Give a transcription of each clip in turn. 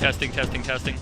Testing, testing, testing.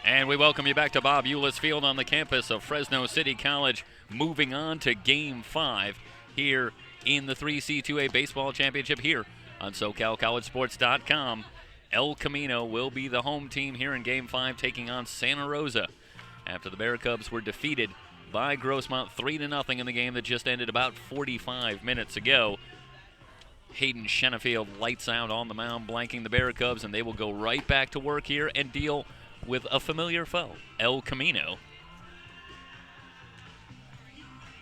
And we welcome you back to Bob Euless Field on the campus of Fresno City College. Moving on to Game 5 here in the 3C2A Baseball Championship here on SoCalCollegeSports.com. El Camino will be the home team here in Game 5, taking on Santa Rosa after the Bear Cubs were defeated by Grossmont 3-0 in the game that just ended about 45 minutes ago. Hayden Shenefield lights out on the mound, blanking the Bear Cubs, and they will go right back to work here and deal with a familiar foe, El Camino,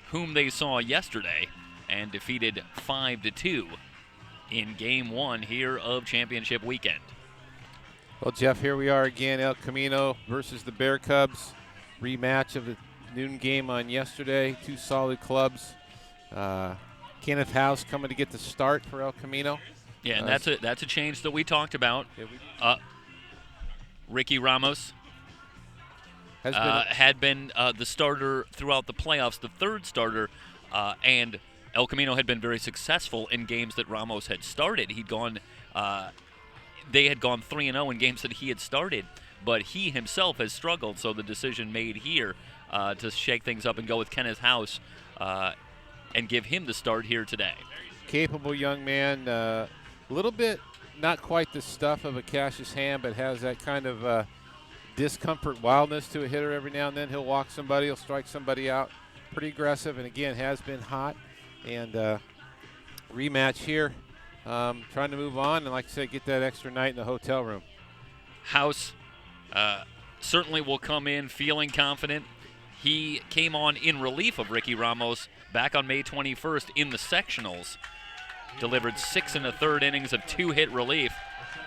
whom they saw yesterday and defeated 5-2 in Game 1 here of Championship Weekend. Well, Jeff, here we are again, El Camino versus the Bear Cubs. Rematch of the noon game on yesterday. Two solid clubs. Kenneth House coming to get the start for El Camino. Yeah, and that's a change that we talked about. Ricky Ramos had been the starter throughout the playoffs, the third starter, and El Camino had been very successful in games that Ramos had started. They had gone 3-0 in games that he had started, but he himself has struggled. So the decision made here to shake things up and go with Kenneth House and give him the start here today. Capable young man, a little bit. Not quite the stuff of a Cassius Ham, but has that kind of discomfort wildness to a hitter every now and then. He'll walk somebody, he'll strike somebody out. Pretty aggressive, and again, has been hot. And rematch here, trying to move on, and like I said, get that extra night in the hotel room. House certainly will come in feeling confident. He came on in relief of Ricky Ramos back on May 21st in the sectionals. Delivered 6 1/3 innings of 2-hit relief,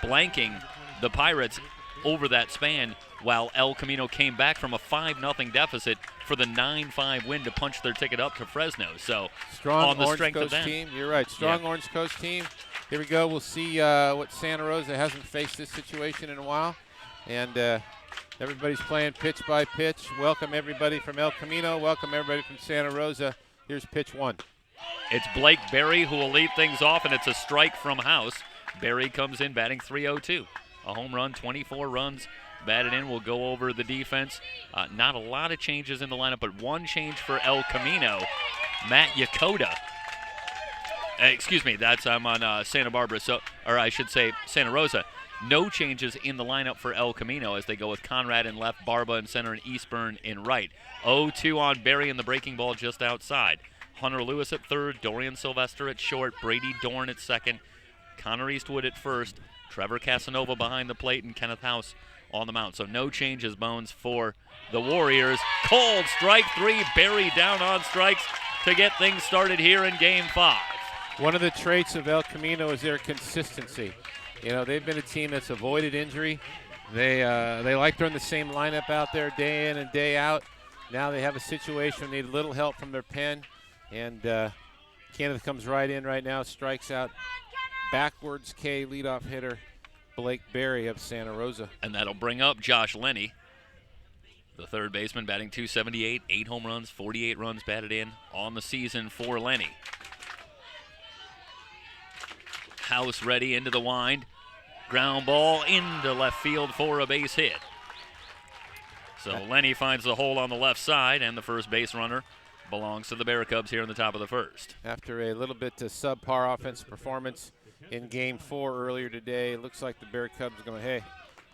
blanking the Pirates over that span, while El Camino came back from a 5-0 deficit for the 9-5 win to punch their ticket up to Fresno. So strong on the Orange strength Coast of that team. You're right, strong Orange Coast team. Here we go. We'll see what Santa Rosa hasn't faced this situation in a while, and everybody's playing pitch by pitch. Welcome everybody from El Camino. Welcome everybody from Santa Rosa. Here's pitch 1. It's Blake Berry who will lead things off, and it's a strike from House. Berry comes in batting .302. A home run, 24 runs batted in. Will go over the defense. Not a lot of changes in the lineup, but one change for El Camino. Matt Yakoda. Excuse me, I'm on Santa Barbara, or I should say Santa Rosa. No changes in the lineup for El Camino as they go with Conrad in left, Barba in center, and Eastburn in right. 0-2 on Barry in the breaking ball just outside. Hunter Lewis at third, Dorian Sylvester at short, Brady Dorn at second, Connor Eastwood at first, Trevor Casanova behind the plate, and Kenneth House on the mound. So no changes, Bones, for the Warriors. Cold strike three, Barry down on strikes to get things started here in Game 5. One of the traits of El Camino is their consistency. You know, they've been a team that's avoided injury. They like throwing the same lineup out there day in and day out. Now they have a situation where they need a little help from their pen. And Kenneth comes right in right now, strikes out backwards K leadoff hitter Blake Berry of Santa Rosa. And that'll bring up Josh Lenny, the third baseman, batting .278, 8 home runs, 48 runs batted in on the season for Lenny. House ready into the wind. Ground ball into left field for a base hit. So Lenny finds the hole on the left side, and the first base runner belongs to the Bear Cubs here in the top of the first. After a little bit subpar offensive performance in Game 4 earlier today, it looks like the Bear Cubs are going, hey,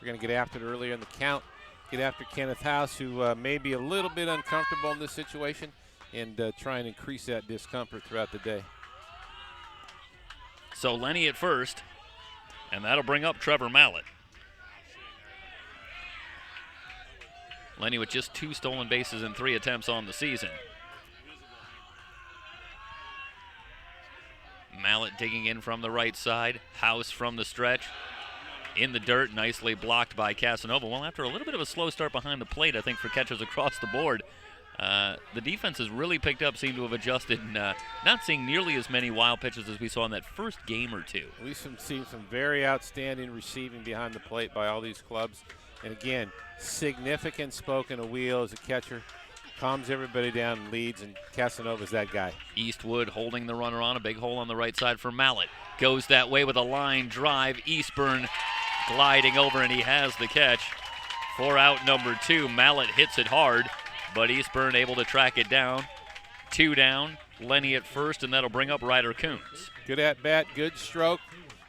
we're going to get after it earlier in the count, get after Kenneth House, who may be a little bit uncomfortable in this situation, and try and increase that discomfort throughout the day. So Lenny at first, and that'll bring up Trevor Mallett. Lenny with just 2 stolen bases in 3 attempts on the season. Mallett digging in from the right side. House from the stretch. In the dirt, nicely blocked by Casanova. Well, after a little bit of a slow start behind the plate, I think, for catchers across the board, the defense has really picked up, seem to have adjusted, and not seeing nearly as many wild pitches as we saw in that first game or two. We've seen some very outstanding receiving behind the plate by all these clubs. And again, significant spoke in a wheel as a catcher. Calms everybody down and leads, and Casanova's that guy. Eastwood holding the runner on, a big hole on the right side for Mallett. Goes that way with a line drive. Eastburn gliding over, and he has the catch. For out number 2, Mallett hits it hard, but Eastburn able to track it down. 2 down, Lenny at first, and that'll bring up Ryder Coons. Good at bat, good stroke,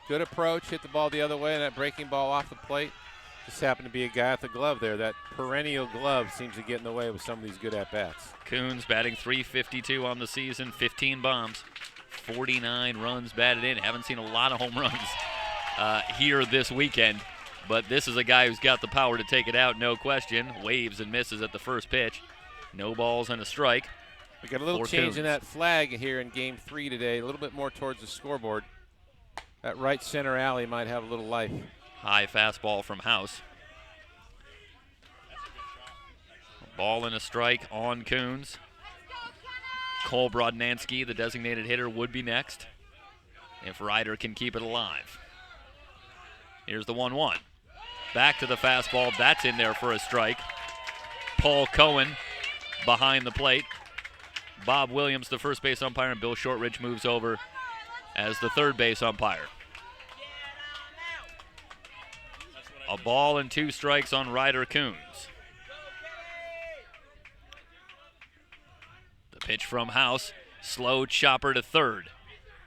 good approach, hit the ball the other way, and that breaking ball off the plate. Just happened to be a guy with the glove there. That perennial glove seems to get in the way with some of these good at-bats. Coons batting .352 on the season, 15 bombs, 49 runs batted in. Haven't seen a lot of home runs here this weekend, but this is a guy who's got the power to take it out, no question. Waves and misses at the first pitch. No balls and a strike. We got a little change in that flag here in Game 3 today, a little bit more towards the scoreboard. That right center alley might have a little life. High fastball from House. Ball and a strike on Coons. Cole Brodnansky, the designated hitter, would be next if Ryder can keep it alive. Here's the 1-1. Back to the fastball. That's in there for a strike. Paul Cohen behind the plate. Bob Williams, the first base umpire, and Bill Shortridge moves over as the third base umpire. A ball and 2 strikes on Ryder Coons. The pitch from House. Slow chopper to third.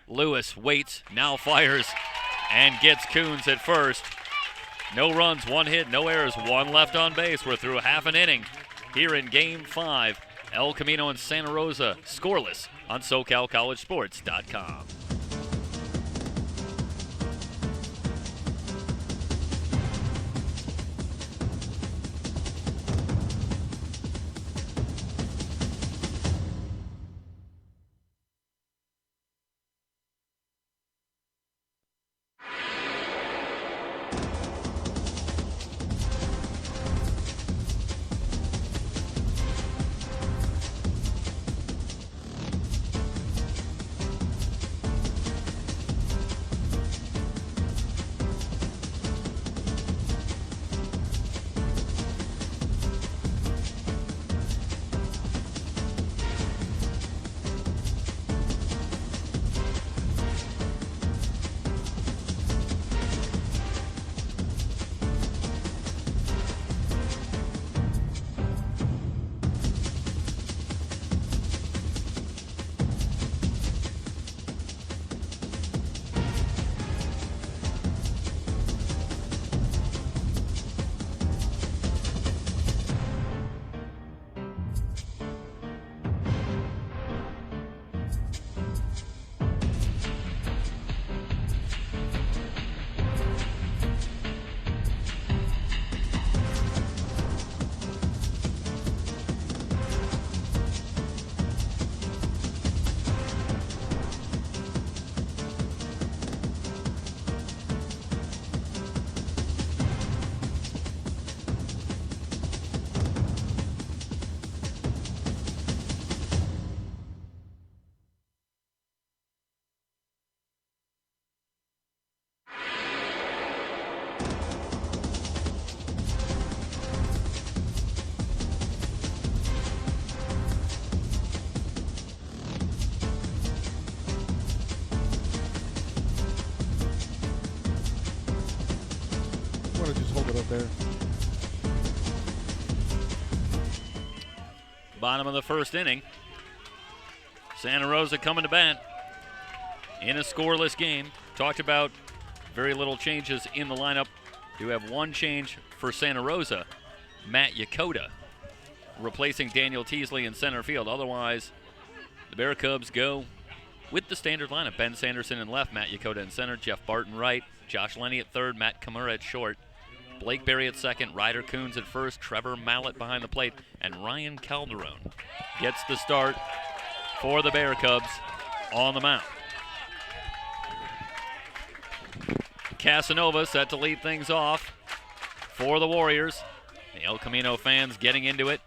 Lewis waits, now fires, and gets Coons at first. No runs, 1 hit, no errors, 1 left on base. We're through half an inning here in Game 5. El Camino and Santa Rosa scoreless on SoCalCollegeSports.com. about there. Bottom of the first inning. Santa Rosa coming to bat in a scoreless game. Talked about very little changes in the lineup. Do have one change for Santa Rosa. Matt Yokota replacing Daniel Teasley in center field. Otherwise, the Bear Cubs go with the standard lineup. Ben Sanderson in left, Matt Yokota in center, Jeff Barton right, Josh Lenny at third, Matt Kimura at short, Blake Berry at second, Ryder Coons at first, Trevor Mallett behind the plate, and Ryan Calderon gets the start for the Bear Cubs on the mound. Casanova set to lead things off for the Warriors. The El Camino fans getting into it.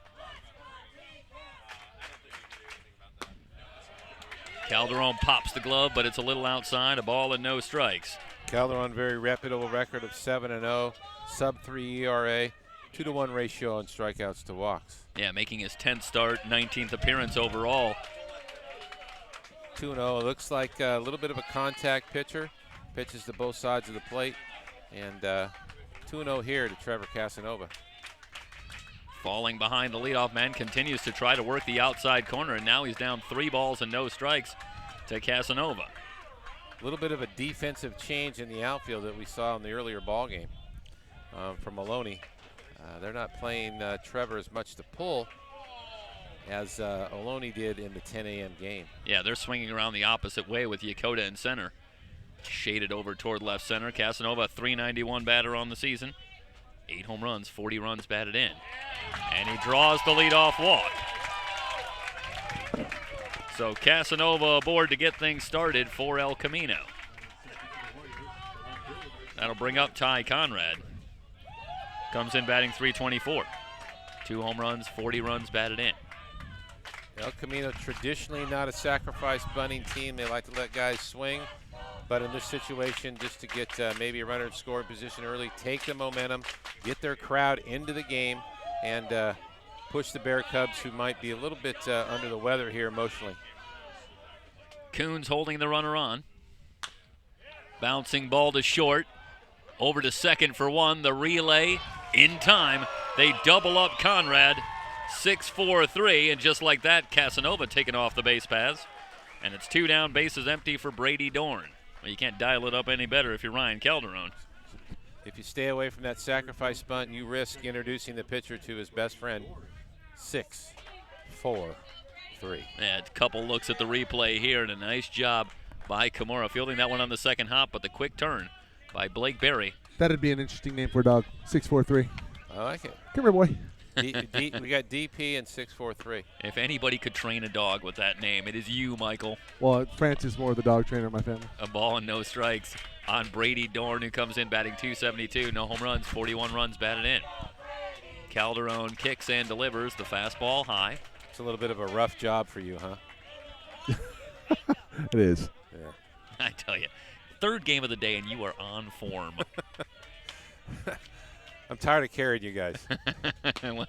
Calderon pops the glove, but it's a little outside, a ball and no strikes. Calderon, very reputable record of 7-0, sub-3 ERA, 2-to-1 ratio on strikeouts to walks. Yeah, making his 10th start, 19th appearance overall. 2-0, looks like a little bit of a contact pitcher. Pitches to both sides of the plate, and 2-0 here to Trevor Casanova. Falling behind the leadoff man, continues to try to work the outside corner, and now he's down 3 balls and no strikes to Casanova. A little bit of a defensive change in the outfield that we saw in the earlier ball game from Maloney. They're not playing Trevor as much to pull as Maloney did in the 10 a.m. game. Yeah, they're swinging around the opposite way with Yokota in center. Shaded over toward left center. Casanova, .391 batter on the season. 8 home runs, 40 runs batted in. And he draws the leadoff walk. So Casanova aboard to get things started for El Camino. That'll bring up Ty Conrad. Comes in batting .324. 2 home runs, 40 runs batted in. El Camino traditionally not a sacrifice bunting team. They like to let guys swing. But in this situation, just to get maybe a runner in scoring position early, take the momentum, get their crowd into the game, and push the Bear Cubs, who might be a little bit under the weather here emotionally. Coons holding the runner on. Bouncing ball to short. Over to second for one. The relay in time. They double up Conrad. 6-4-3, and just like that, Casanova taken off the base paths. And it's 2 down, bases empty for Brady Dorn. Well, you can't dial it up any better if you're Ryan Calderon. If you stay away from that sacrifice bunt, you risk introducing the pitcher to his best friend. 6-4-3. Yeah, a couple looks at the replay here, and a nice job by Kimura fielding that one on the second hop, but the quick turn by Blake Berry. That'd be an interesting name for a dog. 643. I like it. Come here, boy. We got DP and 643. If anybody could train a dog with that name, it is you, Michael. Well, France is more the dog trainer in my family. A ball and no strikes on Brady Dorn, who comes in batting .272. No home runs, 41 runs batted in. Calderon kicks and delivers the fastball high. It's a little bit of a rough job for you, huh? It is. Yeah. I tell you, 3rd game of the day, and you are on form. I'm tired of carrying you guys. Well,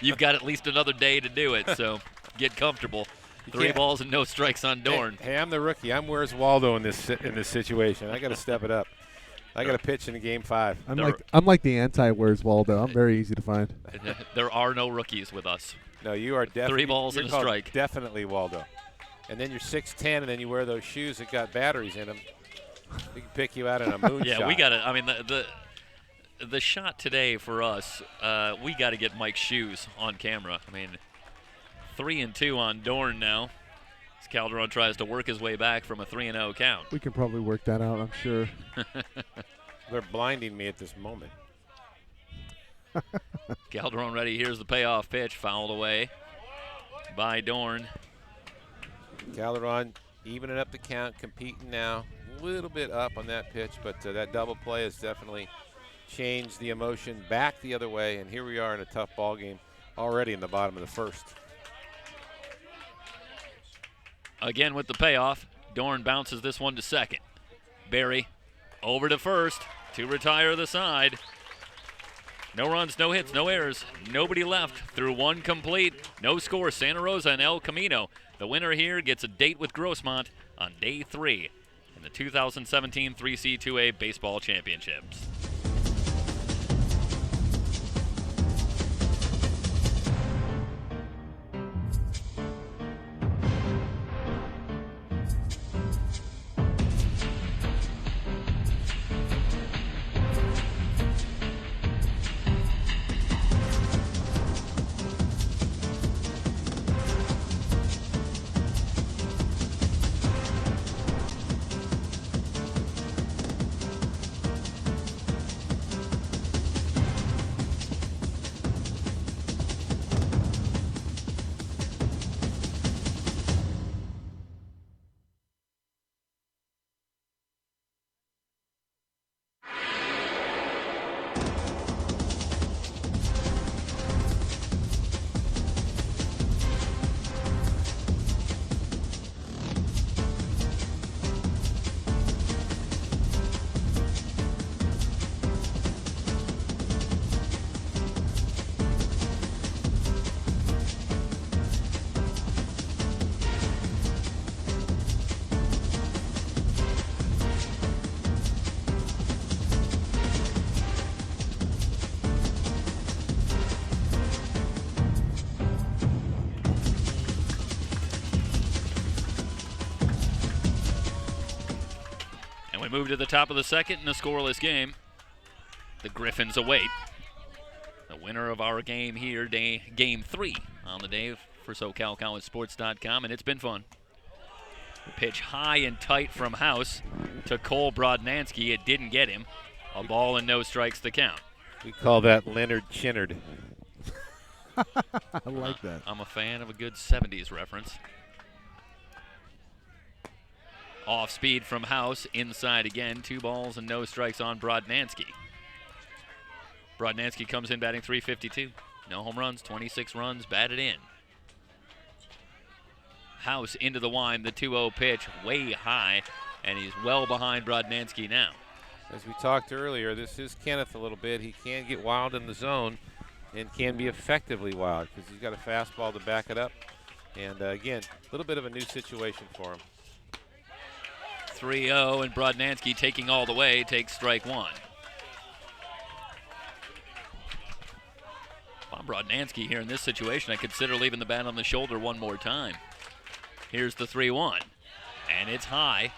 you've got at least another day to do it, so get comfortable. 3 balls and no strikes on Dorn. Hey, I'm the rookie. I'm Where's Waldo in this situation. I got to step it up. I got to pitch in Game 5. I'm like the anti-Where's Waldo. I'm very easy to find. There are no rookies with us. No, you are definitely 3 balls and a strike. Definitely Waldo. And then you're 6'10", and then you wear those shoes that got batteries in them. We can pick you out in a moonshot. Yeah, we got to. I mean, the shot today for us, we got to get Mike's shoes on camera. I mean, 3-2 on Dorn now. As Calderon tries to work his way back from a 3-0 count. We can probably work that out, I'm sure. They're blinding me at this moment. Calderon ready. Here's the payoff pitch, fouled away by Dorn. Calderon evening up the count, competing now. A little bit up on that pitch, but that double play has definitely changed the emotion back the other way, and here we are in a tough ball game already in the bottom of the first. Again with the payoff, Dorn bounces this one to second. Berry over to first to retire the side. No runs, no hits, no errors, nobody left through 1 complete. No score, Santa Rosa and El Camino. The winner here gets a date with Grossmont on day 3 in the 2017 3C2A Baseball Championships. We move to the top of the second in a scoreless game. The Griffins await. The winner of our game here, game 3 on the day for SoCalCollegeSports.com, and it's been fun. Pitch high and tight from House to Cole Brodnansky. It didn't get him. A ball and no strikes to count. We call that Leonard Chinnard. I like that. I'm a fan of a good 70s reference. Off speed from House, inside again. 2 balls and no strikes on Brodnansky. Brodnansky comes in batting .352. No home runs, 26 runs batted in. House into the wind, the 2-0 pitch way high, and he's well behind Brodnansky now. As we talked earlier, this is Kenneth a little bit. He can get wild in the zone and can be effectively wild because he's got a fastball to back it up. And again, a little bit of a new situation for him. 3-0, and Brodnansky taking all the way, takes strike 1. Bob Brodnansky here in this situation, I consider leaving the bat on the shoulder one more time. Here's the 3-1, and it's high.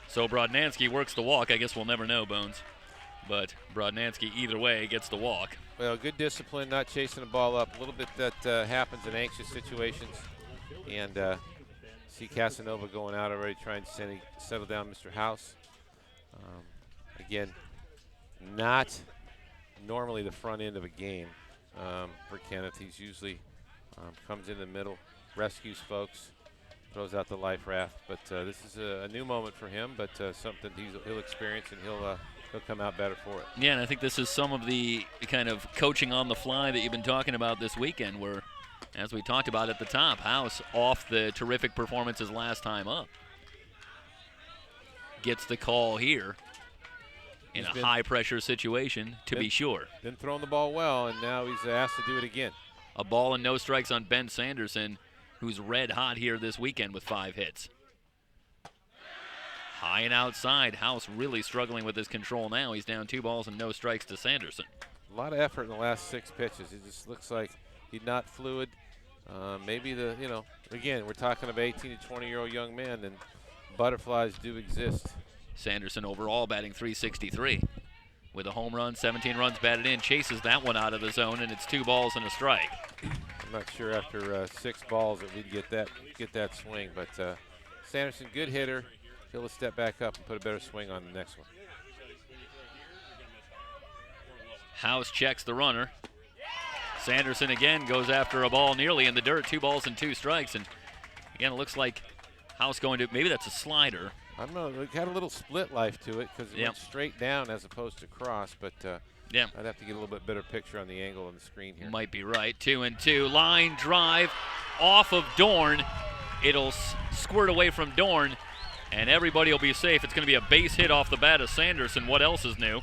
So Brodnansky works the walk. I guess we'll never know, Bones. But Brodnansky, either way, gets the walk. Well, good discipline, not chasing the ball up. A little bit that happens in anxious situations. And see Casanova going out already, trying to settle down Mr. House. Again, not normally the front end of a game for Kenneth. He's usually comes in the middle, rescues folks, throws out the life raft. But this is a new moment for him, but something he'll experience, and he'll come out better for it. Yeah, and I think this is some of the kind of coaching on the fly that you've been talking about this weekend, where, as we talked about at the top, House off the terrific performances last time up. Gets the call here in a high-pressure situation, to be sure. Been throwing the ball well, and now he's asked to do it again. A ball and no strikes on Ben Sanderson, who's red hot here this weekend with 5 hits. High and outside. House really struggling with his control now. He's down 2 balls and no strikes to Sanderson. A lot of effort in the last 6 pitches. It just looks like he's not fluid. Maybe again, we're talking of 18 to 20-year-old young men, and butterflies do exist. Sanderson overall batting .363 with a home run, 17 runs batted in. Chases that one out of the zone, and it's 2 balls and a strike. I'm not sure after 6 balls that we'd get that swing, but Sanderson, good hitter. He'll step back up and put a better swing on the next one. House checks the runner. Sanderson again goes after a ball nearly in the dirt. 2 balls and 2 strikes. And again, it looks like House going to, maybe that's a slider. I don't know. It had a little split life to it because it went straight down as opposed to cross. But I'd have to get a little bit better picture on the angle on the screen here. Might be right. 2-2. Line drive off of Dorn. It'll squirt away from Dorn, and everybody will be safe. It's going to be a base hit off the bat of Sanderson. What else is new?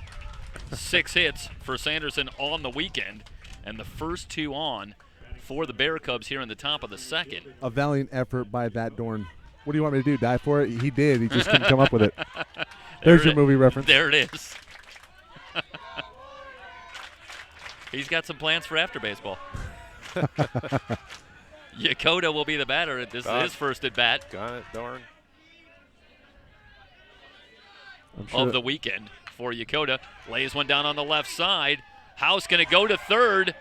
6 hits for Sanderson on the weekend, and the first 2 on for the Bear Cubs here in the top of the second. A valiant effort by that Dorn. What do you want me to do, die for it? He did. He just couldn't come up with it. There's your movie reference. There it is. He's got some plans for after baseball. Yokota will be the batter. This is his first at bat. Got it, Dorn. Of the weekend for Yokota. Lays one down on the left side. House going to go to third,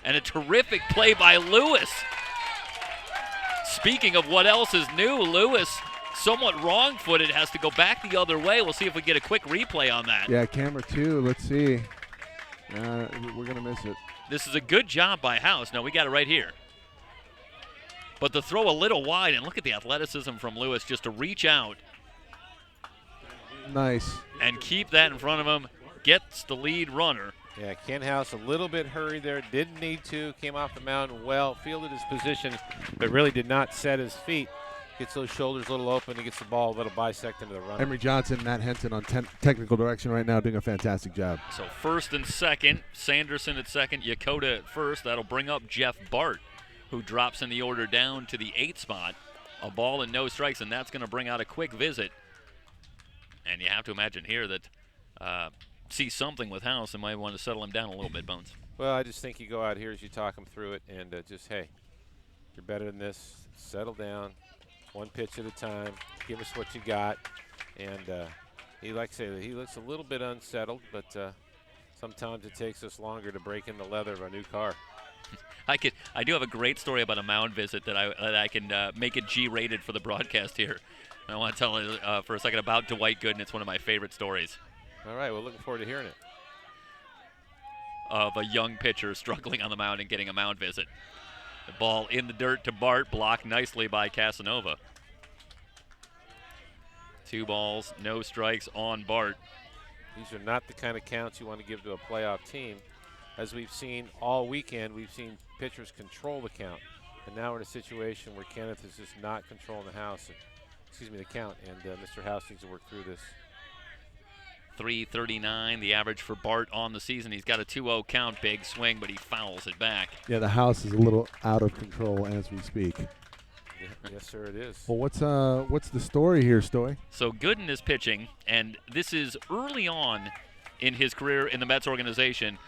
and a terrific play by Lewis. Speaking of what else is new, Lewis, somewhat wrong-footed, has to go back the other way. We'll see if we get a quick replay on that. Yeah, camera 2. Let's see. We're going to miss it. This is a good job by House. No, we got it right here. But the throw a little wide, and look at the athleticism from Lewis just to reach out. Nice. And keep that in front of him. Gets the lead runner. Yeah, Ken House a little bit hurried there. Didn't need to. Came off the mound well. Fielded his position, but really did not set his feet. Gets those shoulders a little open. He gets the ball a little bisect into the runner. Emery Johnson, Matt Henson on technical direction right now, doing a fantastic job. So first and second. Sanderson at second. Yokota at first. That'll bring up Jeff Bart, who drops in the order down to the 8th spot. A ball and no strikes, and that's going to bring out a quick visit. And you have to imagine here that see something with House and might want to settle him down a little bit, Bones. Well, I just think you go out here as you talk him through it and just, hey, you're better than this. Settle down. One pitch at a time. Give us what you got. And He, like I say, he looks a little bit unsettled, but sometimes it takes us longer to break in the leather of a new car. I do have a great story about a mound visit that I can make it G-rated for the broadcast here. I want to tell for a second about Dwight Gooden. It's one of my favorite stories. All right, well, looking forward to hearing it. Of a young pitcher struggling on the mound and getting a mound visit. The ball in the dirt to Bart, blocked nicely by Casanova. 2 balls, no strikes on Bart. These are not the kind of counts you want to give to a playoff team. As we've seen all weekend, we've seen pitchers control the count. And now we're in a situation where Kenneth is just not controlling the count. And Mr. House needs to work through this. 339, the average for Bart on the season. He's got a 2-0 count, big swing, but he fouls it back. Yeah, the house is a little out of control as we speak. Yes, sir, it is. Well, what's the story here, Stoy? So Gooden is pitching, and this is early on in his career in the Mets organization,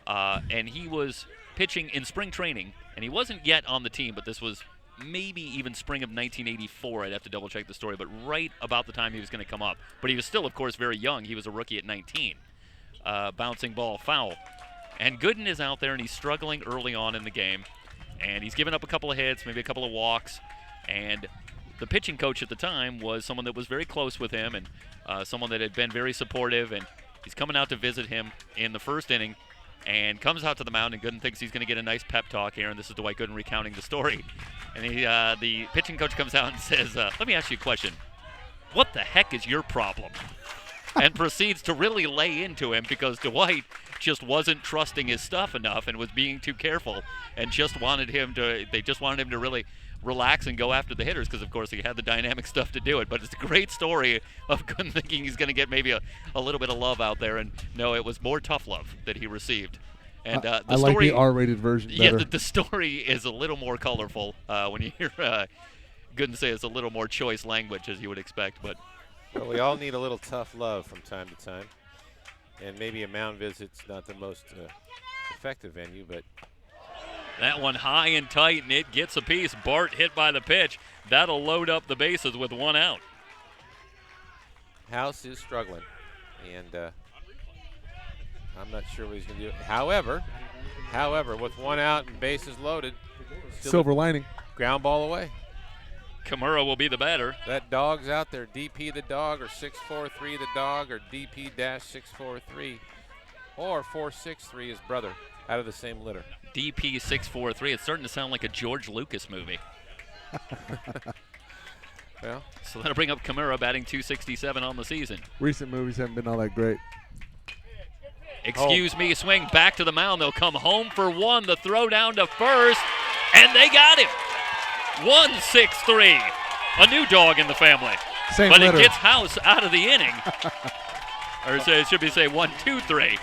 and he was pitching in spring training, and he wasn't yet on the team, but this was maybe even spring of 1984. I'd have to double-check the story, but right about the time he was going to come up. But he was still, of course, very young. He was a rookie at 19. Bouncing ball, foul. And Gooden is out there, and he's struggling early on in the game, and he's given up a couple of hits, maybe a couple of walks. And the pitching coach at the time was someone that was very close with him and someone that had been very supportive. And he's coming out to visit him in the first inning and comes out to the mound, and Gooden thinks he's going to get a nice pep talk here. And this is Dwight Gooden recounting the story. And the pitching coach comes out and says, let me ask you a question. What the heck is your problem? And proceeds to really lay into him because Dwight just wasn't trusting his stuff enough and was being too careful and they just wanted him to really relax and go after the hitters because, of course, he had the dynamic stuff to do it. But it's a great story of Gooden thinking he's going to get maybe a little bit of love out there. And, no, it was more tough love that he received. And I like the R-rated version better. Yeah, the story is a little more colorful when you hear Gooden say it's a little more choice language, as you would expect. But well, we all need a little tough love from time to time. And maybe a mound visit's not the most effective venue, but that one high and tight, and it gets a piece. Bart hit by the pitch. That'll load up the bases with 1 out. House is struggling, and I'm not sure what he's going to do. However, with 1 out and bases loaded, silver lining. Ground ball away. Kimura will be the batter. That dog's out there, DP the dog, or 643 the dog, or DP-643, or 463 his brother, out of the same litter. DP-643. It's starting to sound like a George Lucas movie. Well, so that'll bring up Kimura batting .267 on the season. Recent movies haven't been all that great. Excuse me, swing back to the mound. They'll come home for 1. The throw down to first, and they got him. 1-6-3. A new dog in the family. Same but litter. It gets House out of the inning. Or it should be 1-2-3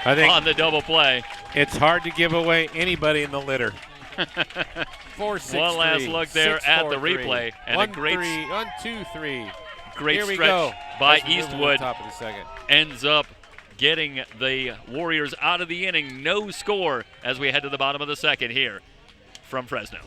I think on the double play. It's hard to give away anybody in the litter. 4-6-3. One last look there at the replay. And 1-2-3. Great Here we stretch go. by That's Eastwood. Top of the second. Ends up getting the Warriors out of the inning. No score as we head to the bottom of the second here from Fresno.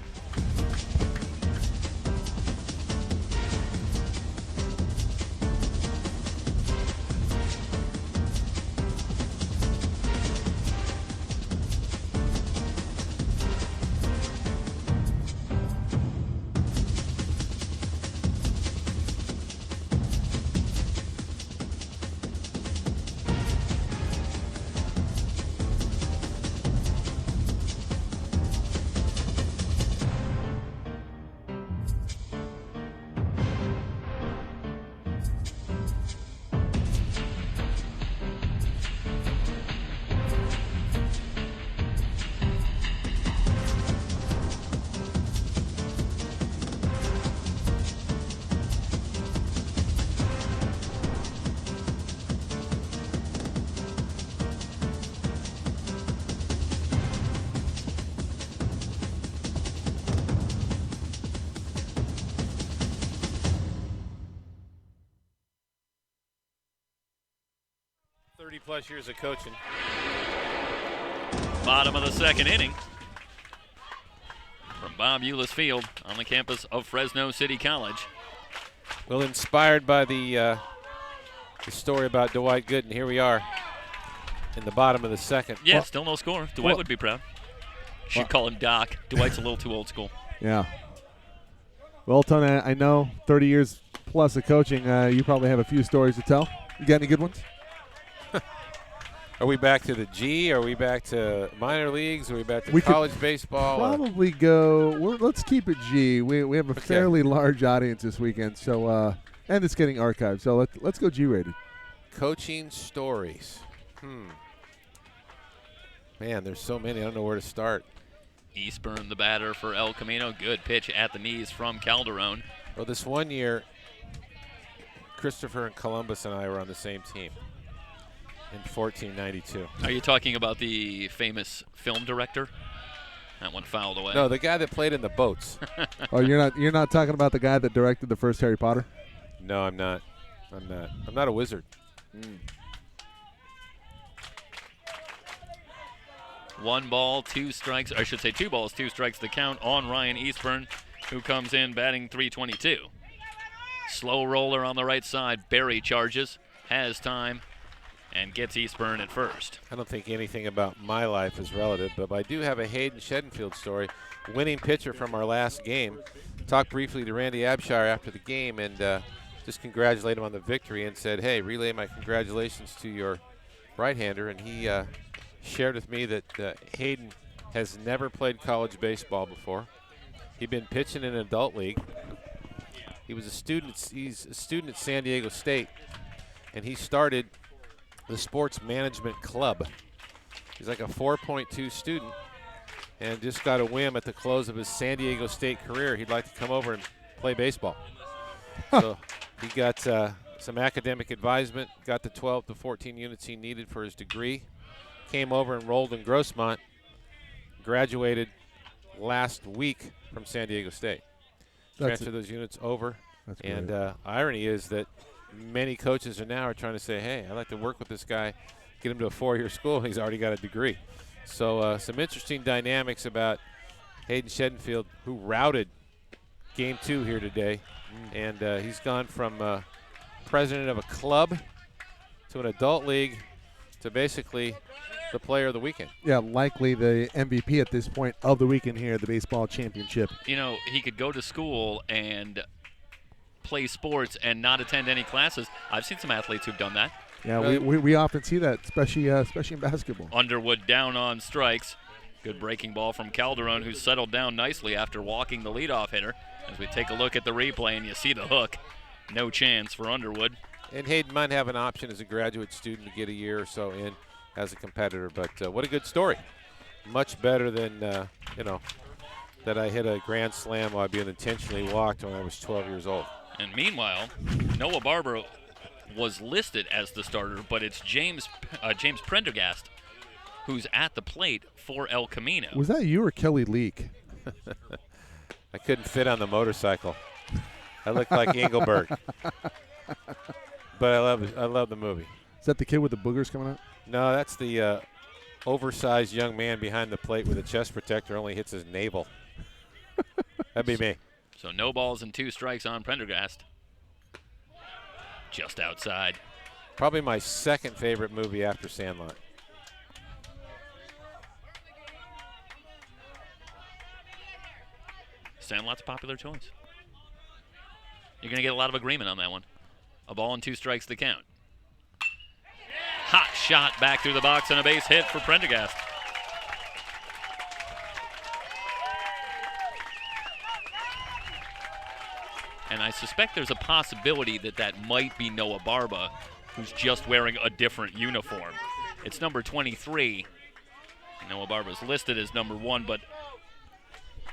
Plus years of coaching. Bottom of the second inning from Bob Euless Field on the campus of Fresno City College. Well, inspired by the the story about Dwight Gooden. Here we are in the bottom of the second. Yeah, still no score. Dwight would be proud. Should call him Doc. Dwight's a little too old school. Yeah. Well, Tony, I know 30 years plus of coaching, you probably have a few stories to tell. You got any good ones? Are we back to the G? Are we back to minor leagues? Are we back to college baseball? Probably go. Let's keep it G. We have a fairly large audience this weekend, so and it's getting archived. So let's go G-rated. Coaching stories. Man, there's so many. I don't know where to start. Eastburn, the batter for El Camino. Good pitch at the knees from Calderon. Well, this one year, Christopher and Columbus and I were on the same team in 1492. Are you talking about the famous film director? That one fouled away. No, the guy that played in the boats. Oh, you're not talking about the guy that directed the first Harry Potter? No, I'm not. I'm not a wizard. 1 ball, 2 strikes. I should say 2 balls, 2 strikes the count on Ryan Eastburn, who comes in batting .322. Slow roller on the right side. Barry charges, has time, and gets Eastburn at first. I don't think anything about my life is relative, but I do have a Hayden Shedenfield story. Winning pitcher from our last game. Talked briefly to Randy Abshire after the game and just congratulated him on the victory and said, hey, relay my congratulations to your right-hander. And he shared with me that Hayden has never played college baseball before. He'd been pitching in an adult league. He's a student at San Diego State, and he started the sports management club. He's like a 4.2 student and just got a whim at the close of his San Diego State career. He'd like to come over and play baseball. So he got some academic advisement, got the 12 to 14 units he needed for his degree, came over, enrolled in Grossmont, graduated last week from San Diego State. Transfer those units over. And irony is that many coaches are trying to say, hey, I'd like to work with this guy, get him to a 4-year school. He's already got a degree. So some interesting dynamics about Hayden Shedenfield, who routed Game 2 here today. And he's gone from president of a club to an adult league to basically the player of the weekend. Yeah, likely the MVP at this point of the weekend here at the baseball championship. You know, he could go to school and play sports and not attend any classes. I've seen some athletes who've done that. Yeah, we often see that, especially in basketball. Underwood down on strikes. Good breaking ball from Calderon, who's settled down nicely after walking the leadoff hitter. As we take a look at the replay and you see the hook, no chance for Underwood. And Hayden might have an option as a graduate student to get a year or so in as a competitor, but what a good story. Much better than, that I hit a grand slam while being intentionally walked when I was 12 years old. And meanwhile, Noah Barber was listed as the starter, but it's James Prendergast who's at the plate for El Camino. Was that you or Kelly Leak? I couldn't fit on the motorcycle. I looked like Engelbert. But I love the movie. Is that the kid with the boogers coming out? No, that's the oversized young man behind the plate with a chest protector, only hits his navel. That'd be me. So no balls and 2 strikes on Prendergast. Just outside. Probably my second favorite movie after Sandlot. Sandlot's a popular choice. You're going to get a lot of agreement on that one. A ball and 2 strikes the count. Hot shot back through the box and a base hit for Prendergast. And I suspect there's a possibility that might be Noah Barba, who's just wearing a different uniform. It's number 23. Noah Barba's listed as number 1, but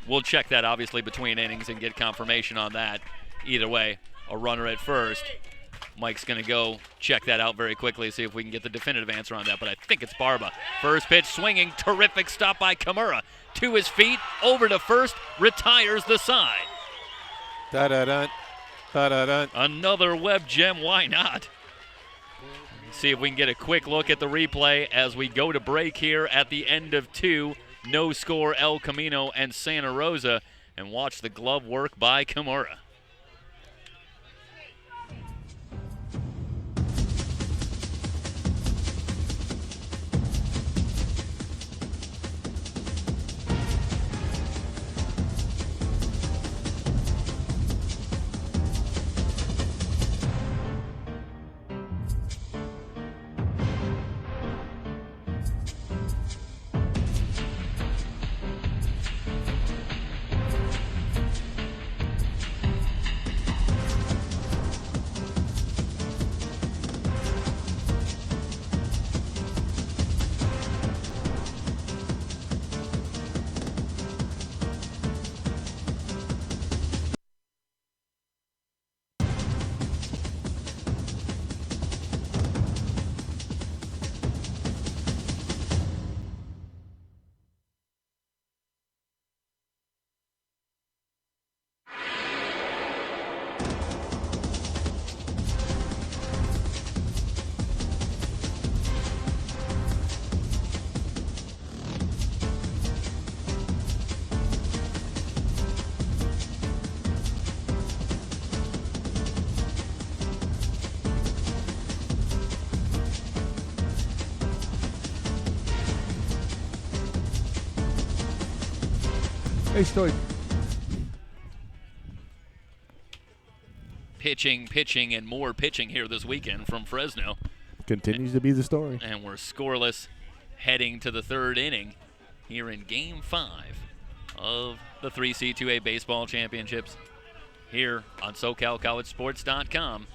we'll check that obviously between innings and get confirmation on that. Either way, a runner at first. Mike's going to go check that out very quickly, see if we can get the definitive answer on that, but I think it's Barba. First pitch swinging, terrific stop by Kimura. To his feet, over to first, retires the side. Da-da-dun, da-da-dun. Another web gem, why not? See if we can get a quick look at the replay as we go to break here at the end of 2. No score, El Camino and Santa Rosa, and watch the glove work by Kimura. Hey, Stoy. Pitching, and more pitching here this weekend from Fresno. Continues to be the story. And we're scoreless heading to the third inning here in Game 5 of the 3C2A Baseball Championships here on SoCalCollegeSports.com.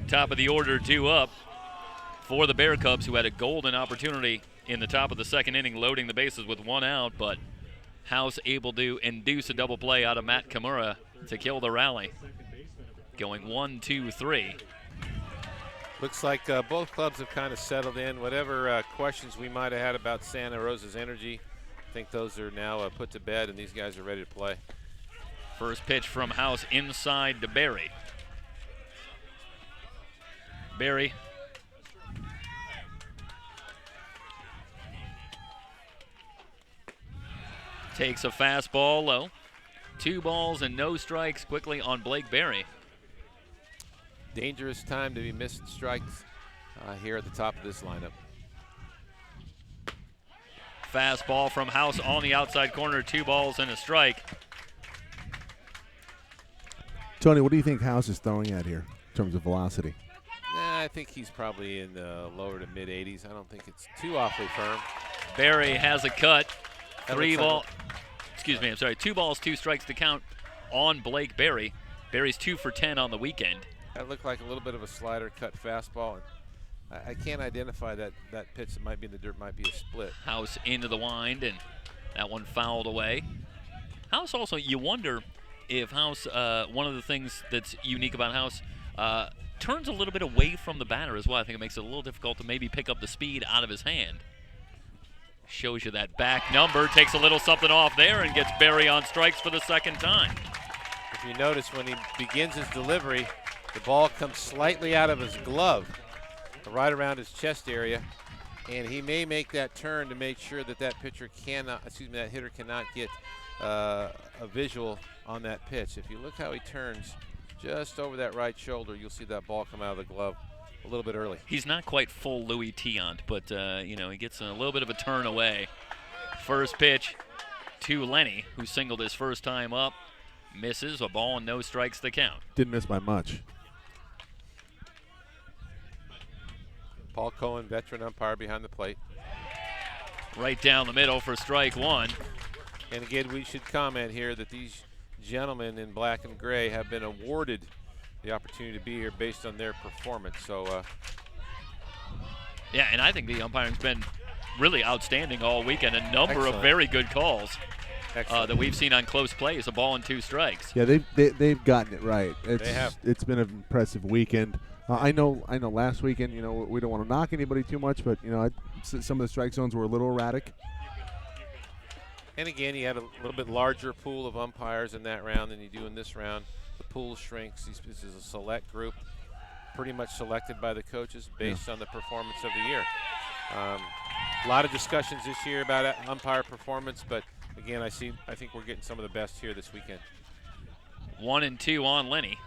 Top of the order, 2 up for the Bear Cubs, who had a golden opportunity in the top of the second inning, loading the bases with 1 out, but House able to induce a double play out of Matt Kimura to kill the rally. Going 1, 2, 3. Looks like both clubs have kind of settled in. Whatever questions we might have had about Santa Rosa's energy, I think those are now put to bed, and these guys are ready to play. First pitch from House inside to Barry. Barry takes a fastball low. 2 balls and no strikes quickly on Blake Barry. Dangerous time to be missing strikes here at the top of this lineup. Fastball from House on the outside corner, 2 balls and a strike. Tony, what do you think House is throwing at here in terms of velocity? I think he's probably in the lower to mid 80s. I don't think it's too awfully firm. Barry has a cut. 2 balls, 2 strikes to count on Blake Barry. Barry's 2 for 10 on the weekend. That looked like a little bit of a slider cut fastball. I can't identify that pitch that might be in the dirt, might be a split. House into the wind, and that one fouled away. House also, you wonder if House, one of the things that's unique about House, turns a little bit away from the batter as well. I think it makes it a little difficult to maybe pick up the speed out of his hand. Shows you that back number, takes a little something off there and gets Barry on strikes for the second time. If you notice, when he begins his delivery, the ball comes slightly out of his glove, right around his chest area, and he may make that turn to make sure that that hitter cannot get a visual on that pitch. If you look how he turns just over that right shoulder, you'll see that ball come out of the glove a little bit early. He's not quite full Louis Tiant, but he gets a little bit of a turn away. First pitch to Lenny, who singled his first time up. Misses, a ball and no strikes to count. Didn't miss by much. Paul Cohen, veteran umpire behind the plate. Right down the middle for strike 1. And again, we should comment here that these gentlemen in black and gray have been awarded the opportunity to be here based on their performance. So, yeah, and I think the umpiring's been really outstanding all weekend. A number of very good calls that we've seen on close plays. A ball and 2 strikes. Yeah, they've gotten it right. They have. It's been an impressive weekend. I know. Last weekend, we don't want to knock anybody too much, but some of the strike zones were a little erratic. And again, you had a little bit larger pool of umpires in that round than you do in this round. The pool shrinks. This is a select group, pretty much selected by the coaches based on the performance of the year. A lot of discussions this year about umpire performance, but again, I think we're getting some of the best here this weekend. 1 and 2 on Lenny.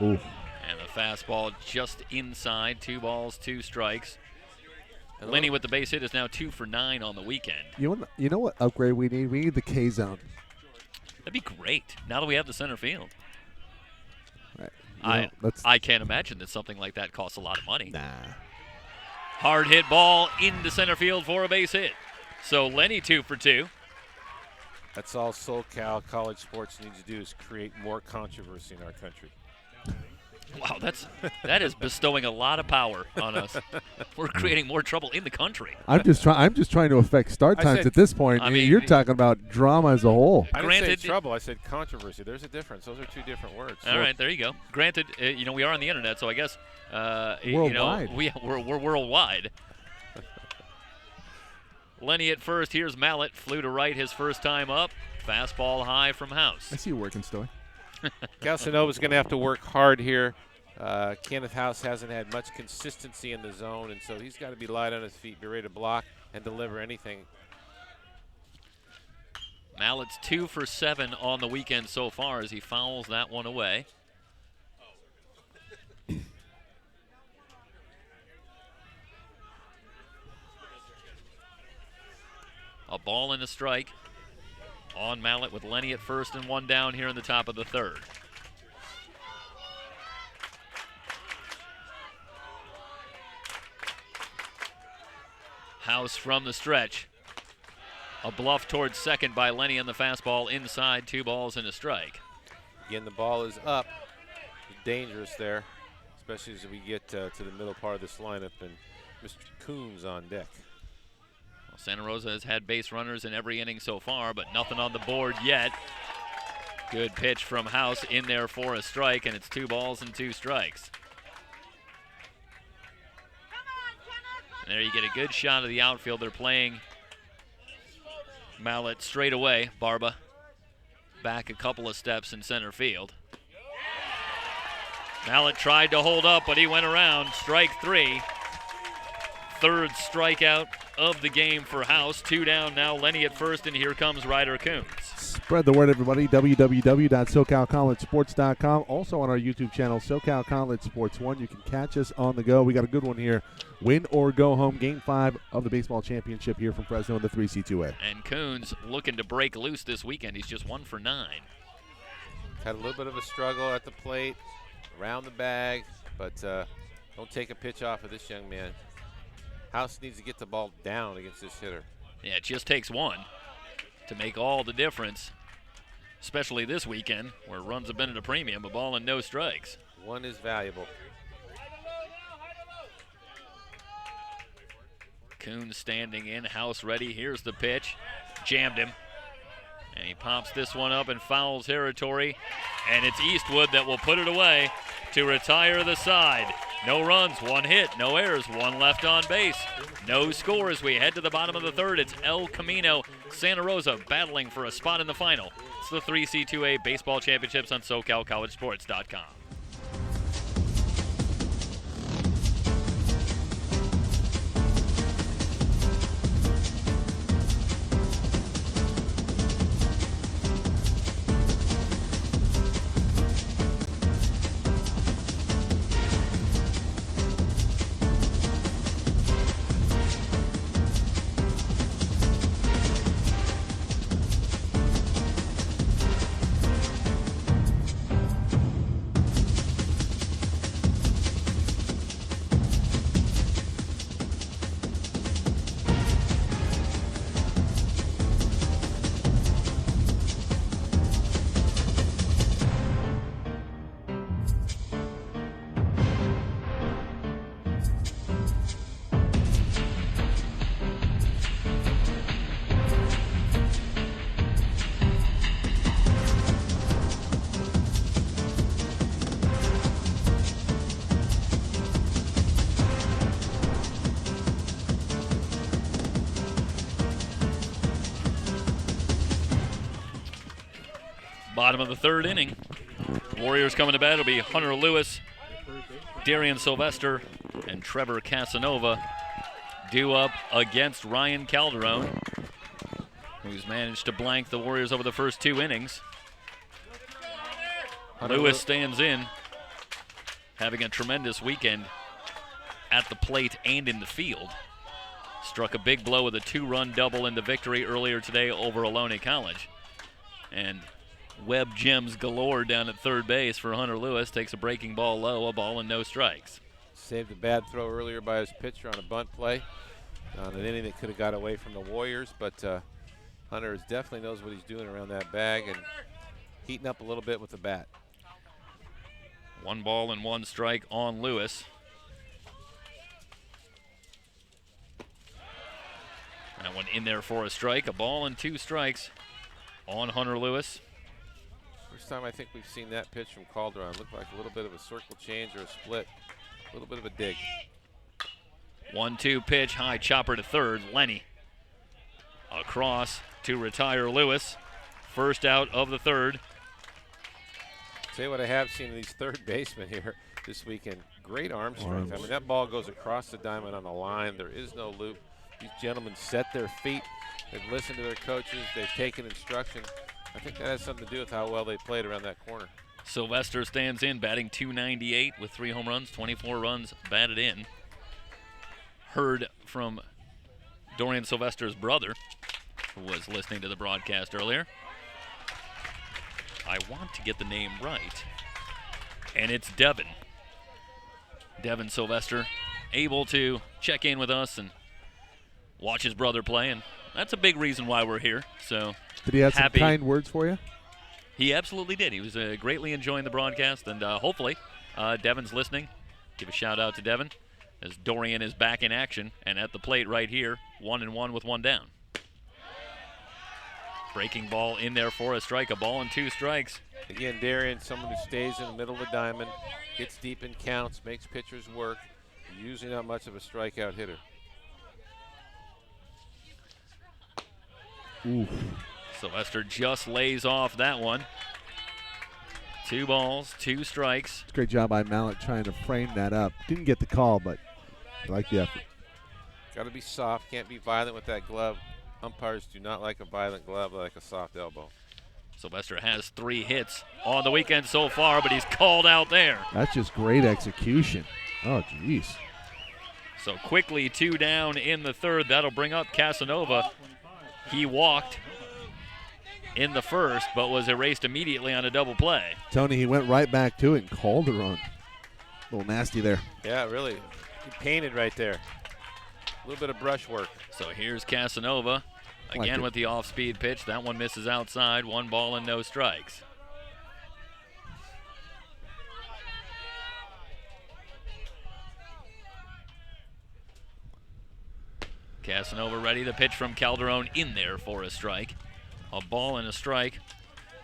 Ooh. And the fastball just inside. 2 balls, 2 strikes. Lenny with the base hit is now 2 for 9 on the weekend. You know what upgrade we need? We need the K zone. That'd be great. Now that we have the center field. Right. I can't imagine that something like that costs a lot of money. Nah. Hard hit ball into center field for a base hit. So Lenny 2 for 2. That's all SoCal College Sports needs to do is create more controversy in our country. Wow, that is bestowing a lot of power on us. We're creating more trouble in the country. I'm just trying to affect start times at this point. You're talking about drama as a whole. I didn't say trouble. I said controversy. There's a difference. Those are 2 different words. All right, there you go. Granted, we are on the internet, so I guess worldwide. We're worldwide. Lenny at first. Here's Mallet. Flew to right his first time up. Fastball high from House. I see you working, Stoy. Calcinova's going to have to work hard here. Kenneth House hasn't had much consistency in the zone, and so he's got to be light on his feet, be ready to block and deliver anything. Mallet's 2 for 7 on the weekend so far as he fouls that one away. A ball and a strike on Mallett with Lenny at first and one down here in the top of the third. House from the stretch. A bluff towards second by Lenny on the fastball inside, 2 balls and a strike. Again, the ball is up. Dangerous there, especially as we get to the middle part of this lineup, and Mr. Coons on deck. Well, Santa Rosa has had base runners in every inning so far, but nothing on the board yet. Good pitch from House in there for a strike, and it's 2 balls and 2 strikes. And there you get a good shot of the outfield. They're playing Mallett straight away. Barba back a couple of steps in center field. Mallett tried to hold up, but he went around. Strike 3. Third strikeout of the game for House. 2 down now. Lenny at first, and here comes Ryder Coons. Spread the word, everybody. www.SoCalCollegeSports.com. Also on our YouTube channel, SoCal College Sports 1. You can catch us on the go. We got a good one here. Win or go home. Game 5 of the baseball championship here from Fresno in the 3C2A. And Coons looking to break loose this weekend. He's just 1 for 9. Had a little bit of a struggle at the plate, around the bag, but don't take a pitch off of this young man. House needs to get the ball down against this hitter. Yeah, it just takes 1 to make all the difference, especially this weekend where runs have been at a premium, a ball and no strikes. 1 is valuable. Coons standing in, House ready. Here's the pitch. Jammed him. And he pops this one up in foul territory. And it's Eastwood that will put it away to retire the side. No runs, 1 hit, no errors, 1 left on base. No score as we head to the bottom of the third. It's El Camino, Santa Rosa battling for a spot in the final. It's the 3C2A Baseball Championships on SoCalCollegeSports.com. Bottom of the third inning. Warriors coming to bat. It'll be Hunter Lewis, Darian Sylvester, and Trevor Casanova due up against Ryan Calderon, who's managed to blank the Warriors over the first 2 innings. Lewis stands in, having a tremendous weekend at the plate and in the field. Struck a big blow with a 2-run double in the victory earlier today over Ohlone College. And web gems galore down at third base for Hunter Lewis. Takes a breaking ball low, a ball and no strikes. Saved a bad throw earlier by his pitcher on a bunt play on an inning that could have got away from the Warriors, but Hunter definitely knows what he's doing around that bag and heating up a little bit with the bat. 1 ball and 1 strike on Lewis. That one in there for a strike. A ball and 2 strikes on Hunter Lewis. First time I think we've seen that pitch from Calderon. Looked like a little bit of a circle change or a split. A little bit of a dig. 1-2 pitch, high chopper to third. Lenny across to retire Lewis. First out of the third. Tell you what I have seen in these third basemen here this weekend. Great arm strength. I mean, that ball goes across the diamond on the line. There is no loop. These gentlemen set their feet. They've listened to their coaches. They've taken instruction. I think that has something to do with how well they played around that corner. Sylvester stands in, batting .298 with 3 home runs, 24 runs batted in. Heard from Dorian Sylvester's brother. who was listening to the broadcast earlier. I want to get the name right. And it's Devin. Devin Sylvester, able to check in with us and watch his brother play, and that's a big reason why we're here. So did he have happy. some kind words for you? He absolutely did. He was greatly enjoying the broadcast, and hopefully Devin's listening. Give a shout out to Devin as Dorian is back in action and at the plate right here, 1-1 with one down. Breaking ball in there for a strike, a ball and 2 strikes. Again, Darian, someone who stays in the middle of the diamond, gets deep in counts, makes pitchers work. Usually not much of a strikeout hitter. Oof. Sylvester just lays off that one. 2 balls, 2 strikes. Great job by Mallett trying to frame that up. Didn't get the call, but I like the effort. Got to be soft, can't be violent with that glove. Umpires do not like a violent glove, they like a soft elbow. Sylvester has 3 hits on the weekend so far, but he's called out there. That's just great execution. Oh, jeez. So quickly 2 down in the 3rd. That'll bring up Casanova. He walked in the 1st, but was erased immediately on a double play. Tony, he went right back to it and called a run. A little nasty there. Yeah, really. He painted right there. A little bit of brush work. So here's Casanova. Again with the off-speed pitch. That one misses outside. 1 ball and no strikes. Casanova ready. The pitch from Calderon in there for a strike. A ball and a strike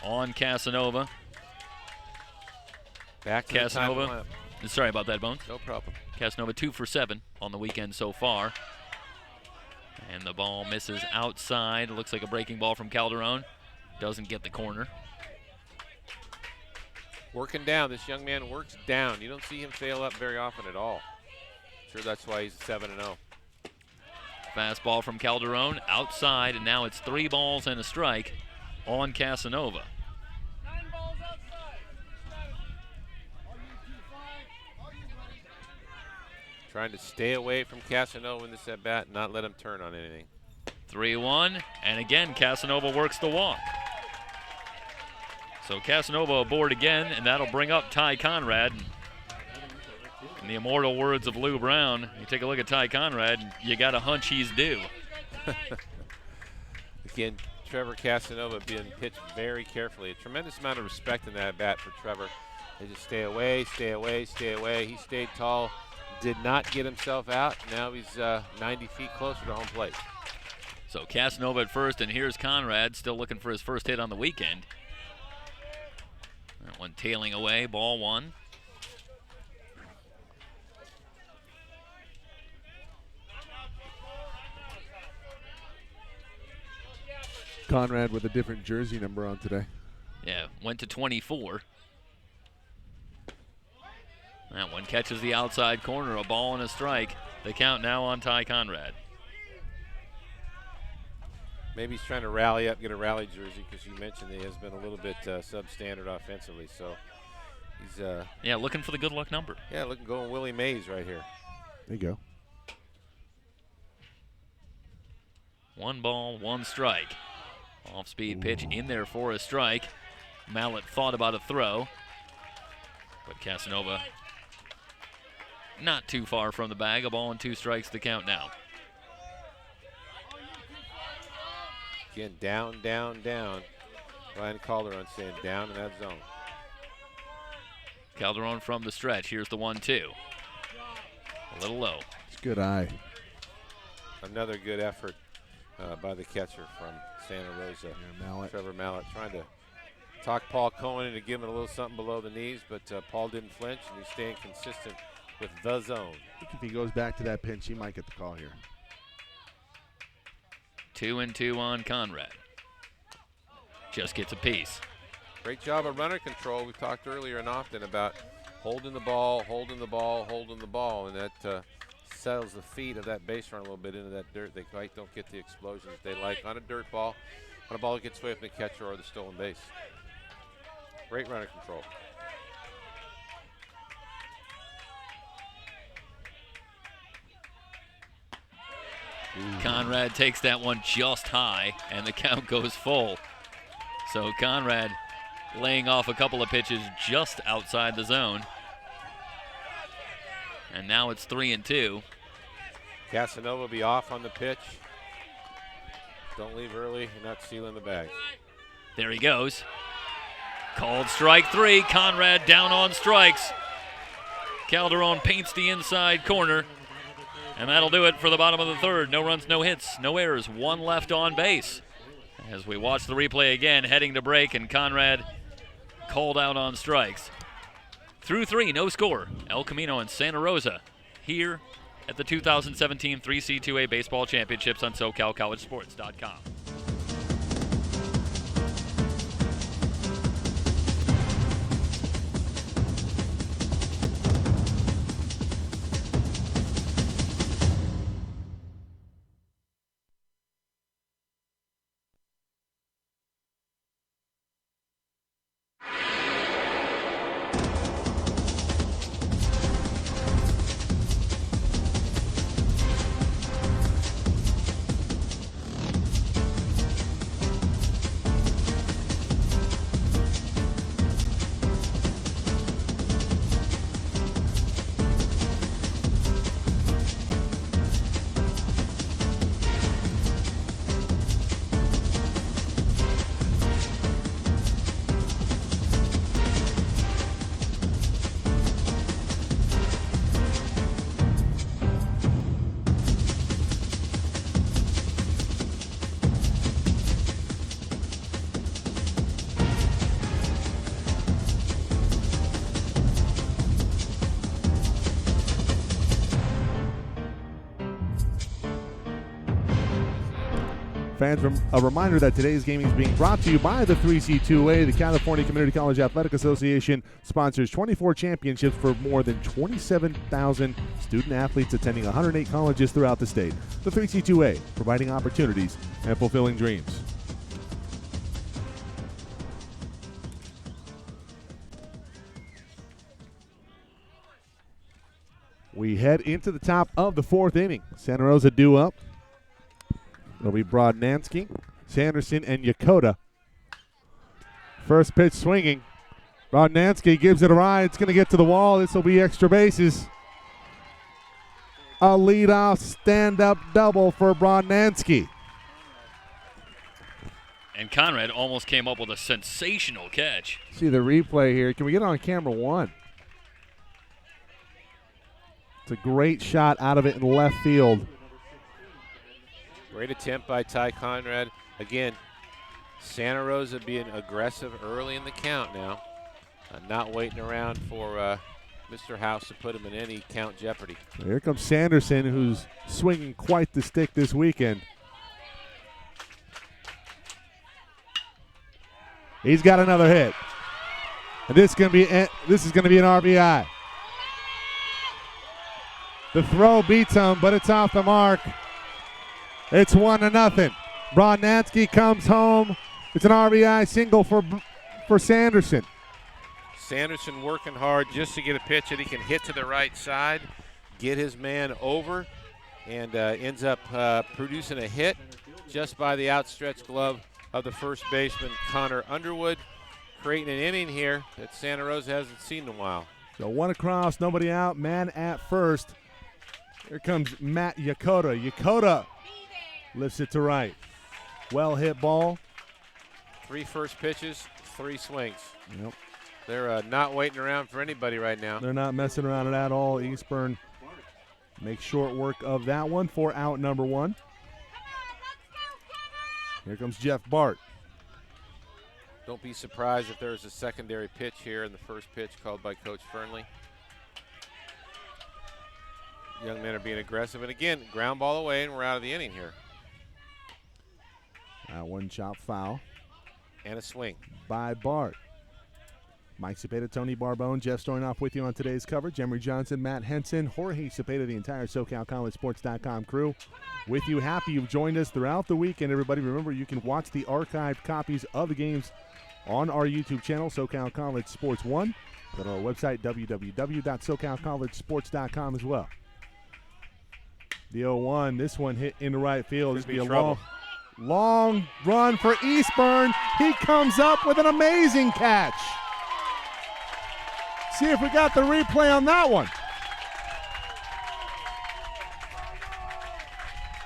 on Casanova. Back to Casanova. Sorry about that, Bones. No problem. Casanova 2 for 7 on the weekend so far. And the ball misses outside. Looks like a breaking ball from Calderon. Doesn't get the corner. Working down. This young man works down. You don't see him fail up very often at all. Sure, that's why he's 7-0. Fastball from Calderon outside, and now it's 3 balls and a strike on Casanova. Trying to stay away from Casanova in this at-bat and not let him turn on anything. 3-1, and again, Casanova works the walk. So Casanova aboard again, and that'll bring up Ty Conrad. In the immortal words of Lou Brown, you take a look at Ty Conrad, you got a hunch he's due. Again, Trevor Casanova being pitched very carefully. A tremendous amount of respect in that at-bat for Trevor. They just stay away, stay away, stay away. He stayed tall, did not get himself out. Now he's 90 feet closer to home plate. So Casanova at first, and here's Conrad still looking for his first hit on the weekend. That one tailing away, ball 1. Conrad with a different jersey number on today. Yeah, went to 24. That one catches the outside corner, a ball and a strike. The count now on Ty Conrad. Maybe he's trying to rally up, get a rally jersey, because you mentioned he has been a little bit substandard offensively. So he's yeah, looking for the good luck number. Yeah, going Willie Mays right here. There you go. 1 ball, 1 strike. Off-speed pitch in there for a strike. Mallett thought about a throw, but Casanova not too far from the bag. A ball and 2 strikes to count now. Again, down, down, down. Ryan Calderon saying down in that zone. Calderon from the stretch. Here's the 1-2. A little low. It's good eye. Another good effort by the catcher from Santa Rosa. Yeah, Mallett. Trevor Mallett trying to talk Paul Cohen into giving a little something below the knees, but Paul didn't flinch, and he's staying consistent with the zone. I think if he goes back to that pinch, he might get the call here. 2-2 on Conrad. Just gets a piece. Great job of runner control. We talked earlier and often about holding the ball, holding the ball, holding the ball, and that settles the feet of that base run a little bit into that dirt. They quite don't get the explosions they like on a dirt ball, on a ball that gets away from the catcher or the stolen base. Great runner control. Conrad takes that one just high, and the count goes full. So Conrad laying off a couple of pitches just outside the zone. And now it's 3-2. Casanova will be off on the pitch. Don't leave early. You're not stealing the bag. There he goes. Called strike 3. Conrad down on strikes. Calderon paints the inside corner. And that'll do it for the bottom of the third. No runs, no hits, no errors. One left on base. As we watch the replay again, heading to break, and Conrad called out on strikes. Through 3, no score. El Camino and Santa Rosa here at the 2017 3C2A Baseball Championships on SoCalCollegeSports.com. Fans, a reminder that today's game is being brought to you by the 3C2A. The California Community College Athletic Association sponsors 24 championships for more than 27,000 student athletes attending 108 colleges throughout the state. The 3C2A, providing opportunities and fulfilling dreams. We head into the top of the fourth inning. Santa Rosa due up. It'll be Brodnansky, Sanderson, and Yakota. First pitch swinging. Brodnansky gives it a ride. It's going to get to the wall. This will be extra bases. A leadoff stand-up double for Brodnansky. And Conrad almost came up with a sensational catch. See the replay here. Can we get it on camera one? It's a great shot out of it in left field. Great attempt by Ty Conrad. Again, Santa Rosa being aggressive early in the count now. Not waiting around for Mr. House to put him in any count jeopardy. Here comes Sanderson, who's swinging quite the stick this weekend. He's got another hit. And this is going to be an RBI. The throw beats him, but it's off the mark. It's 1-0. Brodnansky comes home. It's an RBI single for Sanderson. Sanderson working hard just to get a pitch that he can hit to the right side, get his man over, and ends up producing a hit just by the outstretched glove of the first baseman, Connor Underwood, creating an inning here that Santa Rosa hasn't seen in a while. So one across, nobody out, man at first. Here comes Matt Yakota. Yakota lifts it to right. Well hit ball. 3 first pitches, 3 swings. Yep. They're not waiting around for anybody right now. They're not messing around at all. Eastburn makes short work of that one for out number 1. Here comes Jeff Bart. Don't be surprised if there's a secondary pitch here in the first pitch called by Coach Fernley. Young men are being aggressive. And again, ground ball away, and we're out of the inning here. One chop foul. And a swing. By Bart. Mike Cepeda, Tony Barbone, Jeff Stoynoff with you on today's coverage. Emery Johnson, Matt Henson, Jorge Cepeda, the entire SoCalCollegeSports.com crew with you. Happy you've joined us throughout the weekend, everybody. Remember, you can watch the archived copies of the games on our YouTube channel, SoCal College Sports 1. Go to our website, www.socalcollegesports.com as well. The 0-1, this one hit into right field. This Could would be be a trouble. long run for Eastburn. He comes up with an amazing catch. See if we got the replay on that one.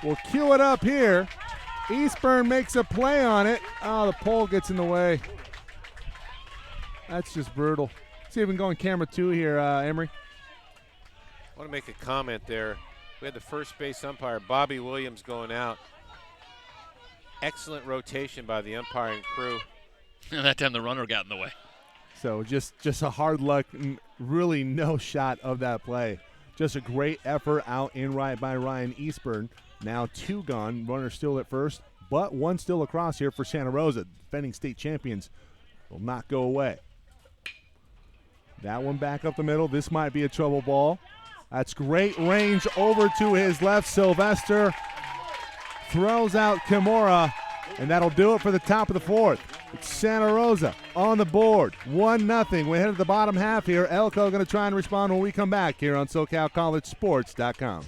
We'll cue it up here. Eastburn makes a play on it. Oh, the pole gets in the way. That's just brutal. See if we can go on camera 2 here, Emery. I want to make a comment there. We had the first base umpire, Bobby Williams, going out. Excellent rotation by the umpiring crew. That time the runner got in the way. So just a hard luck, really no shot of that play. Just a great effort out in right by Ryan Eastburn. Now 2 gone, runner still at first, but 1 still across here for Santa Rosa. Defending state champions will not go away. That one back up the middle. This might be a trouble ball. That's great range over to his left. Sylvester throws out Kimura, and that'll do it for the top of the 4th. It's Santa Rosa on the board, 1-0. We're headed to the bottom half here. Elko going to try and respond when we come back here on SoCalCollegeSports.com.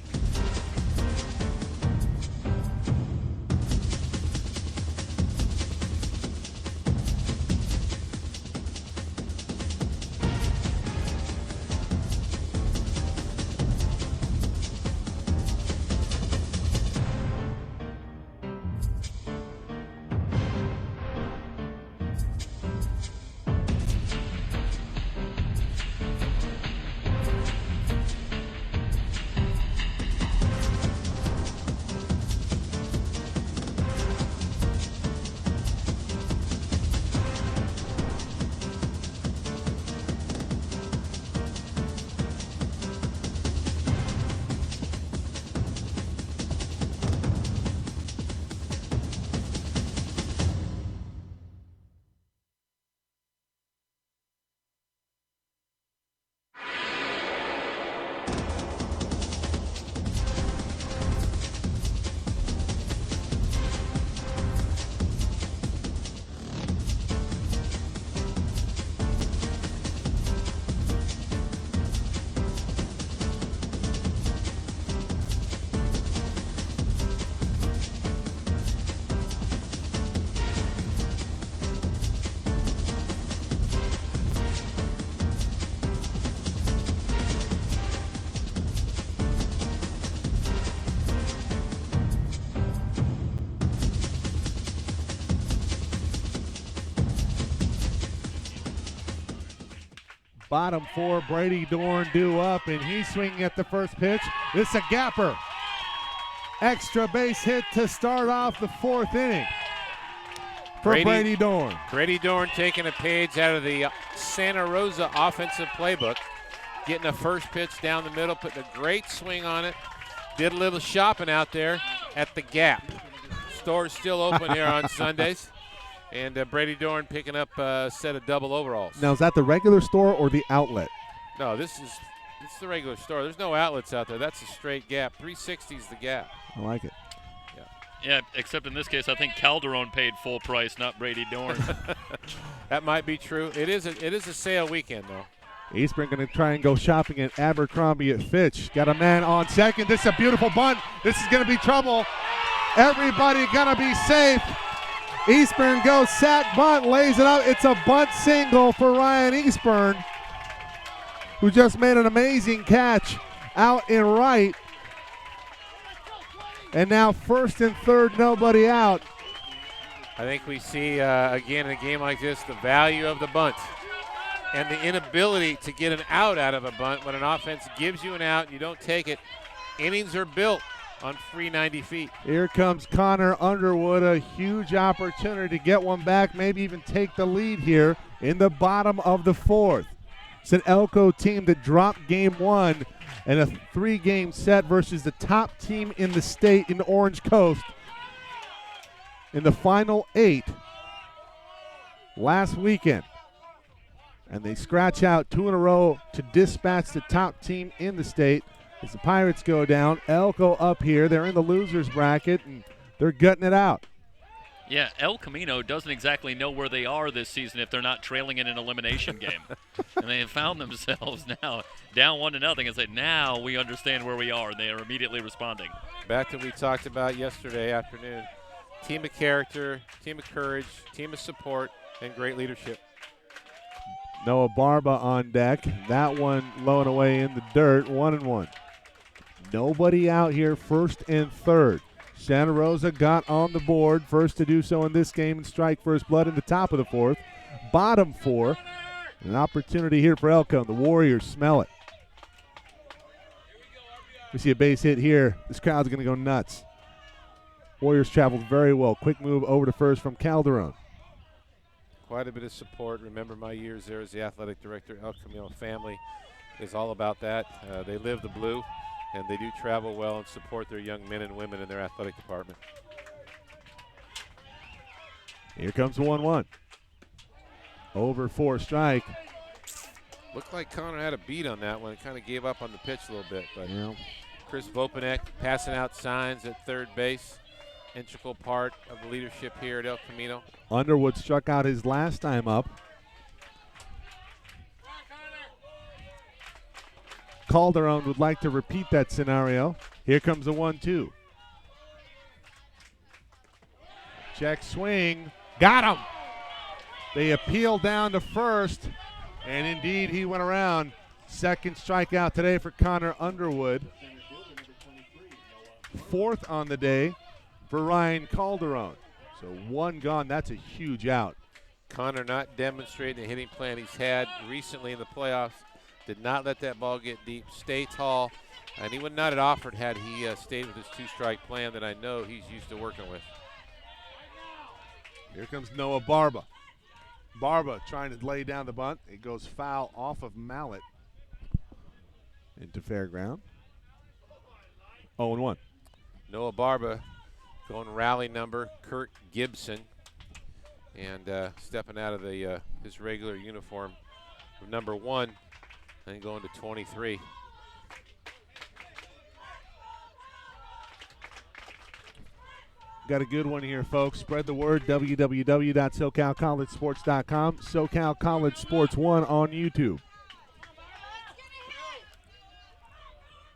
Bottom 4, Brady Dorn due up, and he's swinging at the first pitch. This is a gapper. Extra base hit to start off the 4th inning for Brady Dorn. Brady Dorn taking a page out of the Santa Rosa offensive playbook, getting a first pitch down the middle, putting a great swing on it. Did a little shopping out there at the Gap. Store's still open here on Sundays. And Brady Dorn picking up a set of double overalls. Now, is that the regular store or the outlet? No, it's the regular store. There's no outlets out there. That's a straight Gap. 360 is the Gap. I like it. Yeah, except in this case, I think Calderon paid full price, not Brady Dorn. That might be true. It is a sale weekend, though. Eastburn going to try and go shopping at Abercrombie at Fitch. Got a man on second. This is a beautiful bunt. This is going to be trouble. Everybody going to be safe. Eastburn goes sack bunt, lays it up. It's a bunt single for Ryan Eastburn, who just made an amazing catch out in right. And now 1st and 3rd, nobody out. I think we see, again, in a game like this, the value of the bunt and the inability to get an out of a bunt. When an offense gives you an out and you don't take it, innings are built on free 90 feet. Here comes Connor Underwood, a huge opportunity to get one back, maybe even take the lead here in the bottom of the 4th. It's an Elko team that dropped game 1 and a 3-game set versus the top team in the state in the Orange Coast in the final 8 last weekend. And they scratch out 2 in a row to dispatch the top team in the state. As the Pirates go down, Elko up here. They're in the losers bracket, and they're gutting it out. Yeah, El Camino doesn't exactly know where they are this season if they're not trailing in an elimination game. And they have found themselves now down 1-0 and said, now we understand where we are, and they are immediately responding. Back to what we talked about yesterday afternoon. Team of character, team of courage, team of support, and great leadership. Noah Barba on deck. That one low and away in the dirt, 1-1. Nobody out here, first and third. Santa Rosa got on the board, first to do so in this game and strike first blood in the top of the fourth. Bottom four, an opportunity here for Elko. The Warriors smell it. We see a base hit here. This crowd's going to go nuts. Warriors traveled very well. Quick move over to first from Calderon. Quite a bit of support. Remember my years there as the athletic director. El Camino family is all about that. They live the blue, and they do travel well and support their young men and women in their athletic department. Here comes the 1-1. Over 4 strike. Looked like Connor had a beat on that one. It kind of gave up on the pitch a little bit. But Yeah. Chris Vopanek passing out signs at third base. Integral part of the leadership here at El Camino. Underwood struck out his last time up. Calderon would like to repeat that scenario. Here comes the 1-2. Check swing. Got him. They appeal down to first, and indeed he went around. Second strikeout today for Connor Underwood. Fourth on the day for Ryan Calderon. So one gone. That's a huge out. Connor not demonstrating the hitting plan he's had recently in the playoffs. Did not let that ball get deep. Stay tall. And he would not have offered had he stayed with his 2-strike plan that I know he's used to working with. Here comes Noah Barba. Barba trying to lay down the bunt. It goes foul off of Mallet into fair ground. 0-1. Noah Barba going rally number, Kurt Gibson. And stepping out of the his regular uniform of number 1 and going to 23. Got a good one here, folks. Spread the word, www.socalcollegesports.com. SoCal College Sports 1 on YouTube.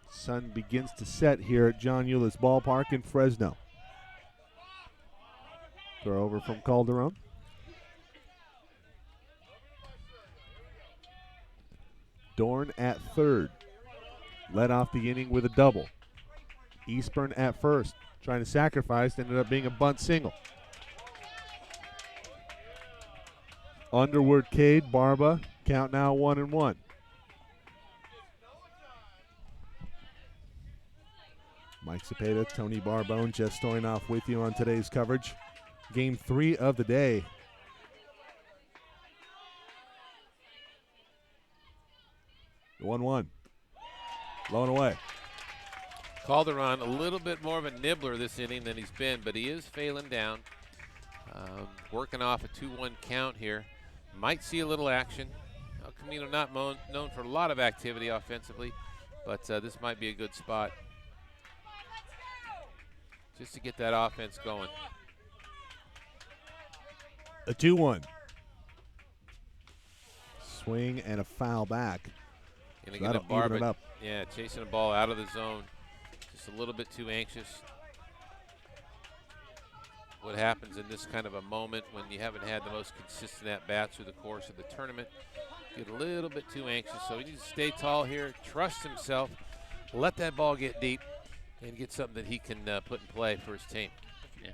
Sun begins to set here at John Euless Ballpark in Fresno. Throw over from Calderon. Dorn at third. Led off the inning with a double. Eastburn at first. Trying to sacrifice, ended up being a bunt single. Underwood, Cade, Barba, count now 1-1. Mike Cepeda, Tony Barbone, Jeff Stoynoff with you on today's coverage. Game 3 of the day. The 1-1. Low and away. Calderon a little bit more of a nibbler this inning than he's been, but he is failing down. Working off a 2-1 count here. Might see a little action. El Camino not known for a lot of activity offensively, but this might be a good spot just to get that offense going. A 2-1. Swing and a foul back. Gonna get a Barba, yeah, chasing the ball out of the zone. Just a little bit too anxious. What happens in this kind of a moment when you haven't had the most consistent at-bats through the course of the tournament? Get a little bit too anxious, so he needs to stay tall here, trust himself, let that ball get deep, and get something that he can put in play for his team. Yeah.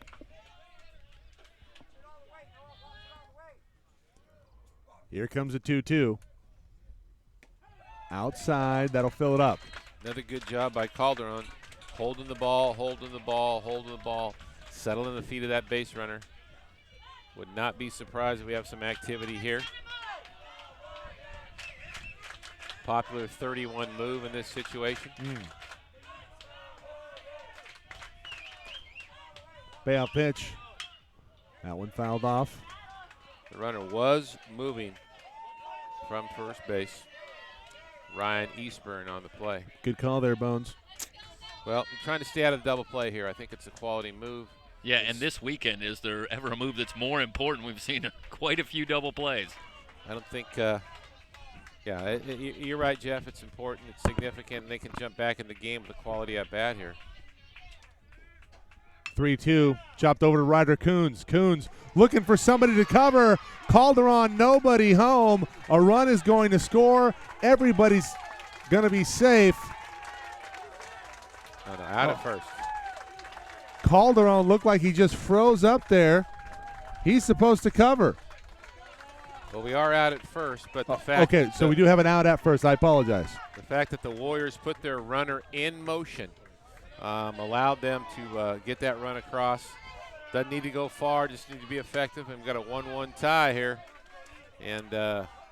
Here comes a 2-2. Outside, that'll fill it up. Another good job by Calderon. Holding the ball, holding the ball, holding the ball, settling the feet of that base runner. Would not be surprised if we have some activity here. Popular 31 move in this situation. Payoff pitch. That one fouled off. The runner was moving from first base. Ryan Eastburn on the play. Good call there, Bones. Well, I'm trying to stay out of the double play here. I think it's a quality move. Yeah, and this weekend, is there ever a move that's more important? We've seen quite a few double plays. I don't think you're right, Jeff. It's important. It's significant. And they can jump back in the game with a quality at bat here. 3-2, chopped over to Ryder Coons. Coons looking for somebody to cover. Calderon, nobody home. A run is going to score. Everybody's going to be safe. Oh, no, out at first. Calderon looked like he just froze up there. He's supposed to cover. Well, we are out at first, but the fact okay, so we do have an out at first. I apologize. The fact that the Warriors put their runner in motion allowed them to get that run across. Doesn't need to go far, just need to be effective. And we've got a 1-1 tie here. And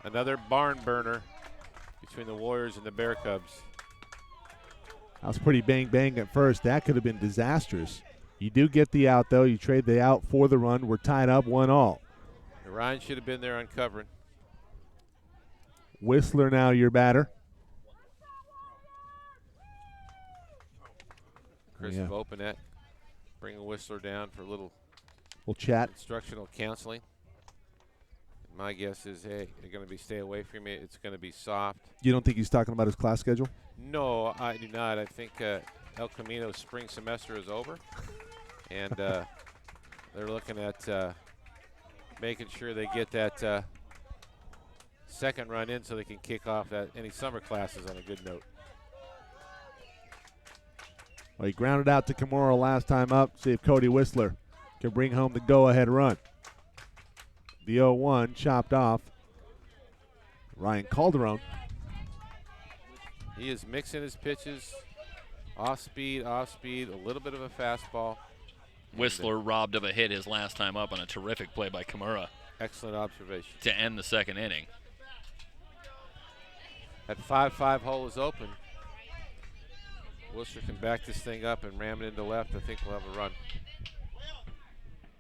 another barn burner between the Warriors and the Bear Cubs. That was pretty bang-bang at first. That could have been disastrous. You do get the out, though. You trade the out for the run. We're tied up 1-1. Ryan should have been there uncovering. Whistler now your batter. Chris Vopinet bringing Whistler down for a little chat. Instructional counseling. My guess is, hey, you're going to be stay away from it. It's going to be soft. You don't think he's talking about his class schedule? No, I do not. I think El Camino's spring semester is over. And they're looking at making sure they get that second run in so they can kick off any summer classes on a good note. Well, he grounded out to Kimura last time up. See if Cody Whistler can bring home the go-ahead run. The 0-1 chopped off. Ryan Calderon. He is mixing his pitches. Off speed, a little bit of a fastball. Whistler robbed of a hit his last time up on a terrific play by Kimura. Excellent observation. To end the second inning. That 5-5 hole is open. Whistler can back this thing up and ram it into left. I think we'll have a run.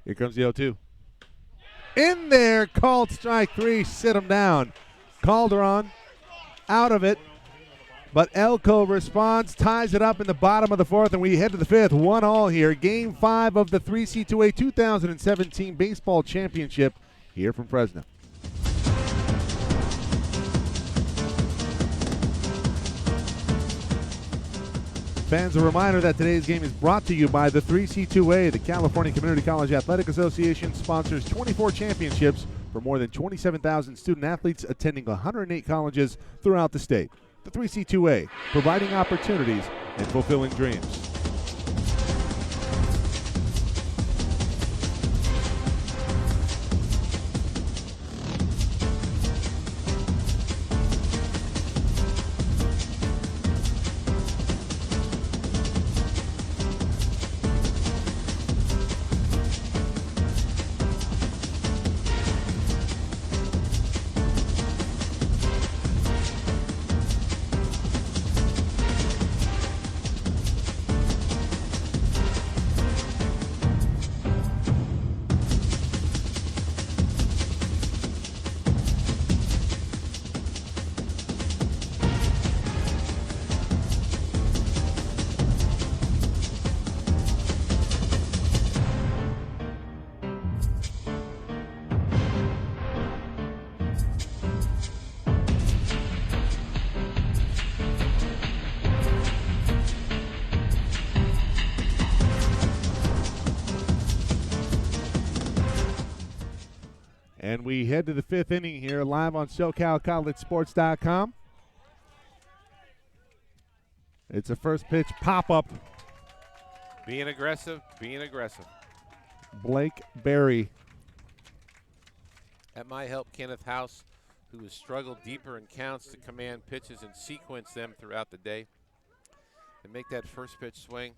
Here comes the 0-2. In there, called strike 3, sit him down. Calderon out of it, but Elko responds, ties it up in the bottom of the fourth, and we head to the fifth. 1-1 here. Game 5 of the 3C2A 2017 Baseball Championship here from Fresno. Fans, a reminder that today's game is brought to you by the 3C2A. The California Community College Athletic Association sponsors 24 championships for more than 27,000 student athletes attending 108 colleges throughout the state. The 3C2A, providing opportunities and fulfilling dreams. And we head to the fifth inning here, live on SoCalCollegeSports.com. It's a first pitch pop-up. Being aggressive, being aggressive. Blake Berry. That might help Kenneth House, who has struggled deeper in counts to command pitches and sequence them throughout the day. And make that first pitch swing,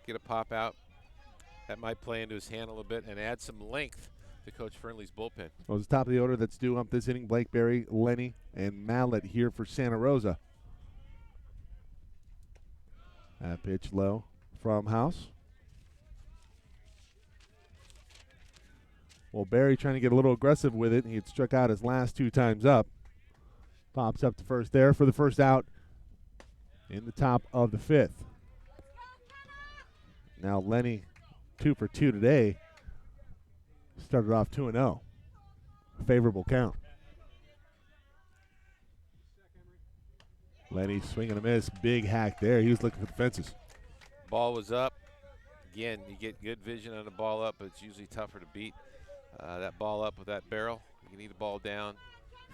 get a pop out. That might play into his hand a little bit and add some length to Coach Fernley's bullpen. Well, it's the top of the order that's due up this inning. Blake Berry, Lenny, and Mallet here for Santa Rosa. That pitch low from House. Well, Berry trying to get a little aggressive with it. He had struck out his last 2 times up. Pops up to first there for the first out in the top of the fifth. Now Lenny 2 for 2 today. Started off 2-0. Favorable count. Lenny swinging a miss. Big hack there. He was looking for the fences. Ball was up. Again, you get good vision on the ball up, but it's usually tougher to beat that ball up with that barrel. You need the ball down.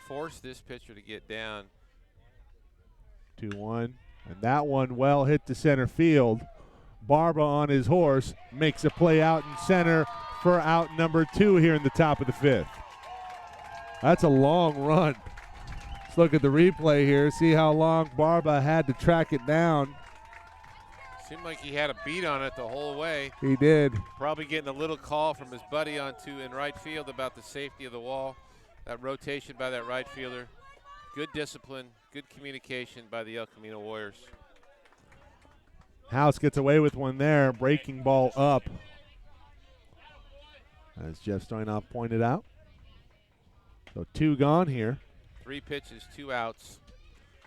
Force this pitcher to get down. 2-1. And that one well hit to center field. Barba on his horse makes a play out in center for out number 2 here in the top of the 5th. That's a long run. Let's look at the replay here, see how long Barba had to track it down. Seemed like he had a beat on it the whole way. He did. Probably getting a little call from his buddy in right field about the safety of the wall. That rotation by that right fielder. Good discipline, good communication by the El Camino Warriors. House gets away with one there, breaking ball up. As Jeff Stoynoff pointed out. So 2 gone here. 3 pitches, 2 outs.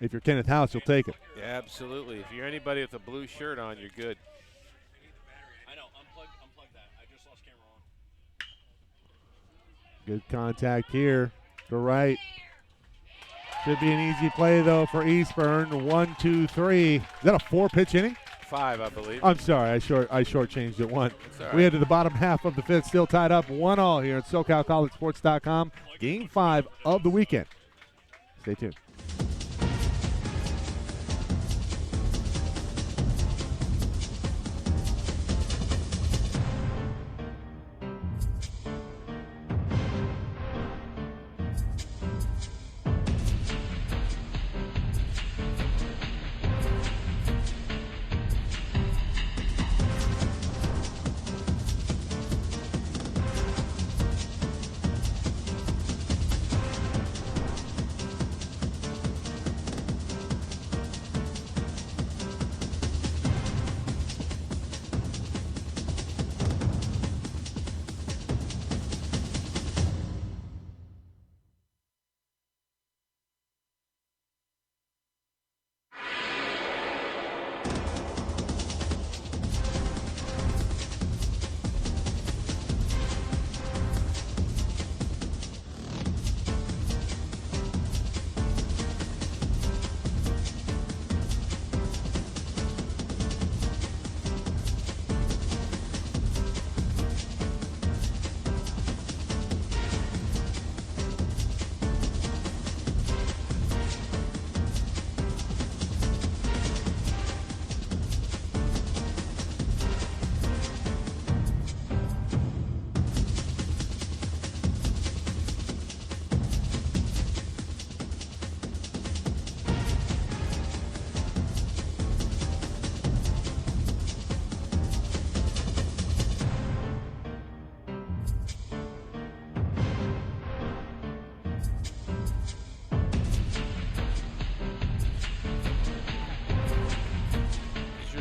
If you're Kenneth House, you'll take it. Yeah, absolutely. If you're anybody with a blue shirt on, you're good. I know. Unplug that. I just lost camera on. Good contact here to right. Should be an easy play, though, for Eastburn. 1, 2, 3. Is that a 4-pitch inning? 5, I believe. I'm sorry. I shortchanged it 1. Right. We head to the bottom half of the 5th. Still tied up 1-1 here at SoCalCollegeSports.com. Game 5 of the weekend. Stay tuned.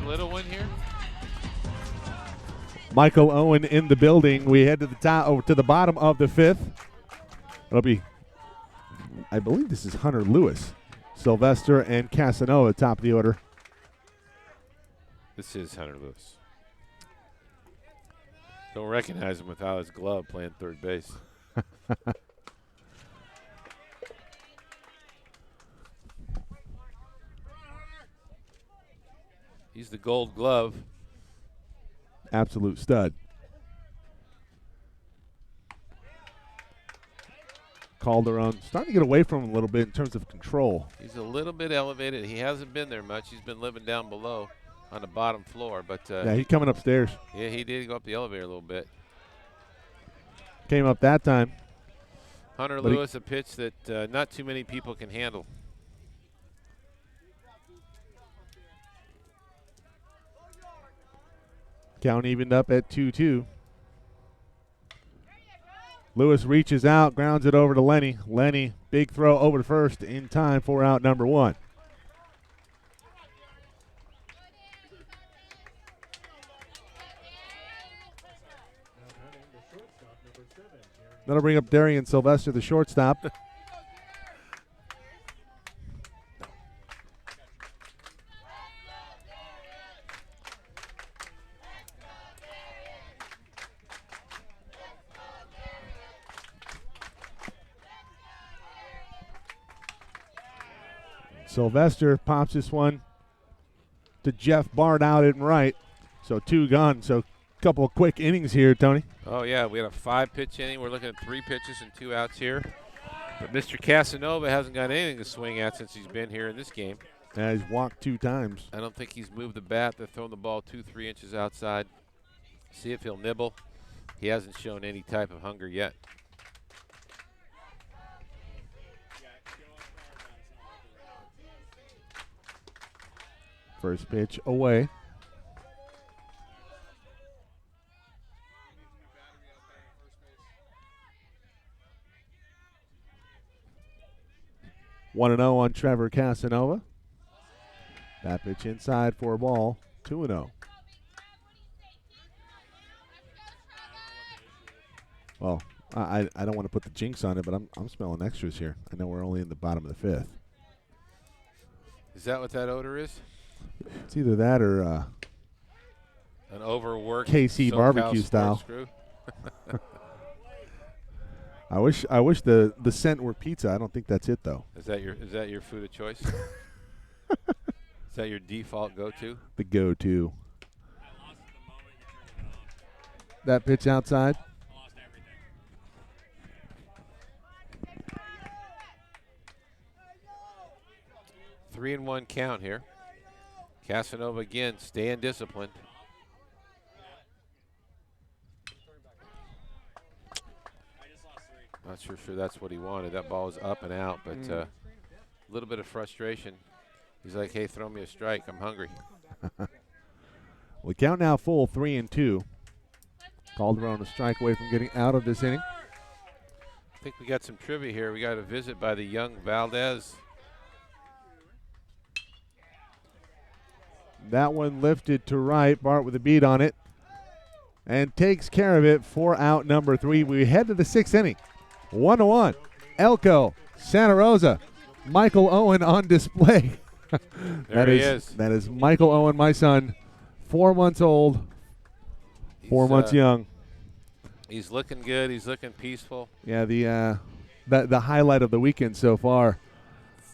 Little one here. Michael Owen in the building. We head to the top, over to the bottom of the 5th. It'll be, I believe this is Hunter Lewis, Sylvester, and Casanova top of the order. This is Hunter Lewis. Don't recognize him without his glove playing third base. He's the Gold Glove. Absolute stud. Calderon starting to get away from him a little bit in terms of control. He's a little bit elevated. He hasn't been there much. He's been living down below on the bottom floor. But yeah, he's coming upstairs. Yeah, he did go up the elevator a little bit. Came up that time. Hunter Lewis, a pitch that not too many people can handle. Count evened up at 2-2. Lewis reaches out, grounds it over to Lenny. Lenny, big throw over to first in time for out number 1. That'll bring up Darian Sylvester, the shortstop. Sylvester pops this one to Jeff Bart out and right. So 2 gone. So a couple of quick innings here, Tony. Oh, yeah, we had a 5-pitch inning. We're looking at 3 pitches and 2 outs here. But Mr. Casanova hasn't got anything to swing at since he's been here in this game. Yeah, he's walked 2 times. I don't think he's moved the bat. They're throwing the ball 2-3 inches outside. See if he'll nibble. He hasn't shown any type of hunger yet. First pitch away. One and 0 on Trevor Casanova. That pitch inside for a ball. 2-0. Well, I don't want to put the jinx on it, but I'm smelling extras here. I know we're only in the bottom of the 5th. Is that what that odor is? It's either that or an overworked KC SoCal barbecue style. Screw? I wish the scent were pizza. I don't think that's it though. Is that your food of choice? Is that your default go-to? The go-to. That pitch outside. 3-1 count here. Casanova again staying disciplined. Not sure that's what he wanted. That ball was up and out, but a little bit of frustration. He's like, hey, throw me a strike. I'm hungry. We count now full 3-2. Calderon a strike away from getting out of this inning. I think we got some trivia here. We got a visit by the young Valdez. That one lifted to right. Bart with a beat on it. And takes care of it for out number 3. We head to the 6th inning. 1-1. Elko, Santa Rosa. Michael Owen on display. There he is. That is Michael Owen, my son. 4 months old. 4 months young. He's looking good. He's looking peaceful. Yeah, the highlight of the weekend so far.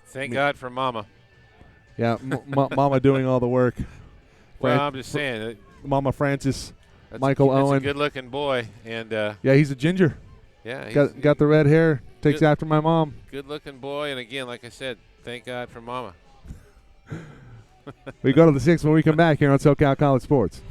Thank God for Mama. Yeah, Mama doing all the work. Well, I'm just saying. Mama Francis, Michael Owen. That's a good-looking boy. And yeah, he's a ginger. Yeah. Got the red hair. Takes after my mom. Good-looking boy. And, again, like I said, thank God for Mama. We go to the 6th when we come back here on SoCal College Sports.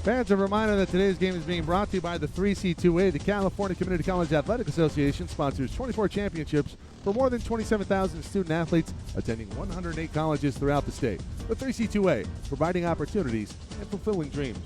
Fans, a reminder that today's game is being brought to you by the 3C2A. The California Community College Athletic Association sponsors 24 championships for more than 27,000 student athletes attending 108 colleges throughout the state. The 3C2A, providing opportunities and fulfilling dreams.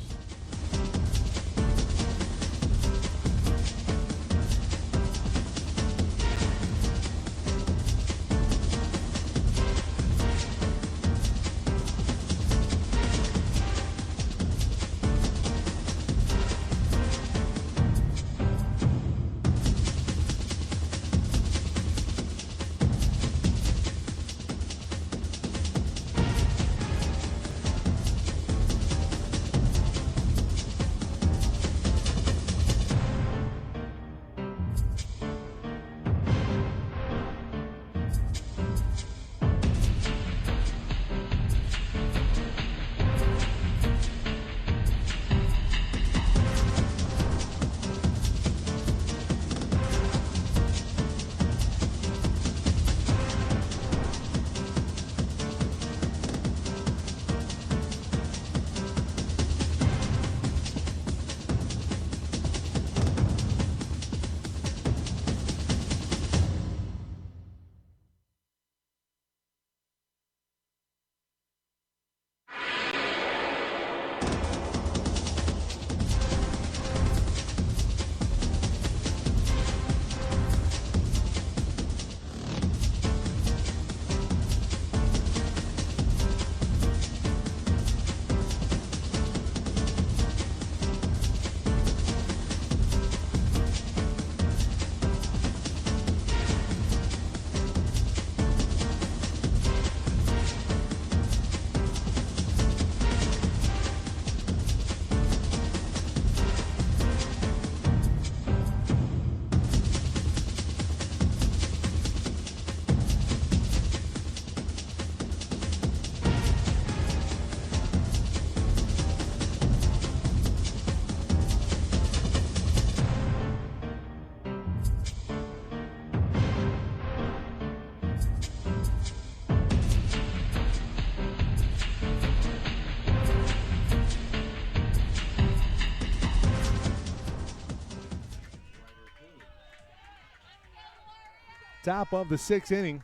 Top of the 6th inning,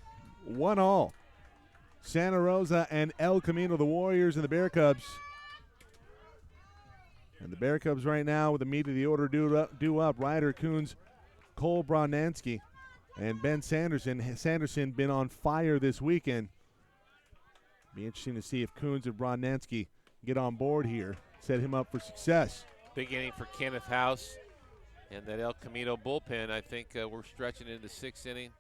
1-all. Santa Rosa and El Camino, the Warriors and the Bear Cubs. And the Bear Cubs right now with the meat of the order due up. Ryder Coons, Cole Brodnansky, and Ben Sanderson. Sanderson been on fire this weekend. Be interesting to see if Coons and Brodnansky get on board here, set him up for success. Big inning for Kenneth House and that El Camino bullpen. I think we're stretching into the 6th inning.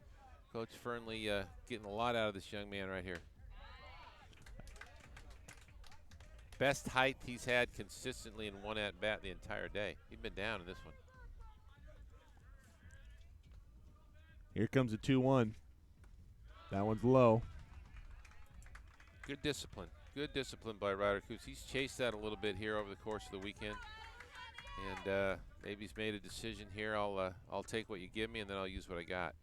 Coach Fernley getting a lot out of this young man right here. Best height he's had consistently in one at-bat the entire day. He's been down in this one. Here comes a 2-1. That one's low. Good discipline. Good discipline by Ryder Coons. He's chased that a little bit here over the course of the weekend. And maybe he's made a decision here. I'll take what you give me, and then I'll use what I got.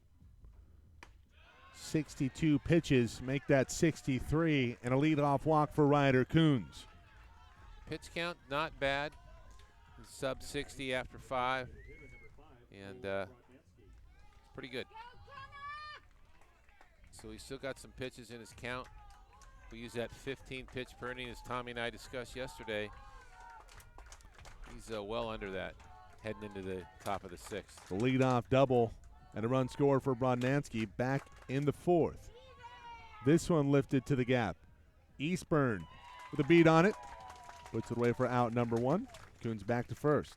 62 pitches, make that 63, and a leadoff walk for Ryder Coons. Pitch count, not bad. Sub 60 after 5. And pretty good. So he's still got some pitches in his count. We use that 15 pitch per inning, as Tommy and I discussed yesterday. He's well under that, heading into the top of the 6th. The leadoff double and a run scored for Brodnansky back in the 4th. This one lifted to the gap. Eastburn with a beat on it. Puts it away for out number 1. Coons back to first.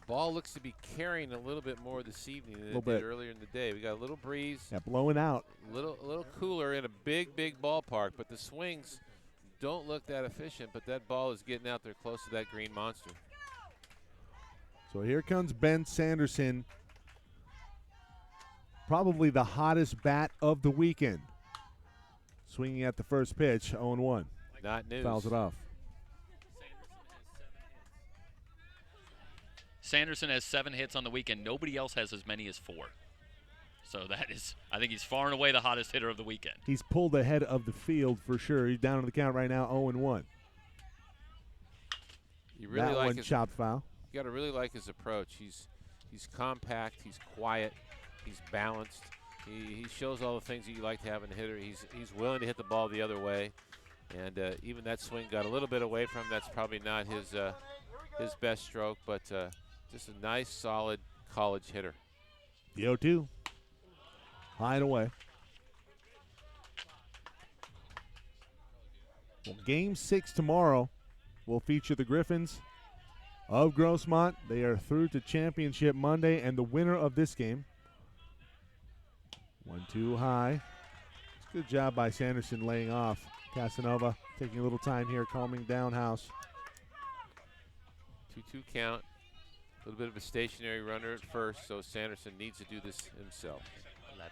Ball looks to be carrying a little bit more this evening than it did earlier in the day. We got a little breeze. Yeah, blowing out. A little cooler in a big ballpark, but the swings don't look that efficient, but that ball is getting out there close to that green monster. So here comes Ben Sanderson, probably the hottest bat of the weekend. Swinging at the first pitch, 0-1. Not news. Fouls it off. Sanderson has 7 hits on the weekend. Nobody else has as many as 4. So that is, I think he's far and away the hottest hitter of the weekend. He's pulled ahead of the field for sure. He's down on the count right now, 0-1. You really that like one chopped foul. You got to really like his approach. He's compact. He's quiet. He's balanced. He shows all the things that you like to have in a hitter. He's willing to hit the ball the other way, and even that swing got a little bit away from him. That's probably not his best stroke, but just a nice, solid college hitter. The 0-2. High and away. Well, Game 6 tomorrow will feature the Griffins of Grossmont. They are through to championship Monday, and the winner of this game. 1-2 high. Good job by Sanderson laying off. Casanova taking a little time here, calming down House. 2-2 count. A little bit of a stationary runner at first, so Sanderson needs to do this himself. 11.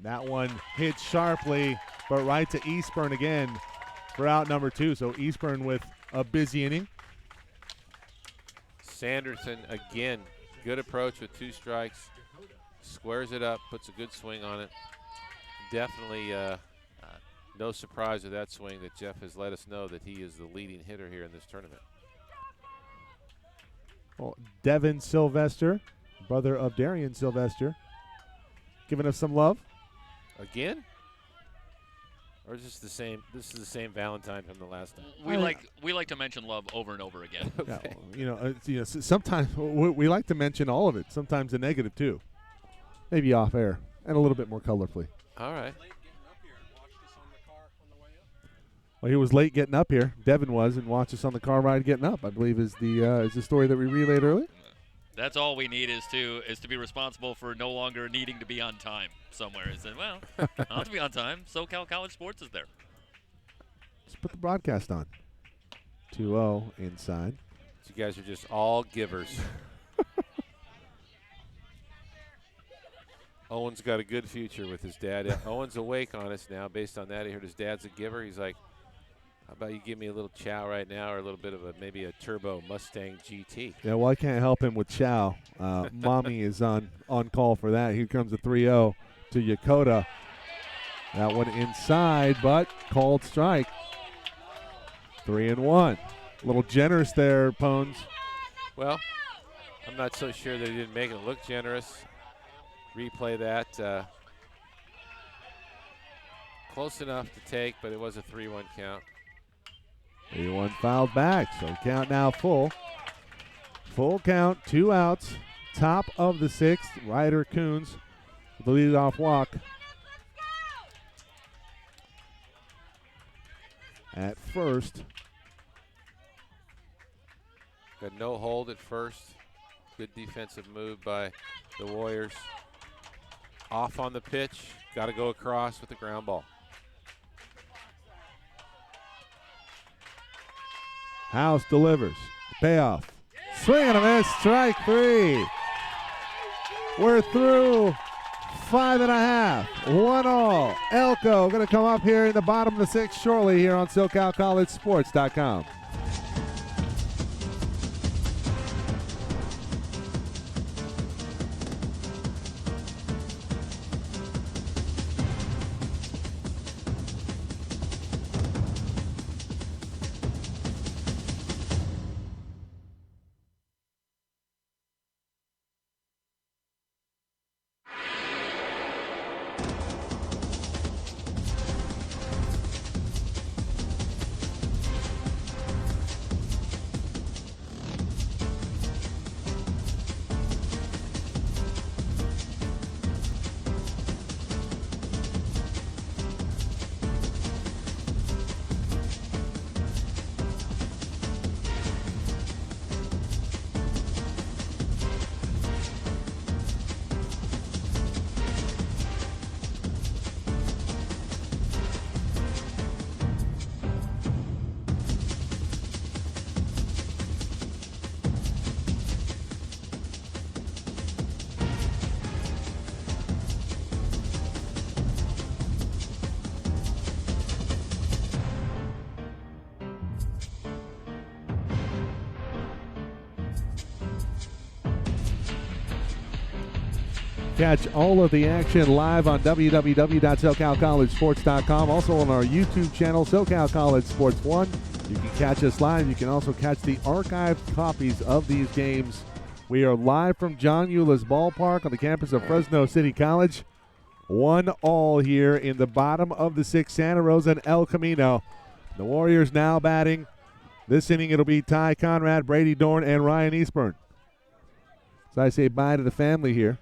That one hit sharply, but right to Eastburn again for out number 2. So Eastburn with a busy inning. Sanderson again, good approach with 2 strikes. Squares it up, puts a good swing on it. Definitely no surprise with that swing that Jeff has let us know that he is the leading hitter here in this tournament. Well, Devin Sylvester, brother of Darian Sylvester, giving us some love. Again? Or is this the same? This is the same Valentine from the last time. We like to mention love over and over again. Okay. Yeah, well, sometimes we like to mention all of it. Sometimes the negative too. Maybe off air and a little bit more colorfully. All right. Well, he was late getting up here. Devin was, and watched us on the car ride getting up, I believe is the story that we relayed earlier. That's all we need is to be responsible for no longer needing to be on time somewhere. Is that, well, I'll have to be on time. SoCal College Sports is there. Let's put the broadcast on. 2-0 inside. So you guys are just all givers. Owen's got a good future with his dad. Owen's awake on us now. Based on that, he heard his dad's a giver. He's like, how about you give me a little chow right now, or a little bit of maybe a turbo Mustang GT? Yeah, well, I can't help him with chow. Mommy is on call for that. Here comes a 3-0 to Yokota. That one inside, but called strike. 3-1. A little generous there, Pones. Well, I'm not so sure they didn't make it look generous. Replay that. Close enough to take, but it was a 3-1 count. 3-1 fouled back, so count now full. Full count, 2 outs. Top of the 6th, Ryder Coons with the leadoff walk. At first. Got no hold at first. Good defensive move by the Warriors. Off on the pitch. Got to go across with the ground ball. House delivers. Payoff. Swing and a miss. Strike 3. We're through 5.5. 1-all. Elko going to come up here in the bottom of the 6th shortly here on SoCalCollegeSports.com. Catch all of the action live on www.SoCalCollegeSports.com. Also on our YouTube channel, SoCal College Sports 1. You can catch us live. You can also catch the archived copies of these games. We are live from John Euless Ballpark on the campus of Fresno City College. 1-all here in the bottom of the 6th, Santa Rosa and El Camino. The Warriors now batting. This inning it'll be Ty Conrad, Brady Dorn, and Ryan Eastburn. So I say bye to the family here.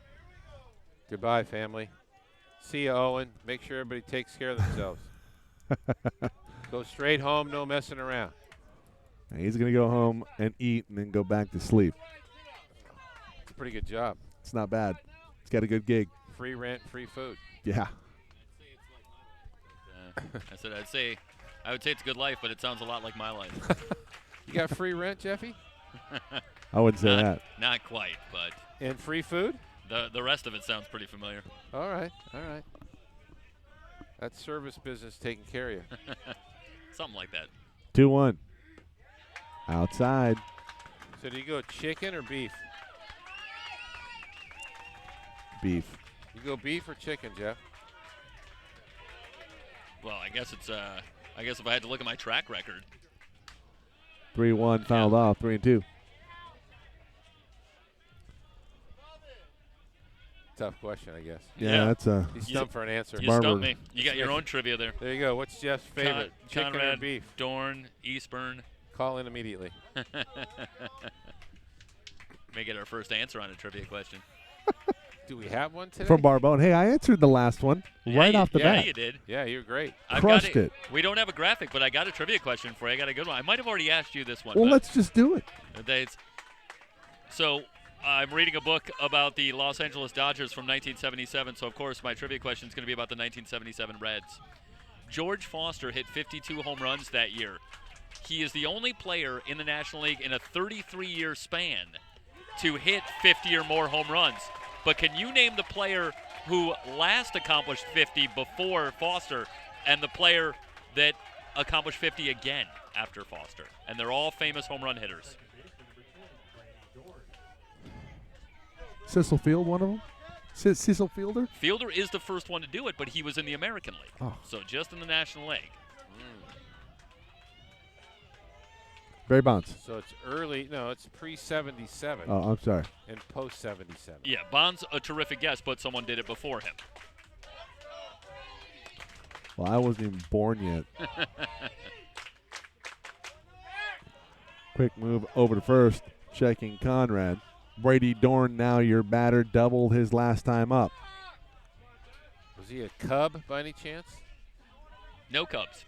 Goodbye, family. See you, Owen. Make sure everybody takes care of themselves. Go straight home, no messing around. He's going to go home and eat and then go back to sleep. It's a pretty good job. It's not bad. He's got a good gig. Free rent, free food. Yeah. I would say it's a good life, but it sounds a lot like my life. You got free rent, Jeffy? I wouldn't say that. Not quite, but. And free food? The rest of it sounds pretty familiar. All right, all right. That service business taking care of you. Something like that. 2-1. Outside. So do you go chicken or beef? Beef. You go beef or chicken, Jeff? Well, I guess it's I guess if I had to look at my track record. 3-1 fouled off, 3-2. Tough question, I guess. Yeah, that's a. He's stumped for an answer. You stumped me. You got your own trivia there. There you go. What's Jeff's favorite? Chicken Conrad, or beef? Dorn, Eastburn. Call in immediately. May get our first answer on a trivia question. Do we have one today? From Barbone. Hey, I answered the last one right off the bat. Yeah, you did. Yeah, you're great. Crushed it. We don't have a graphic, but I got a trivia question for you. I got a good one. I might have already asked you this one. Well, let's just do it. So I'm reading a book about the Los Angeles Dodgers from 1977, so of course my trivia question is going to be about the 1977 Reds. George Foster hit 52 home runs that year. He is the only player in the National League in a 33-year span to hit 50 or more home runs. But can you name the player who last accomplished 50 before Foster and the player that accomplished 50 again after Foster? And they're all famous home run hitters. Cecil Field, one of them? Cecil Fielder? Fielder is the first one to do it, but he was in the American League. Oh. So just in the National League. Barry Bonds. So it's early. No, it's pre-77 Oh, I'm sorry. and post-77. Yeah, Bonds, a terrific guess, but someone did it before him. Well, I wasn't even born yet. Quick move over to first, checking Conrad. Brady Dorn, now your batter, doubled his last time up. Was he a Cub by any chance? No Cubs.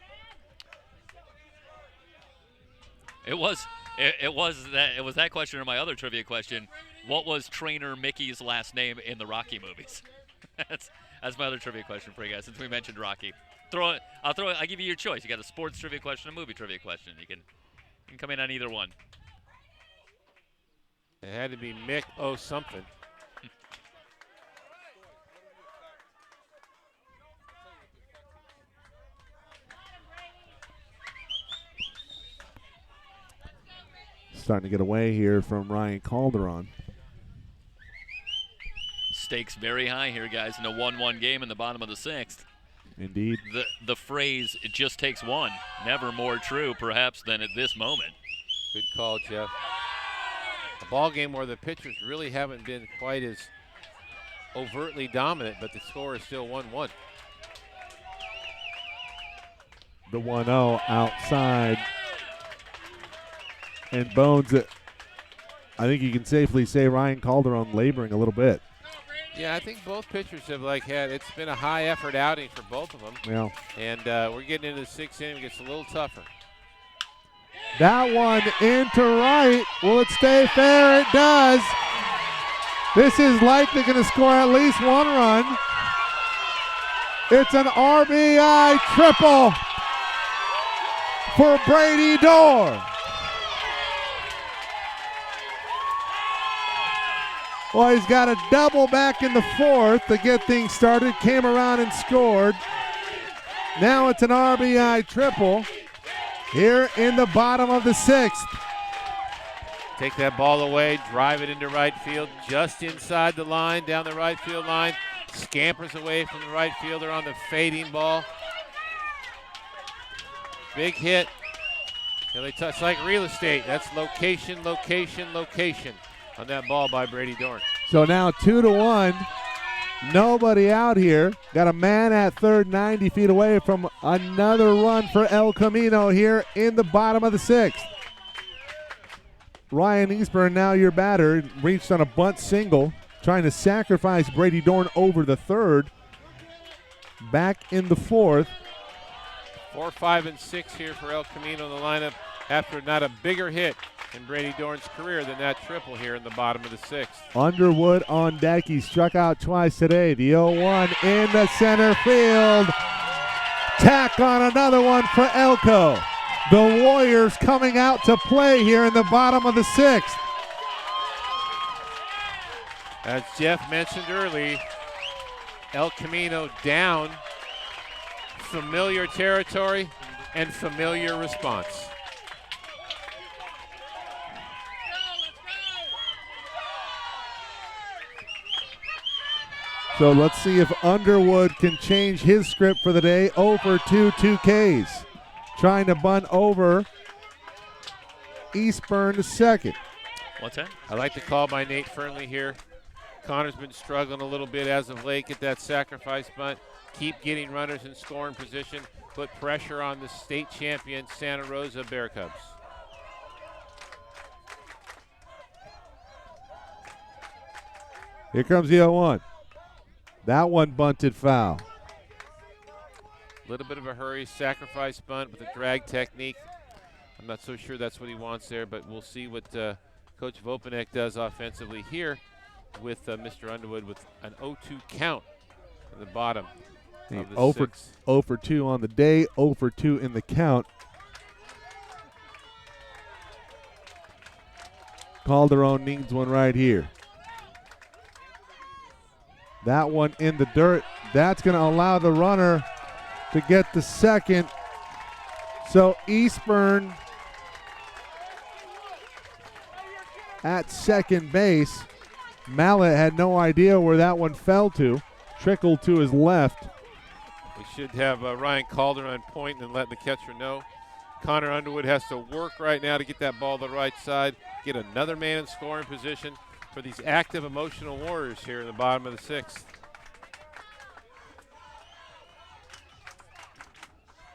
It was that question or my other trivia question. What was trainer Mickey's last name in the Rocky movies? that's my other trivia question for you guys since we mentioned Rocky. I'll give you your choice. You got a sports trivia question, a movie trivia question. You can come in on either one. It had to be Mick something. Starting to get away here from Ryan Calderon. Stakes very high here, guys, in a 1-1 game in the bottom of the 6th. Indeed. The phrase, it just takes one, never more true, perhaps, than at this moment. Good call, Jeff. A ball game where the pitchers really haven't been quite as overtly dominant, but the score is still 1-1. The 1-0 outside. And Bones, I think you can safely say Ryan Calderon laboring a little bit. Yeah, I think both pitchers have it's been a high effort outing for both of them. Yeah. And we're getting into the 6th inning. It gets a little tougher. That one into right. Will it stay fair? It does. This is likely going to score at least one run. It's an RBI triple for Brady Dorn. Well, he's got a double back in the 4th to get things started. Came around and scored. Now it's an RBI triple here in the bottom of the 6th. Take that ball away, drive it into right field, just inside the line, down the right field line. Scampers away from the right fielder on the fading ball. Big hit. It's like real estate. That's location, location, location on that ball by Brady Dorn. So now 2-1. Nobody out here. Got a man at third, 90 feet away from another run for El Camino here in the bottom of the 6th. Ryan Eastburn, now your batter, reached on a bunt single, trying to sacrifice Brady Dorn over the 3rd. Back in the 4th. 4, 5, and 6 here for El Camino in the lineup after not a bigger hit in Brady Dorn's career than that triple here in the bottom of the 6th. Underwood on deck. He struck out twice today. The 0-1 in the center field. Tack on another one for Elko. The Warriors coming out to play here in the bottom of the 6th. As Jeff mentioned early, El Camino down. Familiar territory and familiar response. So let's see if Underwood can change his script for the day. 0 for 2 Ks. Trying to bunt over Eastburn to second. What's that? I like the call by Nate Fernley here. Connor's been struggling a little bit as of late. Get that sacrifice bunt. Keep getting runners in scoring position. Put pressure on the state champion Santa Rosa Bear Cubs. Here comes the 0-1. That one bunted foul. A little bit of a hurry, sacrifice bunt with a drag technique. I'm not so sure that's what he wants there, but we'll see what Coach Vopanek does offensively here with Mr. Underwood with an 0-2 count in the bottom of the 0 for 2 on the day, 0 for 2 in the count. Calderon needs one right here. That one in the dirt. That's going to allow the runner to get the second. So Eastburn at second base. Mallet had no idea where that one fell to. Trickled to his left. We should have Ryan Calderon pointing and letting the catcher know. Connor Underwood has to work right now to get that ball to the right side, get another man in scoring position for these active, emotional Warriors here in the bottom of the 6th.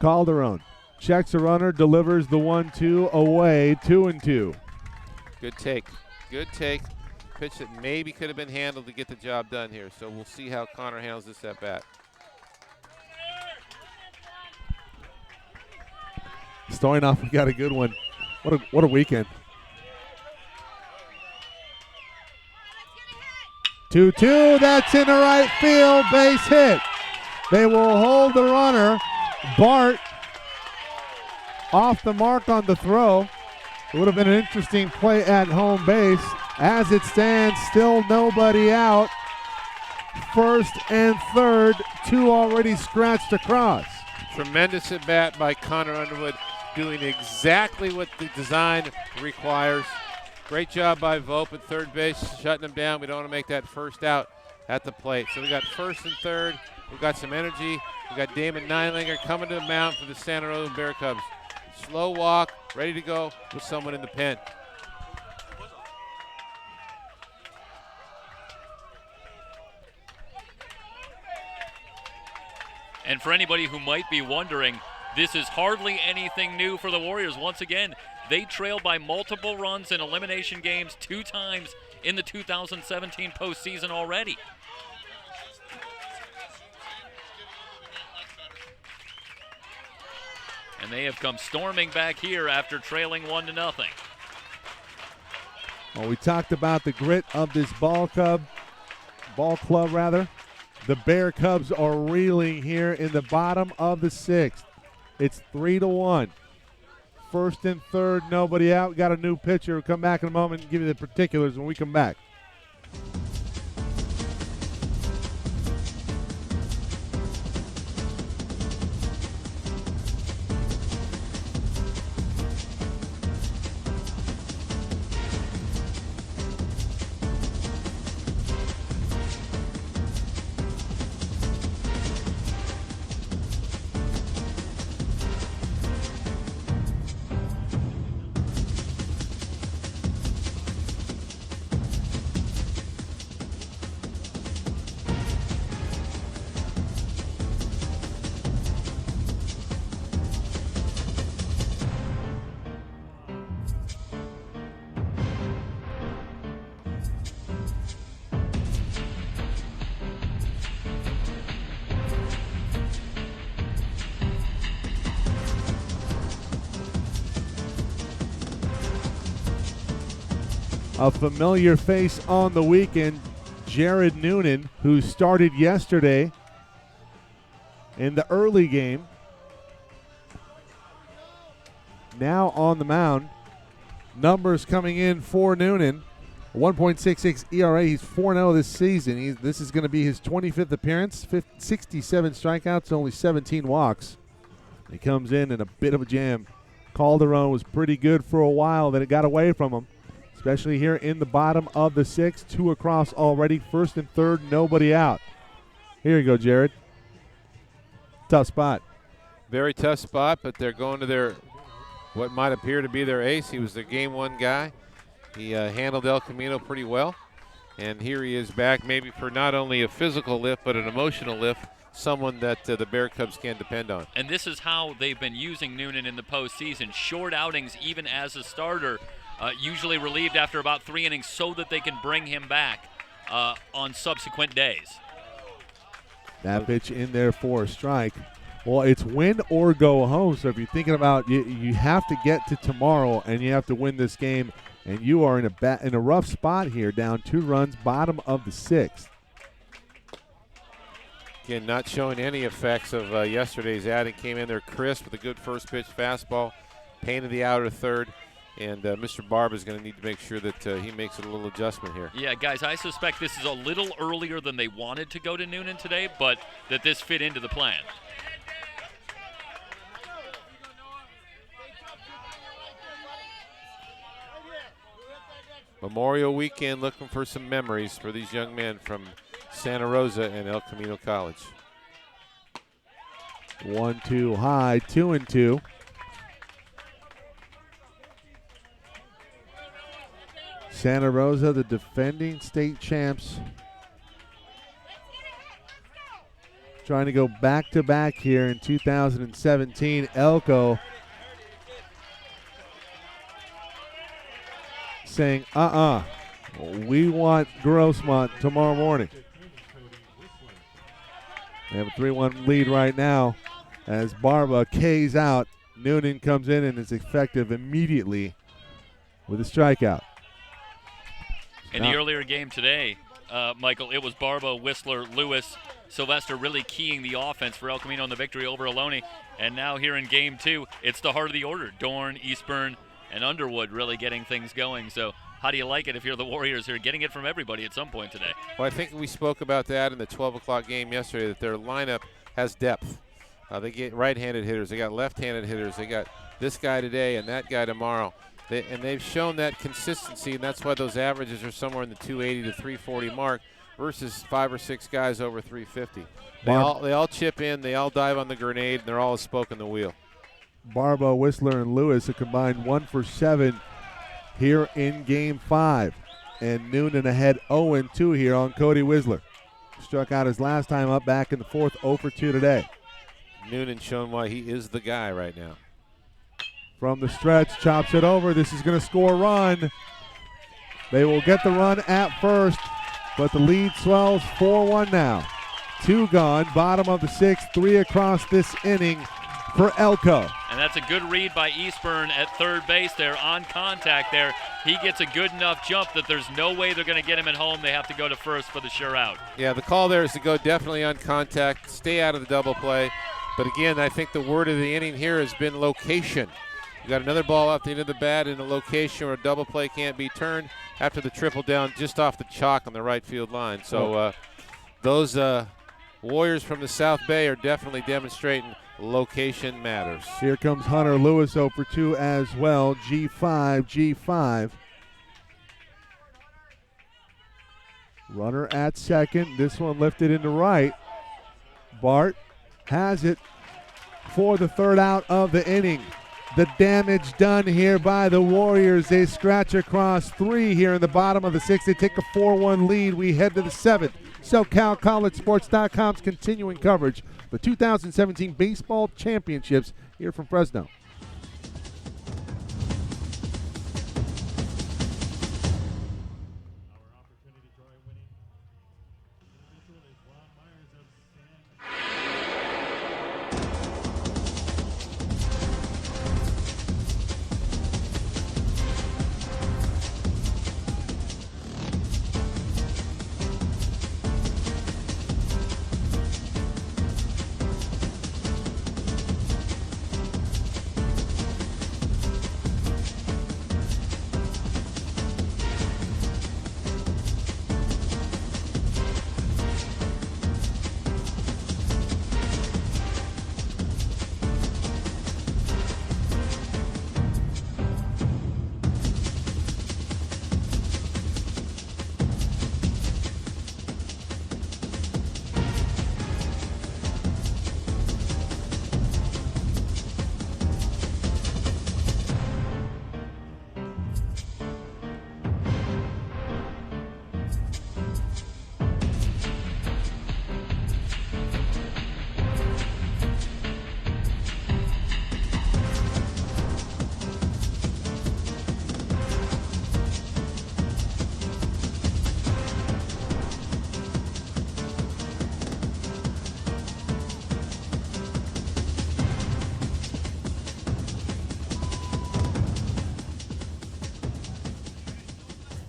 Calderon checks the runner, delivers the 1-2 away, 2-2. Good take. Good take. Pitch that maybe could have been handled to get the job done here. So we'll see how Connor handles this at bat. Stoyanov, we got a good one. What a weekend. 2-2, that's in the right field, base hit. They will hold the runner. Bart off the mark on the throw. It would have been an interesting play at home base. As it stands, still nobody out. First and third, 2 already scratched across. Tremendous at bat by Connor Underwood, doing exactly what the design requires. Great job by Vope at third base, shutting him down. We don't want to make that first out at the plate. So we got first and third. We've got some energy. We got Damon Neilinger coming to the mound for the Santa Rosa Bear Cubs. Slow walk, ready to go with someone in the pen. And for anybody who might be wondering, this is hardly anything new for the Warriors. Once again, they trail by multiple runs in elimination games 2 times in the 2017 postseason already. And they have come storming back here after trailing 1-0. Well, we talked about the grit of this ball club. The Bear Cubs are reeling here in the bottom of the 6th. It's 3-1. First and third, nobody out. Got a new pitcher. We'll come back in a moment and give you the particulars when we come back. A familiar face on the weekend, Jared Noonan, who started yesterday in the early game. Now on the mound. Numbers coming in for Noonan. 1.66 ERA. He's 4-0 this season. This is going to be his 25th appearance. 67 strikeouts, only 17 walks. He comes in a bit of a jam. Calderon was pretty good for a while, then it got away from him. Especially here in the bottom of the 6th. 2 across already. First and third, nobody out. Here you go, Jared. Tough spot. Very tough spot, but they're going to their what might appear to be their ace. He was their game 1 guy. He handled El Camino pretty well. And here he is back maybe for not only a physical lift, but an emotional lift. Someone that the Bear Cubs can depend on. And this is how they've been using Noonan in the postseason. Short outings, even as a starter. Usually relieved after about 3 innings so that they can bring him back on subsequent days. That pitch in there for a strike. Well, it's win or go home. So if you're thinking about you have to get to tomorrow and you have to win this game, and you are in a rough spot here, down 2 runs, bottom of the 6th. Again, not showing any effects of yesterday's outing. Came in there crisp with a good first pitch fastball, painted the outer third. And Mr. Barb is going to need to make sure that he makes a little adjustment here. Yeah, guys, I suspect this is a little earlier than they wanted to go to Noonan today, but that this fit into the plan. Memorial Weekend looking for some memories for these young men from Santa Rosa and El Camino College. 1-2 high, 2-2. Santa Rosa, the defending state champs, trying to go back-to-back here in 2017. Elko saying, we want Grossmont tomorrow morning. They have a 3-1 lead right now as Barba K's out. Noonan comes in and is effective immediately with a strikeout. In the earlier game today, Michael, it was Barba, Whistler, Lewis, Sylvester really keying the offense for El Camino in the victory over Ohlone. And now here in game 2, it's the heart of the order. Dorn, Eastburn, and Underwood really getting things going. So how do you like it if you're the Warriors here, getting it from everybody at some point today? Well, I think we spoke about that in the 12 o'clock game yesterday, that their lineup has depth. They get right-handed hitters. They got left-handed hitters. They got this guy today and that guy tomorrow. And they've shown that consistency, and that's why those averages are somewhere in the 280 to 340 mark versus 5 or 6 guys over 350. They all chip in. They all dive on the grenade, and they're all a spoke in the wheel. Barba, Whistler, and Lewis a combined 1 for 7 here in Game 5. And Noonan ahead 0-2 here on Cody Whistler. Struck out his last time up back in the 4th, 0 for 2 today. Noonan showing why he is the guy right now. From the stretch, chops it over. This is going to score a run. They will get the run at first, but the lead swells 4-1 now. 2 gone, bottom of the 6th, 3 across this inning for Elko. And that's a good read by Eastburn at third base there on contact there. He gets a good enough jump that there's no way they're going to get him at home. They have to go to first for the sure out. Yeah, the call there is to go definitely on contact, stay out of the double play. But again, I think the word of the inning here has been location. You got another ball off the end of the bat in a location where a double play can't be turned after the triple down just off the chalk on the right field line. So those Warriors from the South Bay are definitely demonstrating location matters. Here comes Hunter Lewis 0 for 2 as well. G5. Runner at second. This one lifted into right. Bart has it for the 3rd out of the inning. The damage done here by the Warriors. They scratch across 3 here in the bottom of the 6th. They take a 4-1 lead. We head to the 7th. SoCalCollegeSports.com's continuing coverage. The 2017 Baseball Championships here from Fresno.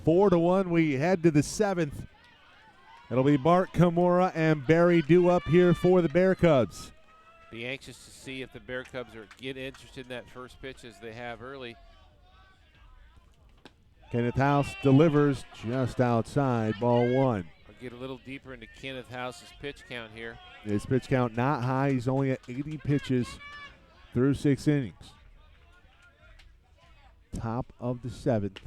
Four to 1, we head to the 7th. It'll be Bart Kimura and Barry Dew up here for the Bear Cubs. Be anxious to see if the Bear Cubs get interested in that first pitch as they have early. Kenneth House delivers just outside, ball 1. I'll get a little deeper into Kenneth House's pitch count here. His pitch count not high. He's only at 80 pitches through 6 innings. Top of the 7th.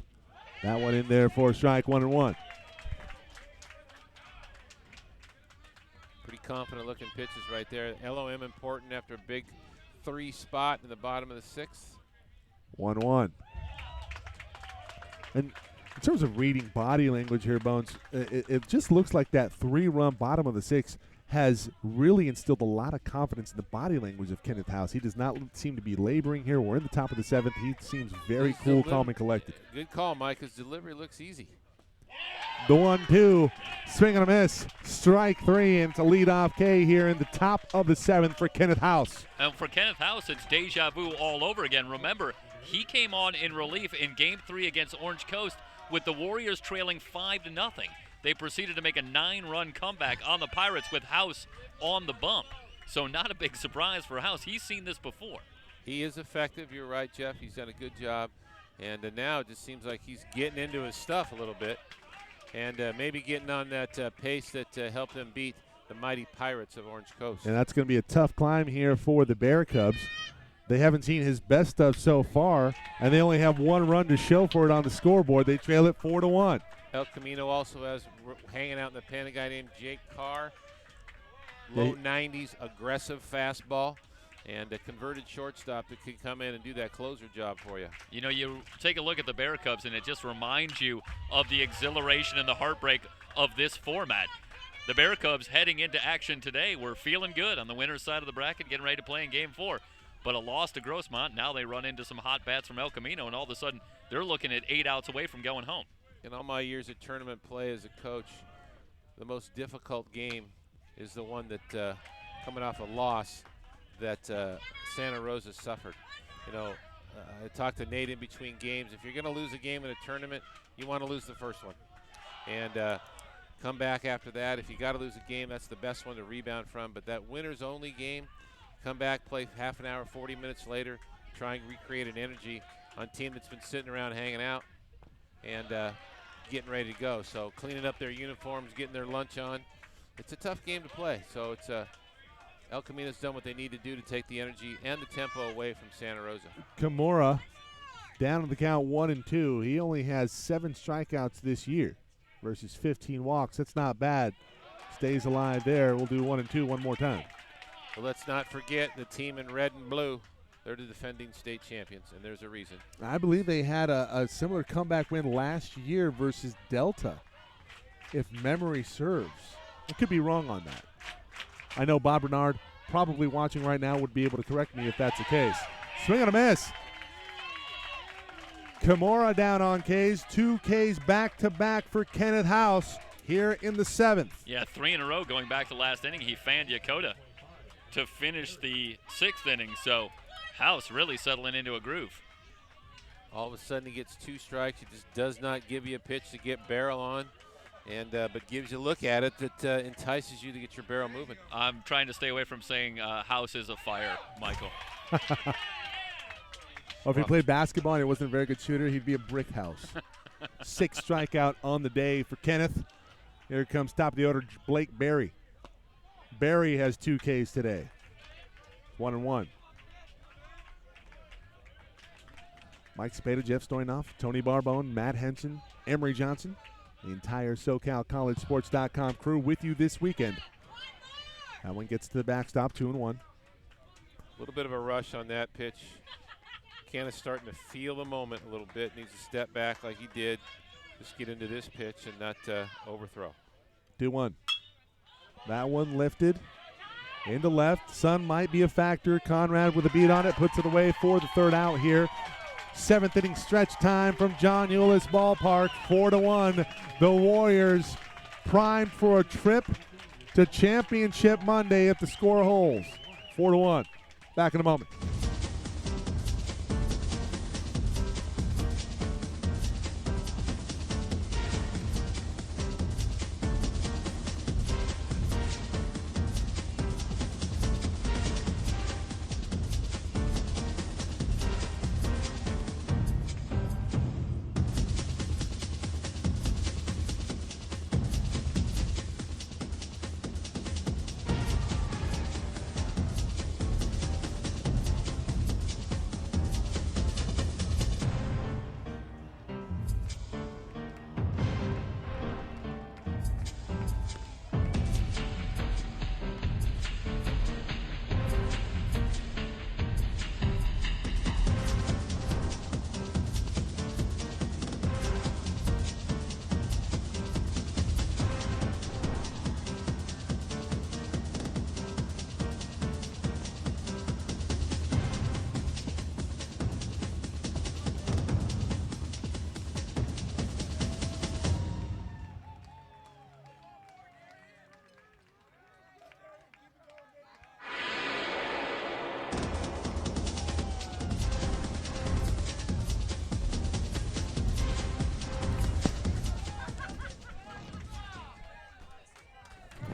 That one in there for a strike, 1-1. Pretty confident looking pitches right there. LOM important after a big 3 spot in the bottom of the 6th. 1-1. And In terms of reading body language here, Bones, it just looks like that 3-run bottom of the 6th has really instilled a lot of confidence in the body language of Kenneth House. He does not seem to be laboring here. We're in the top of the 7th. He seems very cool, calm, and collected. Good call, Mike. His delivery looks easy. The 1-2, swing and a miss, strike 3, and it's a leadoff K here in the top of the 7th for Kenneth House. And for Kenneth House, it's deja vu all over again. Remember, he came on in relief in Game 3 against Orange Coast with the Warriors trailing 5-0. They proceeded to make a 9-run comeback on the Pirates with House on the bump. So not a big surprise for House. He's seen this before. He is effective. You're right, Jeff. He's done a good job. And now it just seems like he's getting into his stuff a little bit. And maybe getting on that pace that helped them beat the mighty Pirates of Orange Coast. And that's going to be a tough climb here for the Bear Cubs. They haven't seen his best stuff so far, and they only have 1 run to show for it on the scoreboard. They trail it 4-1. El Camino also has hanging out in the pen a guy named Jake Carr. Low 90s, aggressive fastball, and a converted shortstop that could come in and do that closer job for you. You know, you take a look at the Bear Cubs, and it just reminds you of the exhilaration and the heartbreak of this format. The Bear Cubs heading into action today were feeling good on the winner's side of the bracket, getting ready to play in Game 4. But a loss to Grossmont, now they run into some hot bats from El Camino, and all of a sudden they're looking at 8 outs away from going home. In all my years of tournament play as a coach, the most difficult game is the one that, coming off a loss, that Santa Rosa suffered. You know, I talked to Nate in between games. If you're going to lose a game in a tournament, you want to lose the first one. And come back after that. If you got to lose a game, that's the best one to rebound from. But that winners only game, come back, play half an hour, 40 minutes later, try and recreate an energy on a team that's been sitting around hanging out and getting ready to go. So cleaning up their uniforms, getting their lunch on. It's a tough game to play. So it's El Camino's done what they need to do to take the energy and the tempo away from Santa Rosa. Kimura down to the count 1-2. He only has 7 strikeouts this year versus 15 walks. That's not bad. Stays alive there. We'll do 1-2 one more time. Well, let's not forget the team in red and blue. They're the defending state champions, and there's a reason. I believe they had a similar comeback win last year versus Delta, if memory serves. I could be wrong on that. I know Bob Bernard, probably watching right now, would be able to correct me if that's the case. Swing and a miss. Kimura down on Ks. 2 Ks back-to-back for Kenneth House here in the 7th. Yeah, 3 in a row going back to last inning. He fanned Yakota to finish the 6th inning, so House really settling into a groove. All of a sudden he gets 2 strikes. He just does not give you a pitch to get barrel on, and but gives you a look at it that entices you to get your barrel moving. I'm trying to stay away from saying House is a fire, Michael. Well, if he played basketball and he wasn't a very good shooter, he'd be a brick house. 6 strikeout on the day for Kenneth. Here comes top of the order, Blake Berry. Berry has 2 Ks today. 1-1. Mike Spada, Jeff Stoynoff, Tony Barbone, Matt Henson, Emery Johnson, the entire SoCalCollegeSports.com crew with you this weekend. That one gets to the backstop, 2-1. A little bit of a rush on that pitch. Kenneth's starting to feel the moment a little bit. Needs to step back like he did. Just get into this pitch and not overthrow. 2-1. That one lifted into left. Sun might be a factor. Conrad with a beat on it, puts it away for the 3rd out here. 7th inning stretch time from John Eulis Ballpark, 4-1. The Warriors primed for a trip to Championship Monday if the score holds. 4-1. Back in a moment.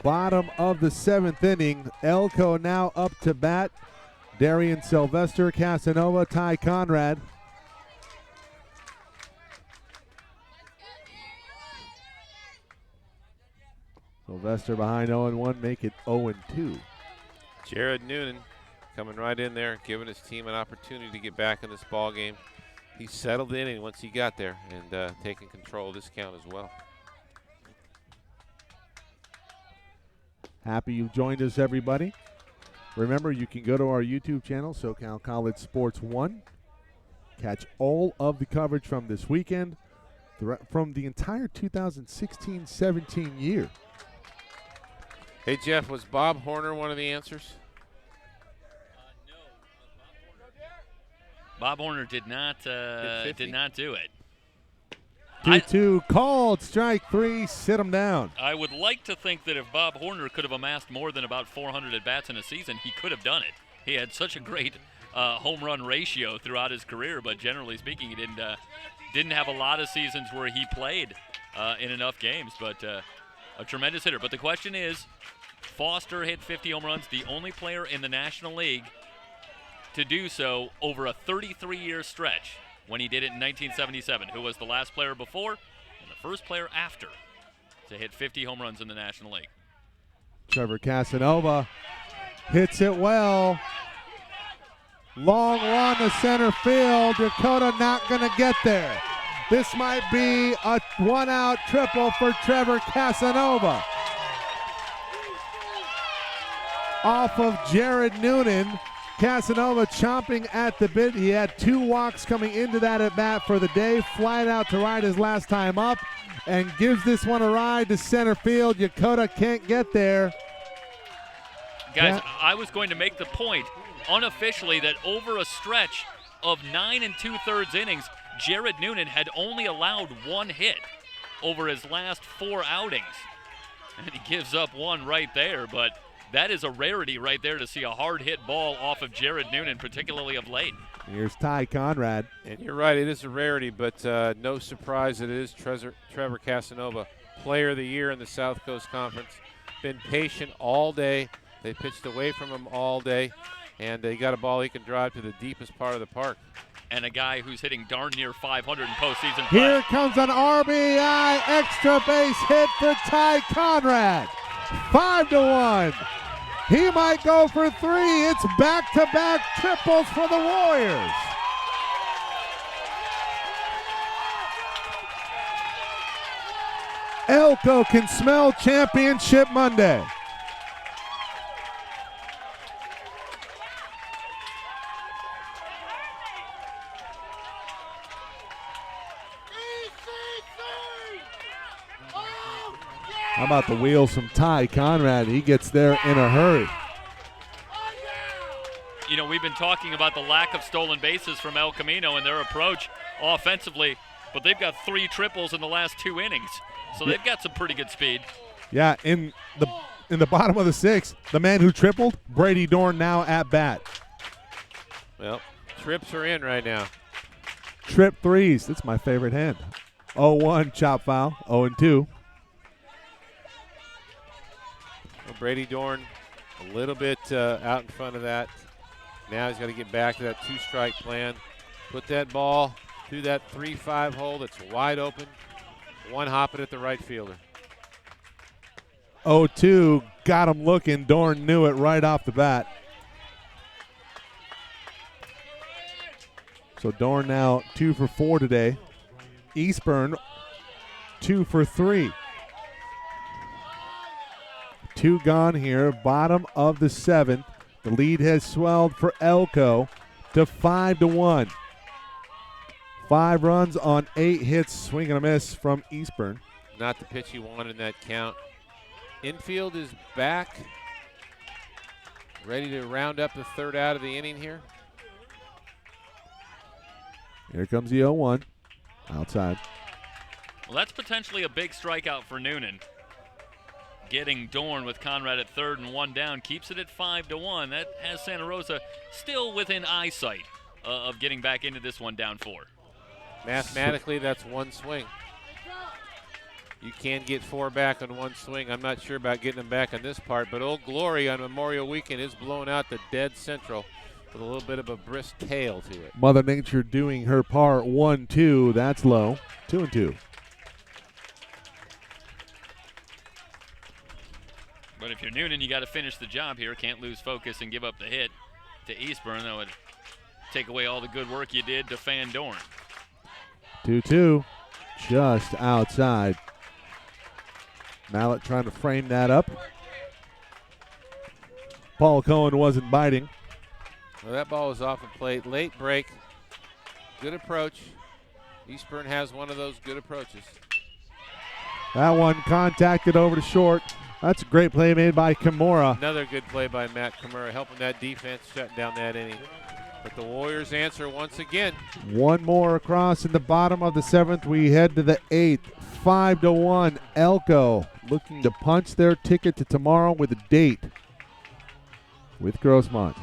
Bottom of the 7th inning. Elko now up to bat. Darian Sylvester, Casanova, Ty Conrad. Sylvester behind 0-1, make it 0-2. Jared Noonan coming right in there, giving his team an opportunity to get back in this ball game. He settled the inning once he got there and taking control of this count as well. Happy you've joined us, everybody. Remember, you can go to our YouTube channel, SoCal College Sports 1. Catch all of the coverage from this weekend, from the entire 2016-17 year. Hey, Jeff, was Bob Horner one of the answers? No. Bob Horner did not do it. 2-2 called, strike 3, sit him down. I would like to think that if Bob Horner could have amassed more than about 400 at-bats in a season, he could have done it. He had such a great home run ratio throughout his career, but generally speaking, he didn't have a lot of seasons where he played in enough games, but a tremendous hitter. But the question is, Foster hit 50 home runs, the only player in the National League to do so over a 33-year stretch when he did it in 1977. Who was the last player before and the first player after to hit 50 home runs in the National League? Trevor Casanova hits it well. Long run to center field. Dakota not going to get there. This might be a one-out triple for Trevor Casanova. Off of Jared Noonan. Casanova chomping at the bit. He had 2 walks coming into that at bat for the day. Flied out to right his last time up and gives this one a ride to center field. Dakota can't get there. Guys, I was going to make the point unofficially that over a stretch of 9 2/3 innings, Jared Noonan had only allowed 1 hit over his last 4 outings. And he gives up 1 right there, but that is a rarity right there to see a hard hit ball off of Jared Noonan, particularly of late. Here's Ty Conrad. And you're right, it is a rarity, but no surprise that it is Trevor Casanova, Player of the Year in the South Coast Conference. Been patient all day. They pitched away from him all day, and he got a ball he can drive to the deepest part of the park. And a guy who's hitting darn near 500 in postseason play. Here comes an RBI extra base hit for Ty Conrad. 5-1. He might go for 3. It's back-to-back triples for the Warriors. Elko can smell championship Monday. How about the wheels from Ty Conrad? He gets there in a hurry. You know, we've been talking about the lack of stolen bases from El Camino and their approach offensively, but they've got 3 triples in the last 2 innings, so they've got some pretty good speed. Yeah, in the bottom of the 6th, the man who tripled, Brady Dorn, now at bat. Well, trips are in right now. Trip 3s. That's my favorite hand. 0-1 chop foul. 0-2. Well, Brady Dorn a little bit out in front of that. Now he's got to get back to that 2-strike plan. Put that ball through that 3-5 hole that's wide open. One hop it at the right fielder. 0-2, got him looking. Dorn knew it right off the bat. So Dorn now 2 for 4 today. Eastburn 2 for 3. 2 gone here, bottom of the 7th. The lead has swelled for Elko to 5-1. 5 runs on 8 hits, swing and a miss from Eastburn. Not the pitch he wanted in that count. Infield is back. Ready to round up the 3rd out of the inning here. Here comes the 0-1. Outside. Well, that's potentially a big strikeout for Noonan. Getting Dorn with Conrad at 3rd and 1 down keeps it at 5-1. That has Santa Rosa still within eyesight of getting back into this one down 4. Mathematically, that's 1 swing. You can get 4 back on one swing. I'm not sure about getting them back on this part, but Old Glory on Memorial Weekend is blowing out the dead central with a little bit of a brisk tail to it. Mother Nature doing her part. 1-2. That's low. 2-2. But if you're Noonan, you got to finish the job here. Can't lose focus and give up the hit to Eastburn. That would take away all the good work you did to Fan Dorn. 2-2. Just outside. Mallett trying to frame that up. Paul Cohen wasn't biting. Well, that ball was off the plate. Late break. Good approach. Eastburn has one of those good approaches. That one contacted over to short. That's a great play made by Kimura. Another good play by Matt Kimura, helping that defense shut down that inning. But the Warriors answer once again. One more across in the bottom of the 7th. We head to the 8th. 5-1. Elko looking to punch their ticket to tomorrow with a date with Grossmont.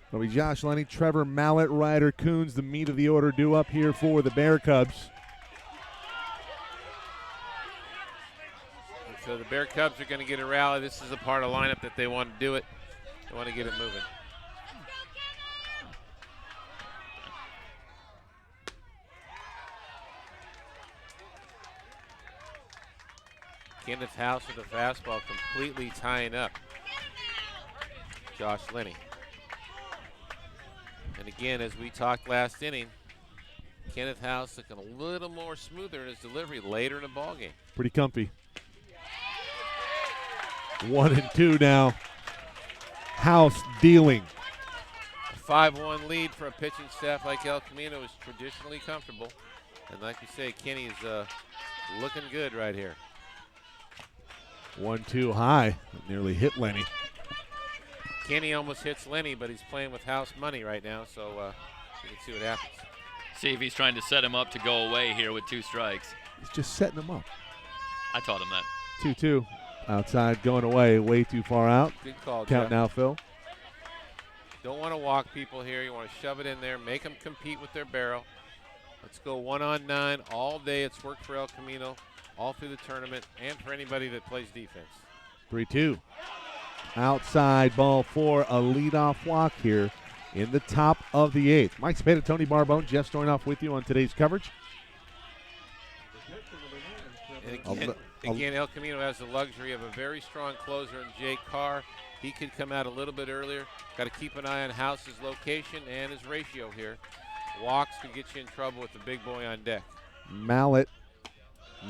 It'll be Josh Lenny, Trevor Mallett, Ryder Coons, the meat of the order due up here for the Bear Cubs. So the Bear Cubs are going to get a rally. This is a part of the lineup that they want to do it. They want to get it moving. Kenneth House with a fastball completely tying up Josh Lenny. And again, as we talked last inning, Kenneth House looking a little more smoother in his delivery later in the ballgame. Pretty comfy. 1-2 now. House dealing. A 5-1 lead for a pitching staff like El Camino is traditionally comfortable. And like you say, Kenny is looking good right here. 1-2 high. Nearly hit Lenny. Kenny almost hits Lenny, but he's playing with House money right now, so we can see what happens. See if he's trying to set him up to go away here with 2 strikes. He's just setting him up. I taught him that. 2-2. Outside, going away, way too far out. Good call, Count Jeff. now, Phil. Don't want to walk people here. You want to shove it in there, make them compete with their barrel. Let's go 1-on-9 all day. It's worked for El Camino all through the tournament and for anybody that plays defense. 3-2. Outside, ball 4, a leadoff walk here in the top of the 8th. Mike Spada, Tony Barbone, Jeff Stoynoff with you on today's coverage. And again, El Camino has the luxury of a very strong closer in Jake Carr. He could come out a little bit earlier. Got to keep an eye on House's location and his ratio here. Walks could get you in trouble with the big boy on deck. Mallett,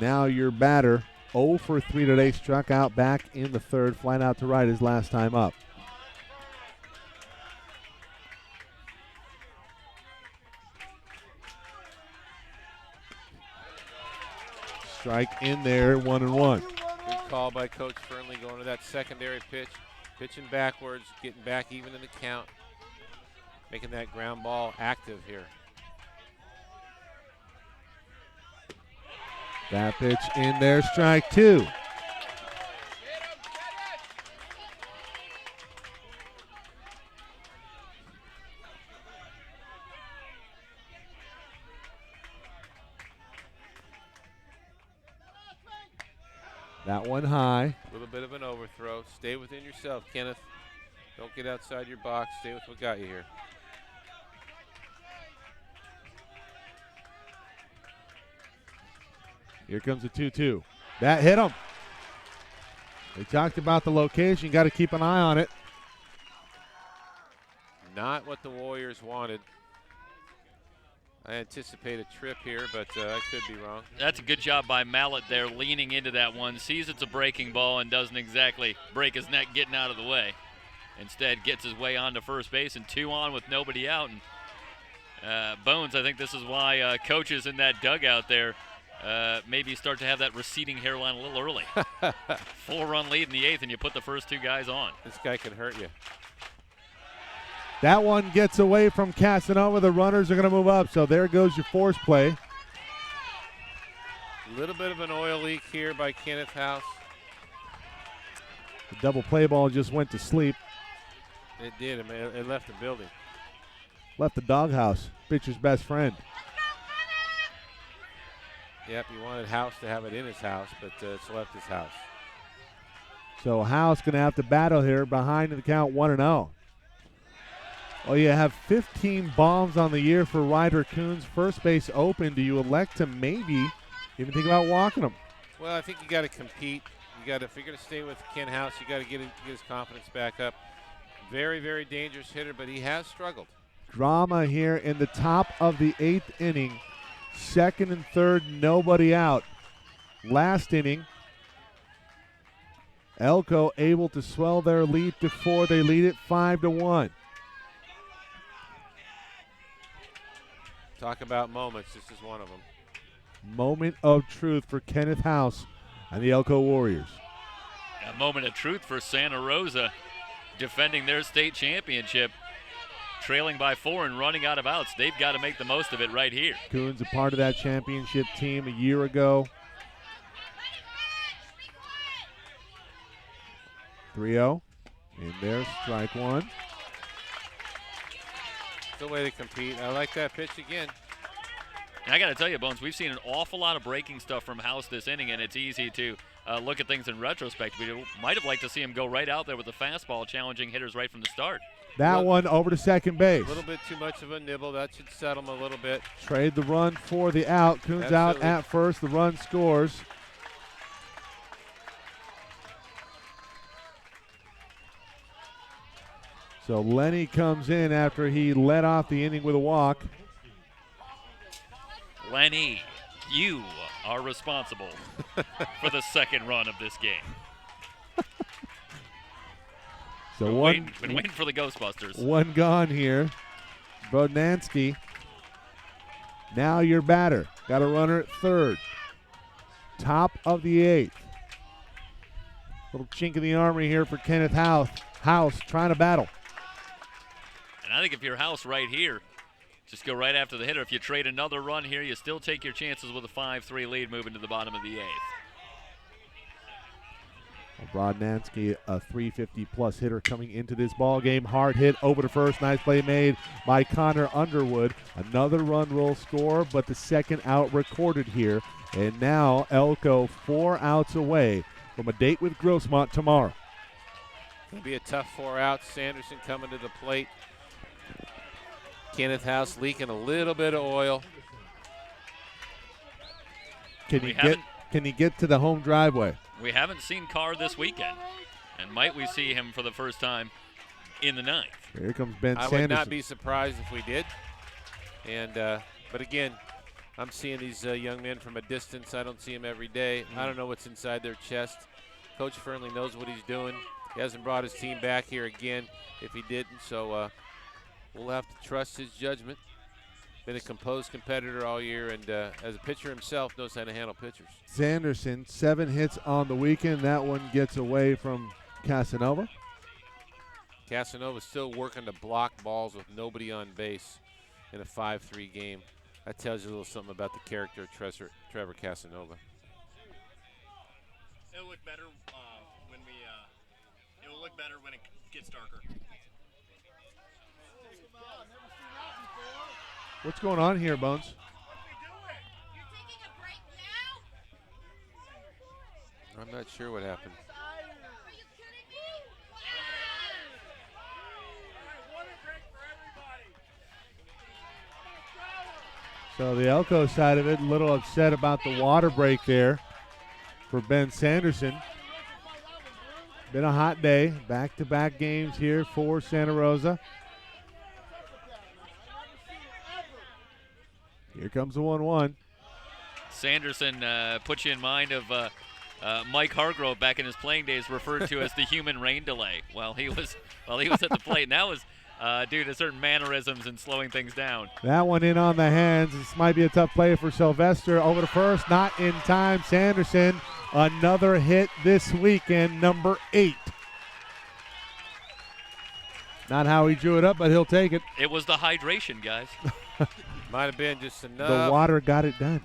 now your batter. 0 for 3 today, struck out back in the 3rd, flat out to right his last time up. Strike in there, 1-1. Good call by Coach Fernley going to that secondary pitch, pitching backwards, getting back even in the count, making that ground ball active here. That pitch in there, strike 2. That one high. A little bit of an overthrow. Stay within yourself, Kenneth. Don't get outside your box. Stay with what got you here. Here comes the 2-2. That hit him. They talked about the location. Got to keep an eye on it. Not what the Warriors wanted. I anticipate a trip here, but I could be wrong. That's a good job by Mallett there, leaning into that one. Sees it's a breaking ball and doesn't exactly break his neck getting out of the way. Instead, gets his way onto first base and 2 on with nobody out. And Bones, I think this is why coaches in that dugout there maybe start to have that receding hairline a little early. 4-run lead in the 8th, and you put the first 2 guys on. This guy can hurt you. That one gets away from Casanova. The runners are going to move up, so there goes your force play. A little bit of an oil leak here by Kenneth House. The double play ball just went to sleep. It did. It left the building. Left the doghouse, pitcher's best friend. Yep, he wanted House to have it in his house, but it's left his house. So House going to have to battle here behind the count 1-0. Well, you have 15 bombs on the year for Ryder Coons. First base open. Do you elect to maybe even think about walking him? Well, I think you got to compete. You got to, if you're going to stay with Ken House, you got to get his confidence back up. Very, very dangerous hitter, but he has struggled. Drama here in the top of the 8th inning. 2nd and 3rd, nobody out. Last inning, Elko able to swell their lead to 4. They lead it 5-1. Talk about moments. This is one of them. Moment of truth for Kenneth House and the Elko Warriors. A moment of truth for Santa Rosa, defending their state championship, trailing by 4 and running out of outs. They've got to make the most of it right here. Coons a part of that championship team a year ago. 3-0. In there, strike 1. It's the way to compete. I like that pitch again. And I got to tell you, Bones, we've seen an awful lot of breaking stuff from House this inning, and it's easy to look at things in retrospect. We might have liked to see him go right out there with the fastball, challenging hitters right from the start. That one over to second base. A little bit too much of a nibble. That should settle him a little bit. Trade the run for the out. Coons out at first. The run scores. So Lenny comes in after he led off the inning with a walk. Lenny, you are responsible for the second run of this game. So been waiting for the Ghostbusters. One gone here. Bodnansky. Now your batter. Got a runner at 3rd. Top of the 8th. Little chink in the armor here for Kenneth House. House trying to battle. And I think if you're House right here, just go right after the hitter. If you trade another run here, you still take your chances with a 5-3 lead moving to the bottom of the 8th. Brodnansky, a 350-plus hitter coming into this ball game. Hard hit over to first. Nice play made by Connor Underwood. Another run will score, but the second out recorded here. And now Elko 4 outs away from a date with Grossmont tomorrow. Going to be a tough 4 outs. Sanderson coming to the plate. Kenneth House leaking a little bit of oil. Can he get to the home driveway? We haven't seen Carr this weekend, and might we see him for the first time in the 9th? Here comes Ben Sanderson. I would not be surprised if we did. And but again, I'm seeing these young men from a distance. I don't see them every day. I don't know what's inside their chest. Coach Fernley knows what he's doing. He hasn't brought his team back here again if he didn't, so we'll have to trust his judgment. Been a composed competitor all year, and as a pitcher himself, knows how to handle pitchers. Sanderson, 7 hits on the weekend. That one gets away from Casanova. Casanova's still working to block balls with nobody on base in a 5-3 game. That tells you a little something about the character of Trevor Casanova. It'll look better when it gets darker. What's going on here, Bones? All I'm not sure what happened. So the Elko side of it, a little upset about the water break there for Ben Sanderson. Been a hot day. Back-to-back games here for Santa Rosa. Here comes the 1-1. Sanderson puts you in mind of Mike Hargrove back in his playing days, referred to as the human rain delay while he was at the plate. And that was due to certain mannerisms and slowing things down. That one in on the hands. This might be a tough play for Sylvester. Over to first, not in time. Sanderson, another hit this weekend, number 8. Not how he drew it up, but he'll take it. It was the hydration, guys. Might have been just enough. The water got it done.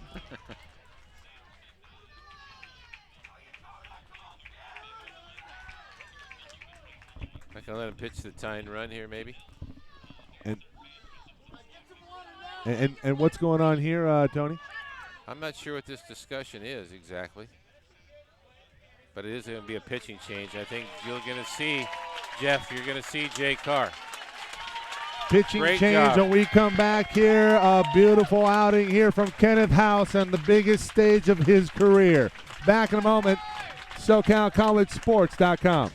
I can let him pitch the tying run here, maybe. And what's going on here, Tony? I'm not sure what this discussion is exactly, but it is going to be a pitching change. I think you're going to see, Jeff, you're going to see Jay Carr. Pitching Great change job. when we come back here. A beautiful outing here from Kenneth House on the biggest stage of his career. Back in a moment, SoCalCollegeSports.com.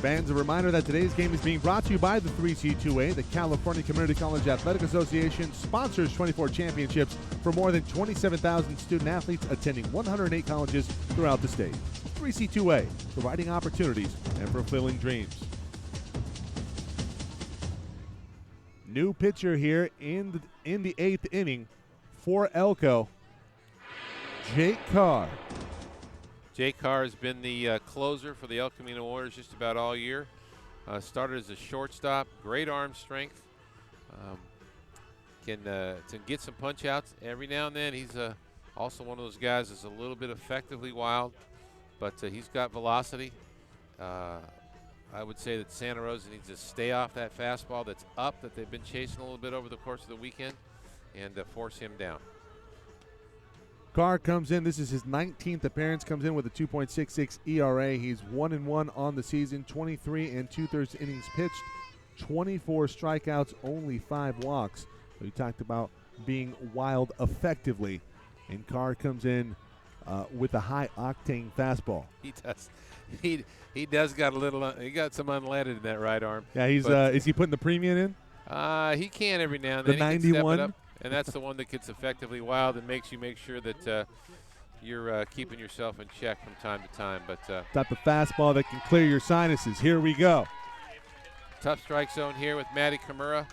Fans, a reminder that today's game is being brought to you by the 3C2A. The California Community College Athletic Association sponsors 24 championships for more than 27,000 student athletes attending 108 colleges throughout the state. 3C2A, providing opportunities and fulfilling dreams. New pitcher here in the 8th inning for Elko, Jake Carr. Jay Carr has been the closer for the El Camino Warriors just about all year. Started as a shortstop, great arm strength. Can get some punch outs every now and then. He's also one of those guys that's a little bit effectively wild, but he's got velocity. I would say that Santa Rosa needs to stay off that fastball that's up that they've been chasing a little bit over the course of the weekend and force him down. Carr comes in. This is his 19th appearance. Comes in with a 2.66 ERA. He's 1-1 on the season. 23 2/3 innings pitched. 24 strikeouts. Only 5 walks. We talked about being wild effectively, and Carr comes in with a high octane fastball. He does. He does got a little. He got some unleaded in that right arm. Yeah, he's. Is he putting the premium in? He can every now and The then. He can step 91? it up. And that's the one that gets effectively wild and makes you make sure that you're keeping yourself in check from time to time. But type of fastball that can clear your sinuses. Here we go. tough strike zone here with Matty Kimura.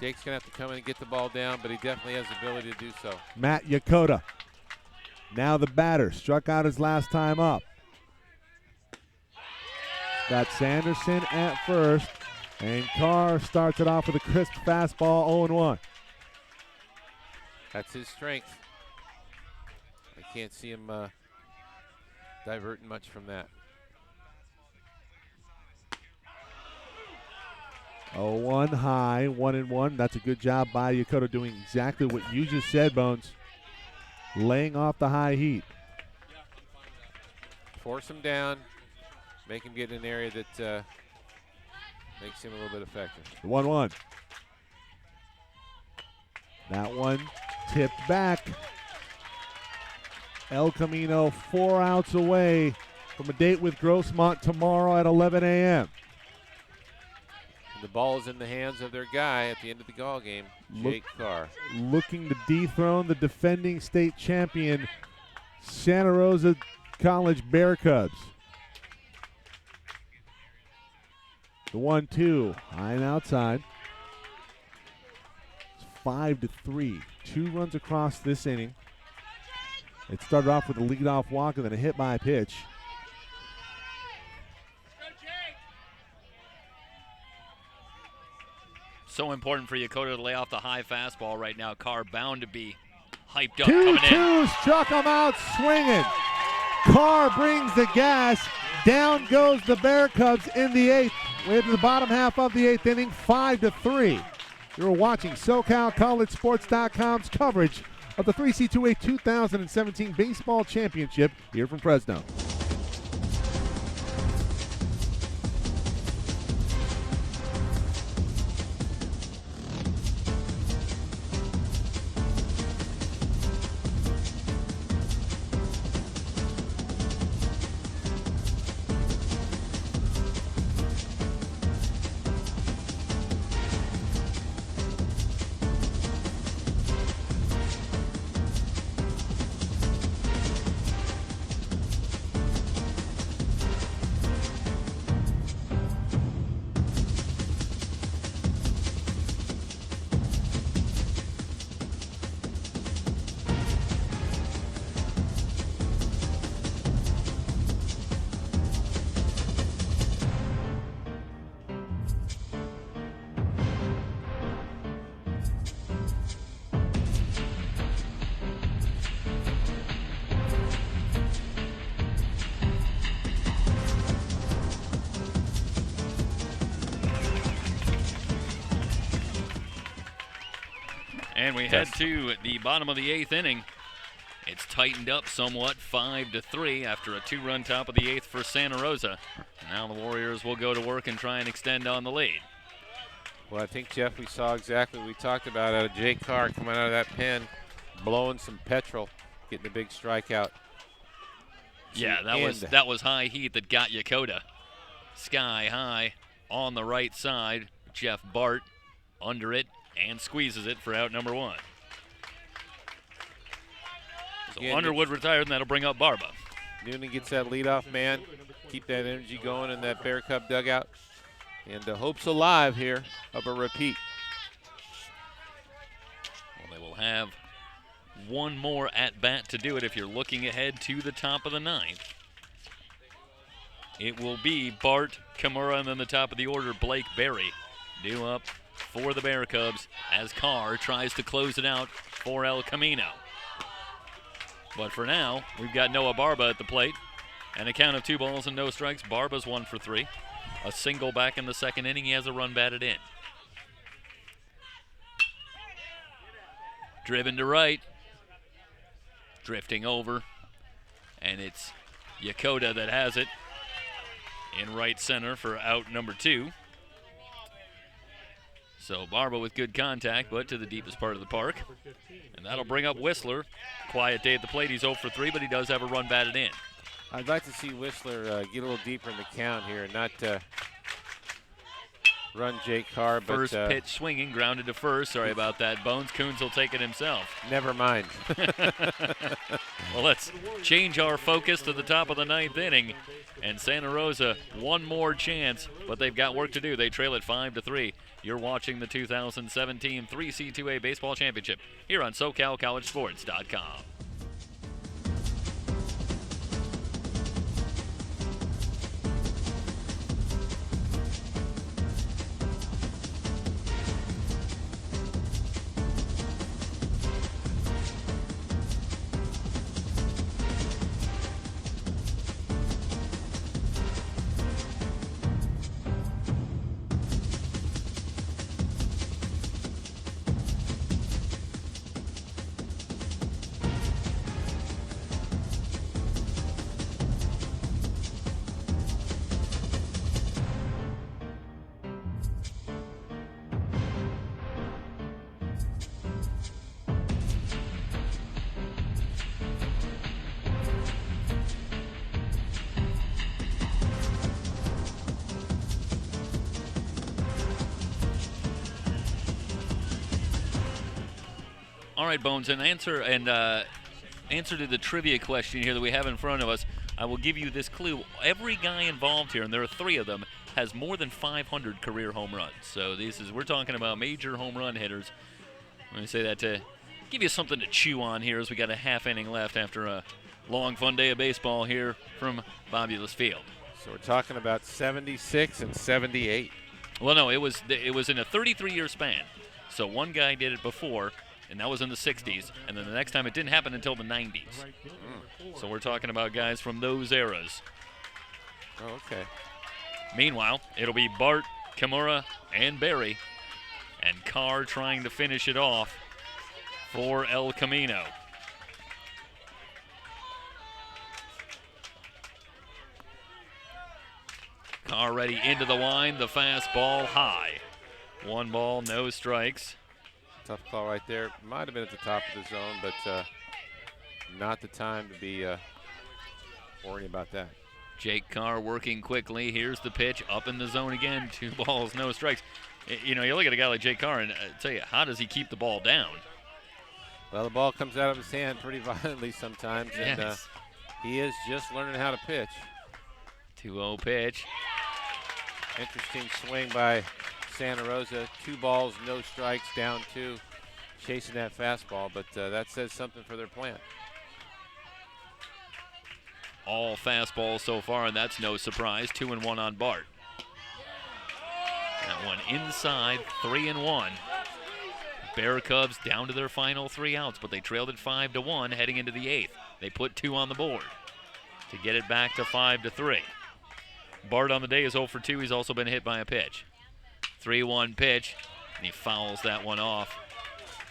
Jake's going to have to come in and get the ball down, but he definitely has the ability to do so. Matt Yakota. Now the batter. Struck out his last time up. Got Sanderson at first. And Carr starts it off with a crisp fastball, 0-1. That's his strength. I can't see him diverting much from that. 0-1 high, 1-1. That's a good job by Yakota doing exactly what you just said, Bones. Laying off the high heat. Force him down. Make him get in an area that makes him a little bit effective. 1-1. That one tipped back. El Camino 4 outs away from a date with Grossmont tomorrow at 11 a.m. the ball is in the hands of their guy at the end of the ball game, Jake Carr. Looking to dethrone the defending state champion Santa Rosa College Bear Cubs. The 1-2, high and outside. It's 5-3. 2 runs across this inning. It started off with a leadoff walk and then a hit by pitch. So important for Yokota to lay off the high fastball right now. Carr bound to be hyped up 2-2, struck him out swinging. Carr brings the gas. Down goes the Bear Cubs in the 8th. We're to the bottom half of the 8th inning, 5-3. You're watching SoCalCollegeSports.com's coverage of the 3C2A 2017 Baseball Championship here from Fresno. And we head to the bottom of the 8th inning. It's tightened up somewhat, 5-3 after a 2-run top of the 8th for Santa Rosa. Now the Warriors will go to work and try and extend on the lead. Well, I think, Jeff, we saw exactly what we talked about out of Jake Carr coming out of that pen, blowing some petrol, getting a big strikeout. Yeah, that was high heat that got Yokota. Sky high on the right side. Jeff Bart under it and squeezes it for out number 1. So Again, Underwood retired, and that'll bring up Barba. Noonan gets that leadoff man, keep that energy going in that Bear Cub dugout. And hope's alive here of a repeat. Well, they will have one more at-bat to do it if you're looking ahead to the top of the 9th. It will be Bart, Kimura, and then the top of the order, Blake Berry, due up for the Bear Cubs as Carr tries to close it out for El Camino. But for now, we've got Noah Barba at the plate. And a count of 2 balls and no strikes. Barba's 1 for 3. A single back in the 2nd inning. He has a run batted in. Driven to right. Drifting over. And it's Yokota that has it in right center for out number 2. So Barba with good contact, but to the deepest part of the park. And that'll bring up Whistler. Quiet day at the plate. He's 0 for 3, but he does have a run batted in. I'd like to see Whistler get a little deeper in the count here and not run Jake Carr. First pitch swinging, grounded to first. Sorry about that, Bones. Coons will take it himself. Never mind. Well, let's change our focus to the top of the 9th inning. And Santa Rosa, one more chance, but they've got work to do. They trail it 5-3. You're watching the 2017 3C2A Baseball Championship here on SoCalCollegeSports.com. All right, Bones, an answer to the trivia question here that we have in front of us. I will give you this clue. Every guy involved here, and there are 3 of them, has more than 500 career home runs. So we're talking about major home run hitters. I'm going to say that to give you something to chew on here as we got a half inning left after a long, fun day of baseball here from Bobulus Field. So we're talking about 76 and 78. Well, no, it was in a 33-year span. So one guy did it before, and that was in the 60s, and then the next time it didn't happen until the 90s. So we're talking about guys from those eras. Oh, okay. Meanwhile, it'll be Bart, Kimura, and Barry, and Carr trying to finish it off for El Camino. Carr ready into the wind, the fastball high. 1 ball, no strikes. Tough call right there. Might have been at the top of the zone, but not the time to be worrying about that. Jake Carr working quickly. Here's the pitch, up in the zone again. 2 balls, no strikes. You look at a guy like Jake Carr, and I tell you, how does he keep the ball down? Well, the ball comes out of his hand pretty violently sometimes, and Yes. he is just learning how to pitch. 2-0 pitch. Interesting swing by Santa Rosa. 2 balls, no strikes, down 2, chasing that fastball, but that says something for their plan. All fastballs so far, and that's no surprise. 2-1 on Bart. That one inside, 3-1. Bear Cubs down to their final 3 outs, but they trailed it 5-1 heading into the 8th. They put 2 on the board to get it back to 5-3. Bart on the day is 0 for 2. He's also been hit by a pitch. 3-1 pitch, and he fouls that one off.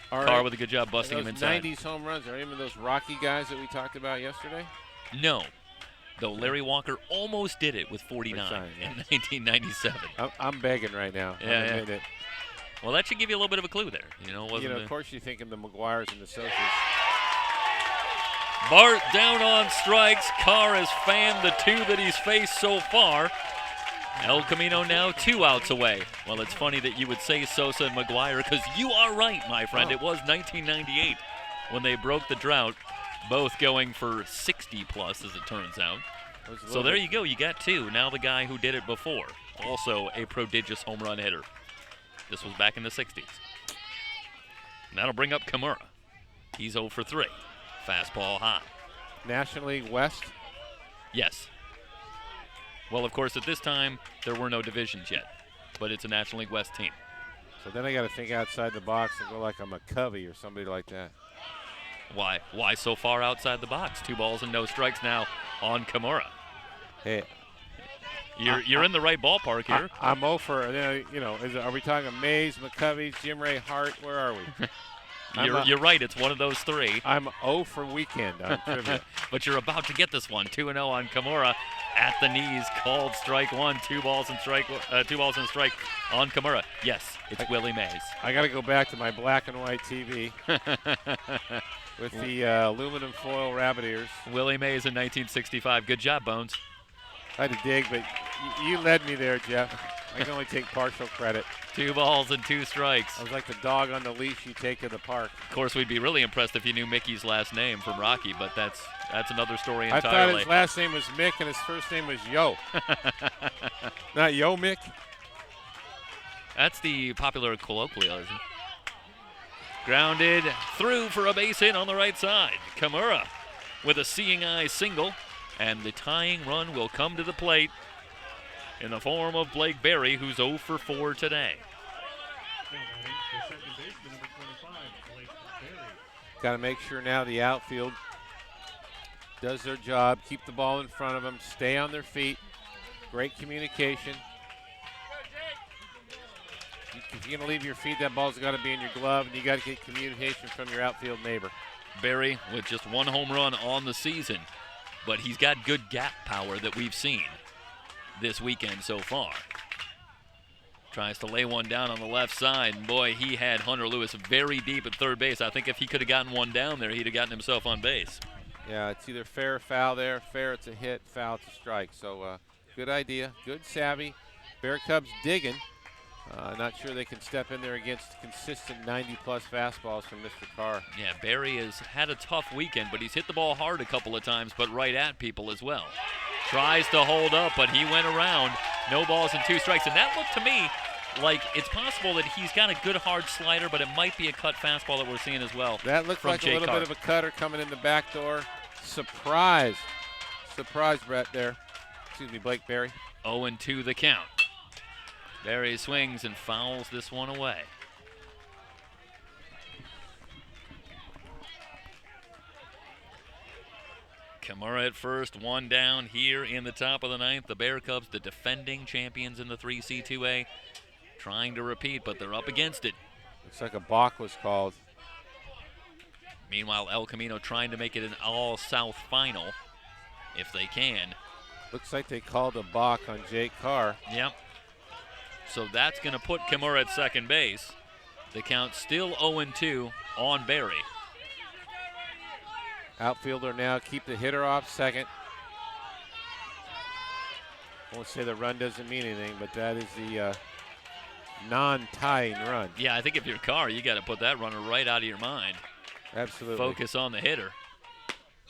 Carr with a good job busting him inside. 90s home runs, are any of those Rocky guys that we talked about yesterday? No, though Larry Walker almost did it with 49 in 1997. I'm begging right now. Yeah. Well, that should give you a little bit of a clue there. Of course you think of the McGuires and the Sosas. Bart down on strikes. Carr has fanned the 2 that he's faced so far. El Camino now 2 outs away. Well, it's funny that you would say Sosa and McGuire, because you are right, my friend. It was 1998 when they broke the drought, both going for 60-plus, as it turns out. So there you go. You got 2. Now the guy who did it before, also a prodigious home run hitter. This was back in the 60s. And that'll bring up Kimura. He's 0 for 3. Fastball high. National League West? Yes. Well, of course, at this time, there were no divisions yet, but it's a National League West team. So then I got to think outside the box and go like I'm a Covey or somebody like that. Why? Why so far outside the box? 2 balls and no strikes now on Kimura. Hey, You're in the right ballpark here. I'm 0 for, are we talking Mays, McCovey, Jim Ray Hart? Where are we? You're right. It's one of those 3. I'm 0 for weekend on trivia. But you're about to get this one. 2-0 on Kimura at the knees. Called strike 1. 2 balls and strike on Kimura. Yes, it's Willie Mays. I got to go back to my black and white TV with the aluminum foil rabbit ears. Willie Mays in 1965. Good job, Bones. I had to dig, but you led me there, Jeff. I can only take partial credit. 2 balls and 2 strikes. I was like the dog on the leash you take to the park. Of course, we'd be really impressed if you knew Mickey's last name from Rocky, but that's another story I entirely. thought his last name was Mick and his first name was Yo. Not Yo Mick? That's the popular colloquialism. Grounded through for a base hit on the right side. Kimura with a seeing eye single, and the tying run will come to the plate in the form of Blake Berry, who's 0 for 4 today. Got to make sure now the outfield does their job, keep the ball in front of them, stay on their feet, great communication. If you're going to leave your feet, that ball's got to be in your glove, and you got to get communication from your outfield neighbor. Berry with just 1 home run on the season, but he's got good gap power that we've seen this weekend so far. Tries to lay one down on the left side, and boy, he had Hunter Lewis very deep at third base. I think if he could have gotten one down there, he'd have gotten himself on base. Yeah, it's either fair or foul there. Fair, it's a hit. Foul, it's a strike. So good idea, good savvy. Bear Cubs digging. Not sure they can step in there against consistent 90-plus fastballs from Mr. Carr. Yeah, Barry has had a tough weekend, but he's hit the ball hard a couple of times, but right at people as well. Tries to hold up, but he went around. No balls and 2 strikes. And that looked to me like it's possible that he's got a good hard slider, but it might be a cut fastball that we're seeing as well. That looked like a little bit of a cutter coming in the back door. Surprise, Brett there. Excuse me, Blake Barry. 0-2 the count. Barry swings and fouls this one away. Kimura at first, 1 down here in the top of the 9th. The Bear Cubs, the defending champions in the 3C2A, trying to repeat, but they're up against it. Looks like a balk was called. Meanwhile, El Camino trying to make it an all-South final, if they can. Looks like they called a balk on Jake Carr. Yep. So that's going to put Kimura at second base. The count still 0-2 on Barry. Outfielder now keep the hitter off second. I won't say the run doesn't mean anything, but that is the non-tying run. Yeah, I think if you're Carr, you got to put that runner right out of your mind. Absolutely. Focus on the hitter.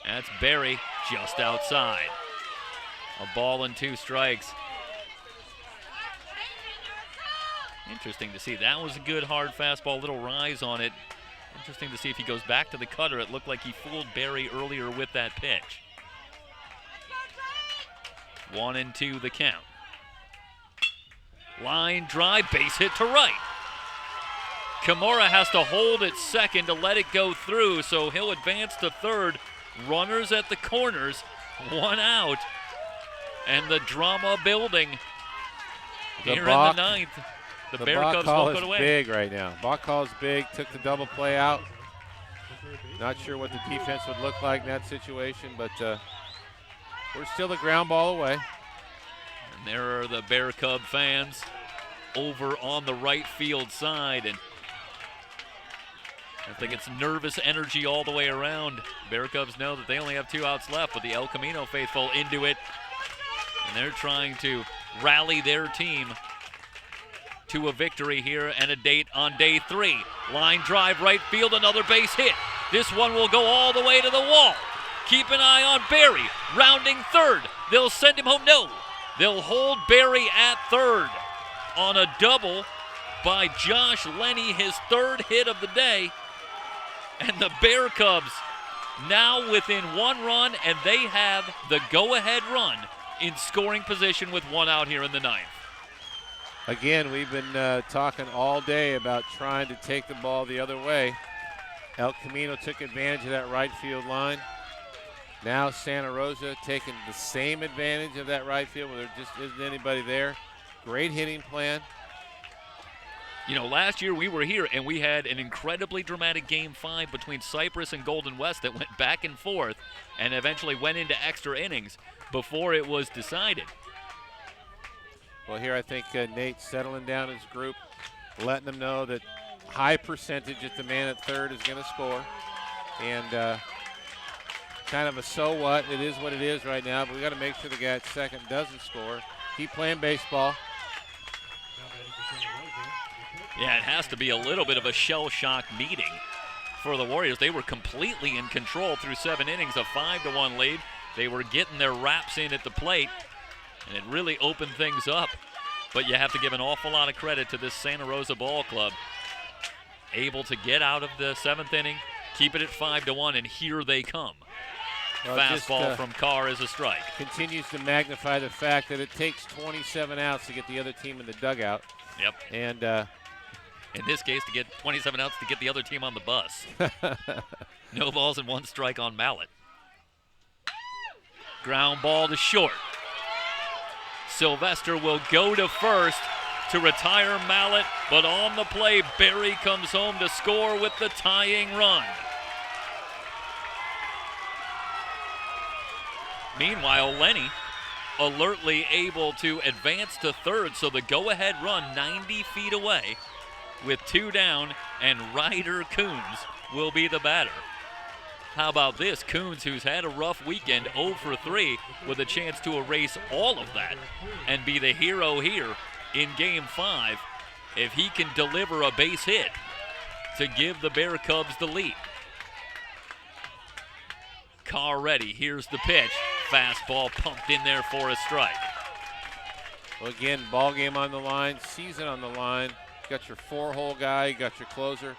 That's Barry just outside. A ball and 2 strikes. Interesting to see. That was a good hard fastball, little rise on it. Interesting to see if he goes back to the cutter. It looked like he fooled Barry earlier with that pitch. 1-2 the count. Line drive, base hit to right. Kimura has to hold at second to let it go through, so he'll advance to third. Runners at the corners, 1 out. And the drama building here in the 9th. The Bear Cubs won't go away. Big right now. Balk call is big. Took the double play out. Not sure what the defense would look like in that situation, but we're still a ground ball away. And there are the Bear Cub fans over on the right field side, and I think it's nervous energy all the way around. Bear Cubs know that they only have 2 outs left, but the El Camino faithful into it, and they're trying to rally their team to a victory here and a date on day 3. Line drive right field, another base hit. This one will go all the way to the wall. Keep an eye on Barry, rounding third. They'll send him home. No, they'll hold Barry at third on a double by Josh Lenny, his 3rd hit of the day. And the Bear Cubs now within 1 run, and they have the go-ahead run in scoring position with 1 out here in the 9th. Again, we've been talking all day about trying to take the ball the other way. El Camino took advantage of that right field line. Now Santa Rosa taking the same advantage of that right field where there just isn't anybody there. Great hitting plan. You know, last year we were here and we had an incredibly dramatic Game 5 between Cypress and Golden West that went back and forth and eventually went into extra innings before it was decided. Well, here I think Nate's settling down his group, letting them know that high percentage that the man at third is going to score. And kind of a so what, it is what it is right now, but we got to make sure the guy at second doesn't score. Keep playing baseball. Yeah, it has to be a little bit of a shell-shock meeting for the Warriors. They were completely in control through 7 innings, a 5-1 lead. They were getting their wraps in at the plate, and it really opened things up. But you have to give an awful lot of credit to this Santa Rosa ball club. Able to get out of the 7th inning, keep it at 5-1, and here they come. Well, fastball from Carr is a strike. Continues to magnify the fact that it takes 27 outs to get the other team in the dugout. Yep. And in this case, to get 27 outs to get the other team on the bus. No balls and 1 strike on Mallet. Ground ball to short. Sylvester will go to first to retire Mallet, but on the play, Barry comes home to score with the tying run. Meanwhile, Lenny alertly able to advance to third, so the go-ahead run 90 feet away with 2 down, and Ryder Coons will be the batter. How about this? Coons, who's had a rough weekend, 0 for 3, with a chance to erase all of that and be the hero here in Game 5 if he can deliver a base hit to give the Bear Cubs the lead. Carr ready. Here's the pitch. Fastball pumped in there for a strike. Well, again, ball game on the line, season on the line. You got your 4-hole guy, you got your closer.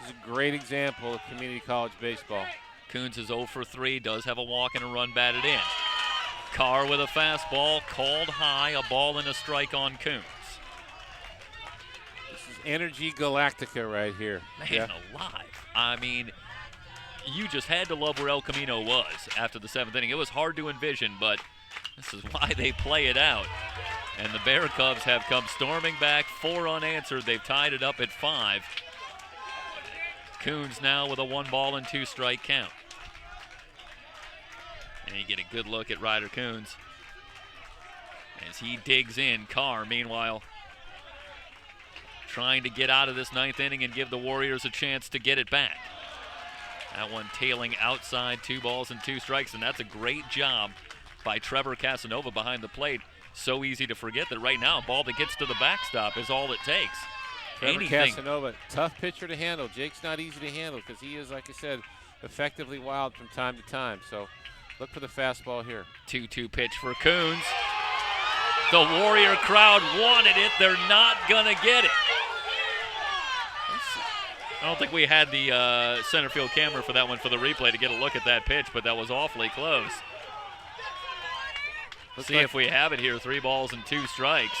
This is a great example of community college baseball. Coons is 0 for 3, does have a walk and a run batted in. Carr with a fastball, called high, a ball and a strike on Coons. This is Energy Galactica right here. Man alive. I mean, you just had to love where El Camino was after the 7th inning. It was hard to envision, but this is why they play it out. And the Bear Cubs have come storming back, 4 unanswered. They've tied it up at 5. Coons now with a 1-ball and 2-strike count. And you get a good look at Ryder Coons as he digs in. Carr, meanwhile, trying to get out of this 9th inning and give the Warriors a chance to get it back. That one tailing outside, 2 balls and 2 strikes, and that's a great job by Trevor Casanova behind the plate. So easy to forget that right now a ball that gets to the backstop is all it takes. Trevor Casanova, tough pitcher to handle. Jake's not easy to handle because he is, like I said, effectively wild from time to time. So look for the fastball here. 2-2 pitch for Coons. The Warrior crowd wanted it. They're not going to get it. I don't think we had the center field camera for that one for the replay to get a look at that pitch, but that was awfully close. See if we have it here. 3 balls and 2 strikes.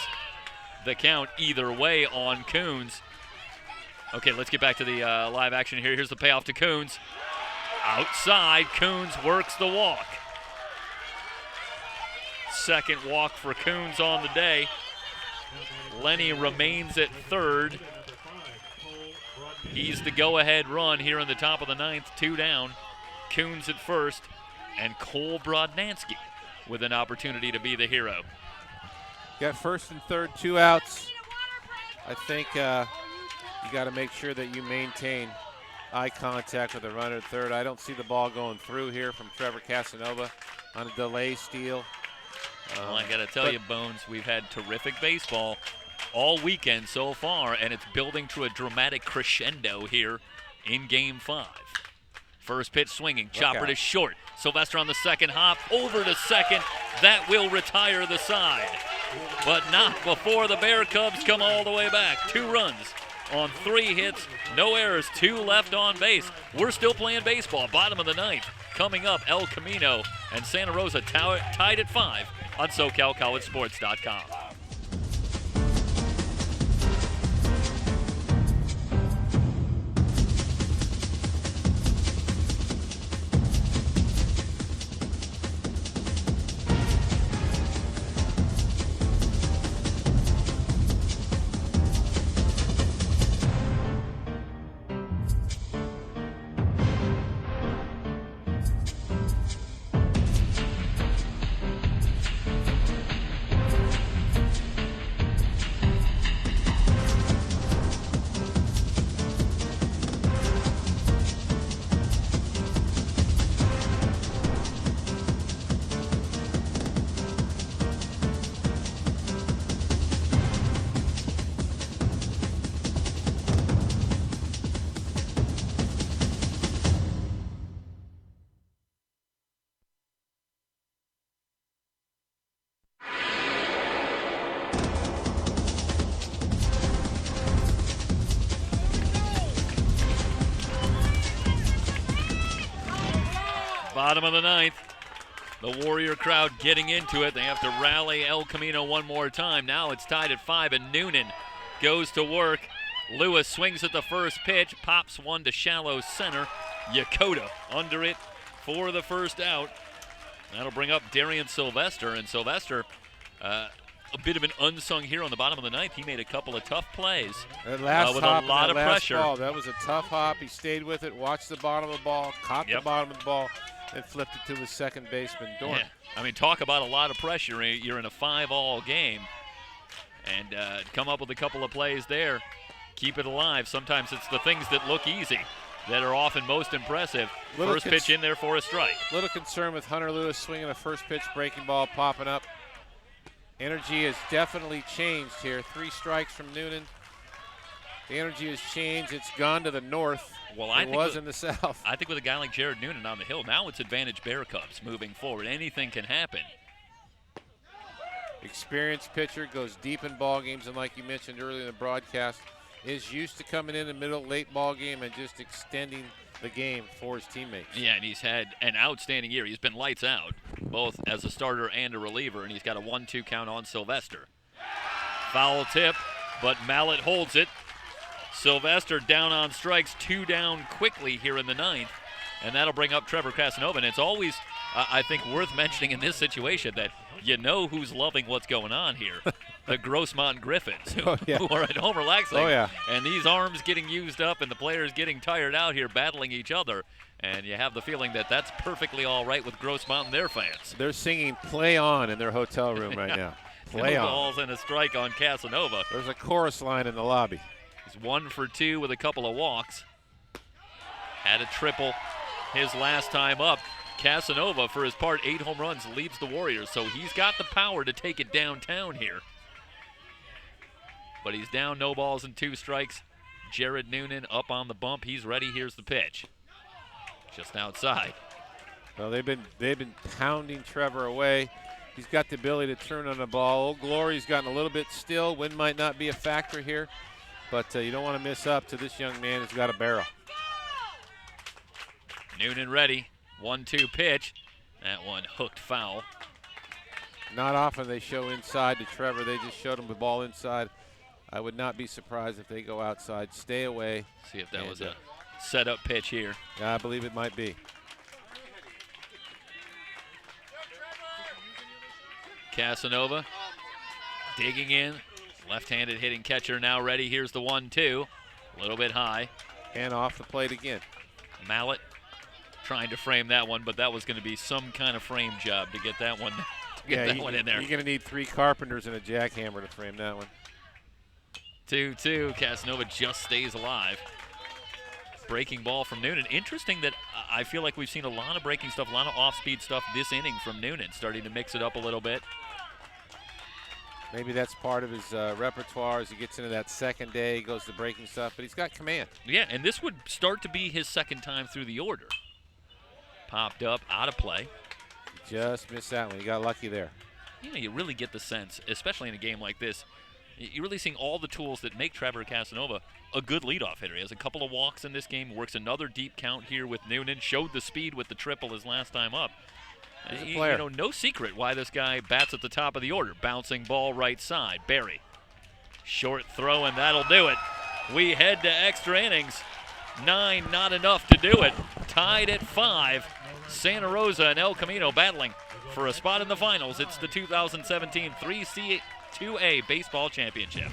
The count either way on Coons. Okay, let's get back to the live action here. Here's the payoff to Coons. Outside, Coons works the walk. Second walk for Coons on the day. Lenny remains at third. He's the go-ahead run here in the top of the 9th, 2 down. Coons at first, and Cole Brodnansky with an opportunity to be the hero. Got first and third, 2 outs. I think you got to make sure that you maintain eye contact with the runner at third. I don't see the ball going through here from Trevor Casanova on a delay steal. Well, I got to tell you, Bones, we've had terrific baseball all weekend so far, and it's building to a dramatic crescendo here in Game 5. First pitch swinging, chopper to short. Sylvester on the second hop, over to second. That will retire the side. But not before the Bear Cubs come all the way back. 2 runs on 3 hits, no errors, 2 left on base. We're still playing baseball, bottom of the 9th. Coming up, El Camino and Santa Rosa tied at 5 on SoCalCollegeSports.com. Bottom of the 9th. The Warrior crowd getting into it. They have to rally El Camino one more time. Now it's tied at 5, and Noonan goes to work. Lewis swings at the first pitch, pops one to shallow center. Yakota under it for the first out. That'll bring up Darian Sylvester, and Sylvester, a bit of an unsung hero on the bottom of the 9th. He made a couple of tough plays that last with hop a lot of pressure. Ball, that was a tough hop. He stayed with it, watched the bottom of the ball, caught the bottom of the ball, and flipped it to his second baseman, Dorn. Yeah. I mean, talk about a lot of pressure. You're in a 5-all game, and come up with a couple of plays there. Keep it alive. Sometimes it's the things that look easy that are often most impressive. First pitch in there for a strike. Little concern with Hunter Lewis swinging a first pitch breaking ball, popping up. Energy has definitely changed here. 3 strikes from Noonan. The energy has changed. It's gone to the north. Well, it was in the south. I think with a guy like Jared Noonan on the hill, now it's advantage Bear Cubs moving forward. Anything can happen. Experienced pitcher, goes deep in ball games, and like you mentioned earlier in the broadcast, is used to coming in the middle, late ball game and just extending the game for his teammates. Yeah, and he's had an outstanding year. He's been lights out, both as a starter and a reliever, and he's got a 1-2 count on Sylvester. Foul tip, but Mallett holds it. Sylvester down on strikes, 2 down quickly here in the 9th, and that'll bring up Trevor Casanova. And it's always, I think, worth mentioning in this situation that you know who's loving what's going on here. The Grossmont Griffins, who are at home relaxing. Oh, yeah. And these arms getting used up and the players getting tired out here battling each other. And you have the feeling that that's perfectly all right with Grossmont and their fans. They're singing "Play On" in their hotel room right now. Play on. Balls and a strike on Casanova. There's a chorus line in the lobby. He's 1 for 2 with a couple of walks. Had a triple his last time up. Casanova, for his part, 8 home runs, leads the Warriors, so he's got the power to take it downtown here. But he's down, no balls and 2 strikes. Jared Noonan up on the bump. He's ready. Here's the pitch. Just outside. Well, they've been pounding Trevor away. He's got the ability to turn on the ball. Old Glory's gotten a little bit still. Wind might not be a factor here, but you don't want to miss up to this young man who's got a barrel. Noonan ready. 1-2 pitch. That one hooked foul. Not often they show inside to Trevor. They just showed him the ball inside. I would not be surprised if they go outside. Stay away. See if that was a setup pitch here. Yeah, I believe it might be. Casanova digging in. Left-handed hitting catcher now ready. Here's the 1-2. A little bit high. And off the plate again. Mallett trying to frame that one, but that was going to be some kind of frame job to get that one, one in there. You're going to need 3 carpenters and a jackhammer to frame that one. 2-2. Casanova just stays alive. Breaking ball from Noonan. Interesting that I feel like we've seen a lot of breaking stuff, a lot of off-speed stuff this inning from Noonan, starting to mix it up a little bit. Maybe that's part of his repertoire as he gets into that second day. He goes to breaking stuff, but he's got command. Yeah, and this would start to be his second time through the order. Popped up, out of play. Just missed that one. He got lucky there. You know, you really get the sense, especially in a game like this, you're really seeing all the tools that make Trevor Casanova a good leadoff hitter. He has a couple of walks in this game, works another deep count here with Noonan, showed the speed with the triple his last time up. You know, no secret why this guy bats at the top of the order. Bouncing ball right side. Barry. Short throw, and that'll do it. We head to extra innings. 9 not enough to do it. Tied at 5. Santa Rosa and El Camino battling for a spot in the finals. It's the 2017 CCCAA Baseball Championship.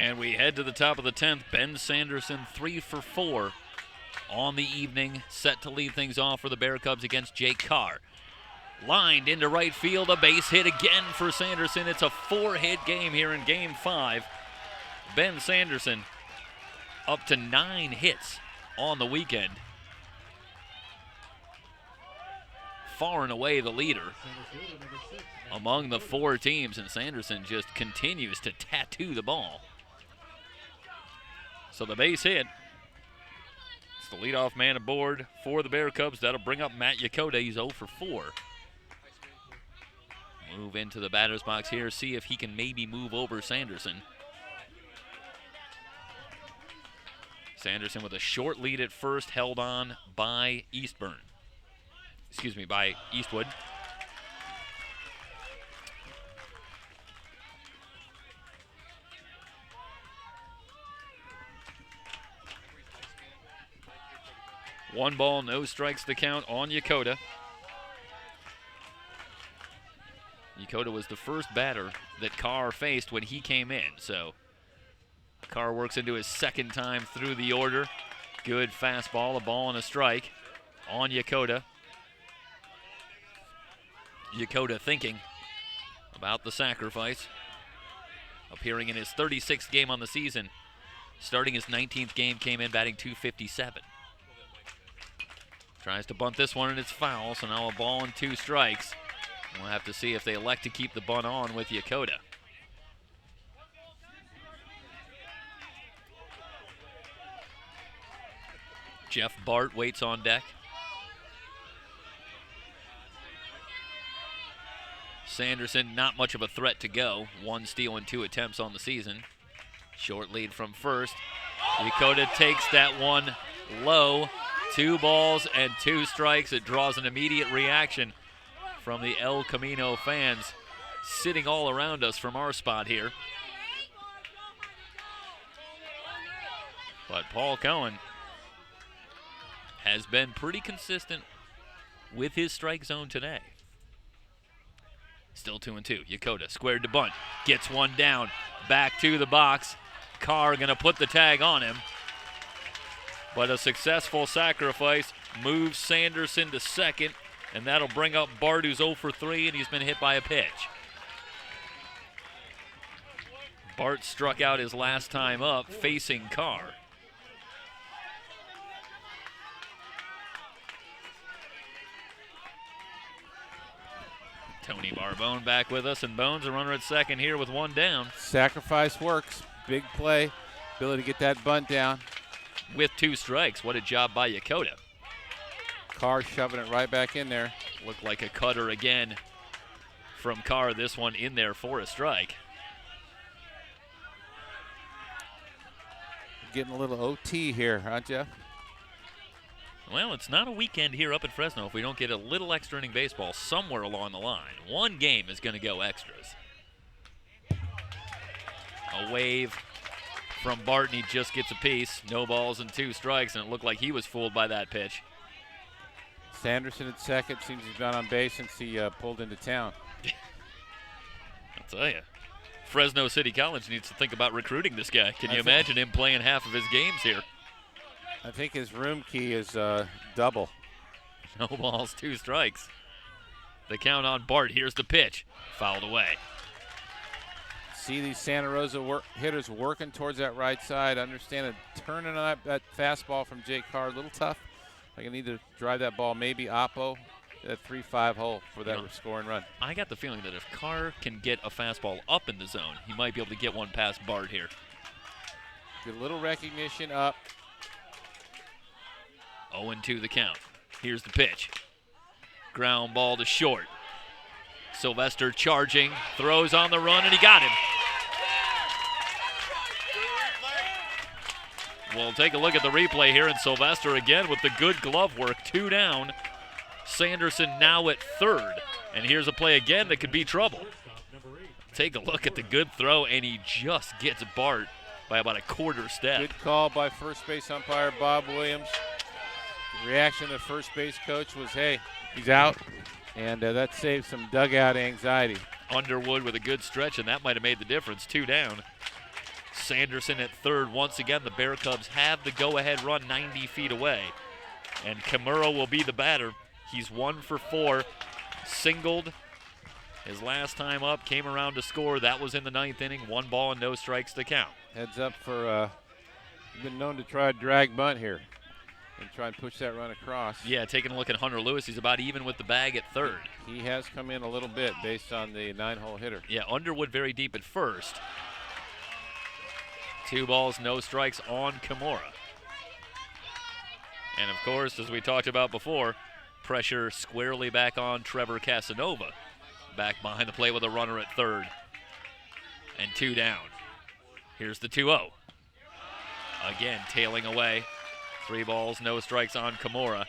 And we head to the top of the 10th. Ben Sanderson 3 for 4 on the evening, set to lead things off for the Bear Cubs against Jake Carr. Lined into right field, a base hit again for Sanderson. It's a 4-hit game here in Game 5. Ben Sanderson up to 9 hits on the weekend. Far and away the leader among the 4 teams, and Sanderson just continues to tattoo the ball. So the base hit. It's the leadoff man aboard for the Bear Cubs. That'll bring up Matt Yokota. He's 0 for 4. Move into the batter's box here, see if he can maybe move over Sanderson. Sanderson with a short lead at first, held on by by Eastwood. One ball, no strikes to count on Yokota. Yokota was the first batter that Carr faced when he came in, so Carr works into his second time through the order. Good fastball, a ball and a strike on Yokota. Yokota thinking about the sacrifice. Appearing in his 36th game on the season. Starting his 19th game, came in batting .257. Tries to bunt this one and it's foul, so now a ball and 2 strikes. We'll have to see if they elect to keep the bunt on with Yokota. Jeff Bart waits on deck. Sanderson, not much of a threat to go. 1 steal and 2 attempts on the season. Short lead from first. Yokota takes that one low. 2 balls and 2 strikes. It draws an immediate reaction from the El Camino fans sitting all around us from our spot here. But Paul Cohen has been pretty consistent with his strike zone today. Still 2-2. Yokota squared to bunt. Gets one down. Back to the box. Carr going to put the tag on him. But a successful sacrifice moves Sanderson to second, and that'll bring up Bart, who's 0 for 3, and he's been hit by a pitch. Bart struck out his last time up facing Carr. Tony Barbone back with us, and Bones a runner at second here with 1 down. Sacrifice works. Big play. Ability to get that bunt down. With 2 strikes. What a job by Yokota. Carr shoving it right back in there. Looked like a cutter again from Carr. This one in there for a strike. Getting a little OT here, huh, Jeff? Well, it's not a weekend here up at Fresno if we don't get a little extra inning baseball somewhere along the line. 1 game is going to go extras. A wave from Bart, and he just gets a piece. No balls and 2 strikes, and it looked like he was fooled by that pitch. Sanderson at second. Seems he's been on base since he pulled into town. I'll tell you. Fresno City College needs to think about recruiting this guy. Can you imagine him playing half of his games here? I think his room key is double. No balls, 2 strikes. The count on Bart. Here's the pitch. Fouled away. See these Santa Rosa hitters working towards that right side. Understand it, turning on that fastball from Jake Carr. A little tough. I can need to drive that ball, maybe Oppo, that 3-5 hole for that scoring run. I got the feeling that if Carr can get a fastball up in the zone, he might be able to get one past Bart here. Good little recognition up. 0-2 the count. Here's the pitch. Ground ball to short. Sylvester charging, throws on the run, and he got him. We'll take a look at the replay here, and Sylvester again with the good glove work. 2 down. Sanderson now at third. And here's a play again that could be trouble. Take a look at the good throw, and he just gets Bart by about a 1/4 step. Good call by first base umpire Bob Williams. The reaction of the first base coach was, hey, he's out. And that saved some dugout anxiety. Underwood with a good stretch, and that might have made the difference. 2 down. Sanderson at third. Once again, the Bear Cubs have the go-ahead run 90 feet away. And Camino will be the batter. He's 1 for 4, singled his last time up, came around to score. That was in the 9th inning. 1 ball and no strikes to count. Heads up for, been known to try a drag bunt here and try and push that run across. Yeah, taking a look at Hunter Lewis. He's about even with the bag at third. He has come in a little bit based on the 9-hole hitter. Yeah, Underwood very deep at first. 2 balls, no strikes on Camino. And of course, as we talked about before, pressure squarely back on Trevor Casanova. Back behind the plate with a runner at third. And 2 down. Here's the 2-0. Again, tailing away. 3 balls, no strikes on Camino.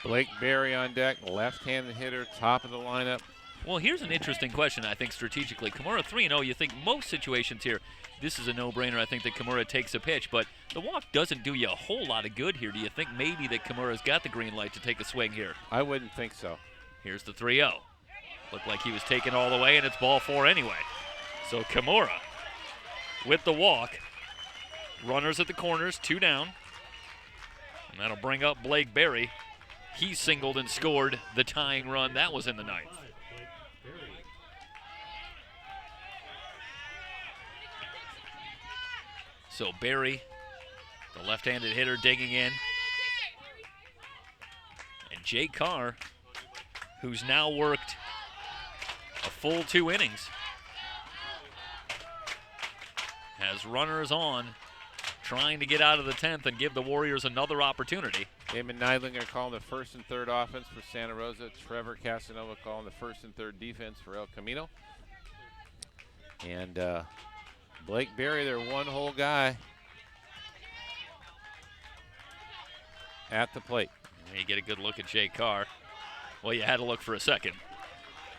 Blake Berry on deck, left-handed hitter, top of the lineup. Well, here's an interesting question, I think, strategically. Camino 3-0, you think most situations here, this is a no-brainer. I think that Camino takes a pitch, but the walk doesn't do you a whole lot of good here. Do you think maybe that Camino's got the green light to take a swing here? I wouldn't think so. Here's the 3-0. Looked like he was taken all the way, and it's ball 4 anyway. So Camino with the walk. Runners at the corners, 2 down. And that'll bring up Blake Berry. He singled and scored the tying run. That was in the 9th. So Berry, the left-handed hitter, digging in. And Jake Carr, who's now worked a full 2 innings, has runners on, trying to get out of the 10th and give the Warriors another opportunity. Damon Neidlinger calling the 1st and 3rd offense for Santa Rosa. Trevor Casanova calling the 1st and 3rd defense for El Camino. And Blake Berry, their 1-hole guy, at the plate. You get a good look at Jake Carr. Well, you had to look for a second.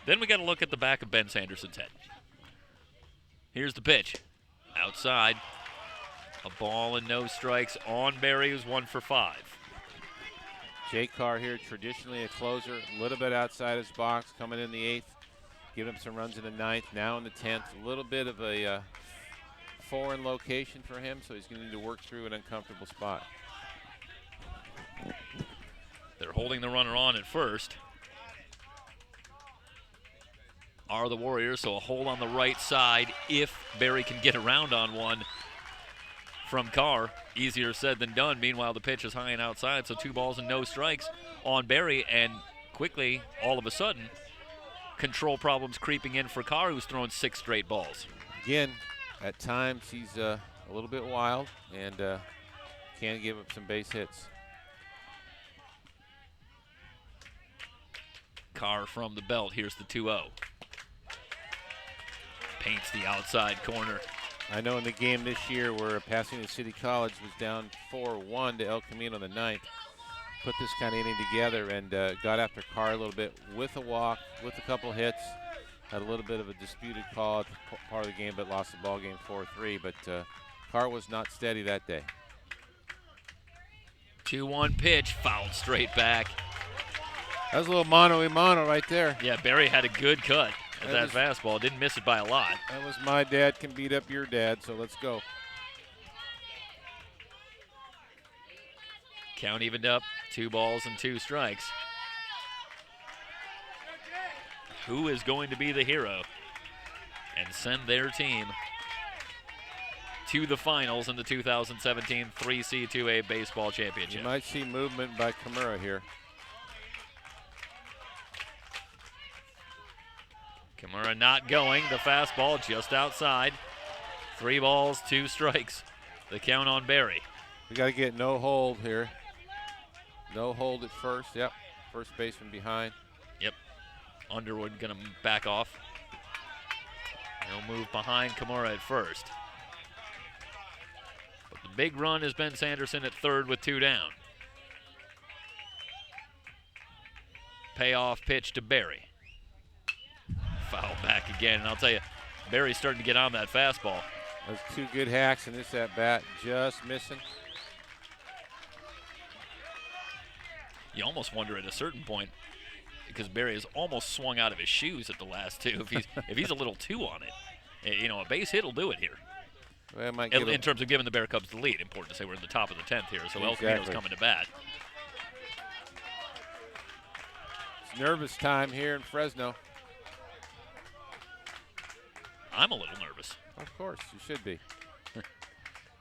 Then we got to look at the back of Ben Sanderson's head. Here's the pitch. Outside. A ball and no strikes on Berry, who's 1 for 5. Jake Carr here, traditionally a closer, a little bit outside his box, coming in the 8th, giving him some runs in the 9th, now in the 10th. A little bit of a foreign location for him, so he's going to need to work through an uncomfortable spot. They're holding the runner on at first. Are the Warriors, so a hole on the right side if Berry can get around on one from Carr. Easier said than done. Meanwhile, the pitch is high and outside, so 2 balls and no strikes on Berry, and quickly, all of a sudden, control problems creeping in for Carr, who's thrown 6 straight balls. Again, at times he's a little bit wild and can give up some base hits. Carr from the belt. Here's the 2-0. Paints the outside corner. I know in the game this year where Pasadena City College was down 4-1 to El Camino in the 9th, put this kind of inning together and got after Carr a little bit with a walk, with a couple hits. Had a little bit of a disputed call at the part of the game, but lost the ball game 4-3. But Carr was not steady that day. 2-1 pitch, fouled straight back. That was a little mano-a-mano right there. Yeah, Berry had a good cut at that fastball. Didn't miss it by a lot. That was my dad can beat up your dad, so let's go. Count evened up, 2 balls and 2 strikes. Who is going to be the hero and send their team to the finals in the 2017 3C2A Baseball Championship? You might see movement by Camino here. Camino not going. The fastball just outside. 3 balls, 2 strikes. The count on Berry. We got to get no hold here. No hold at first. Yep. First baseman behind. Yep. Underwood going to back off. He'll move behind Camino at first. But the big run has been Sanderson at third with 2 down. Payoff pitch to Berry. Foul back again, and I'll tell you, Berry's starting to get on that fastball. Those 2 good hacks in this at-bat, just missing. You almost wonder at a certain point, because Berry has almost swung out of his shoes at the last 2. If he's a little too on it, you know, a base hit will do it here. Well, might in terms of giving the Bear Cubs the lead. Important to say we're in the top of the 10th here, so El Camino's coming to bat. It's nervous time here in Fresno. I'm a little nervous. Of course, you should be.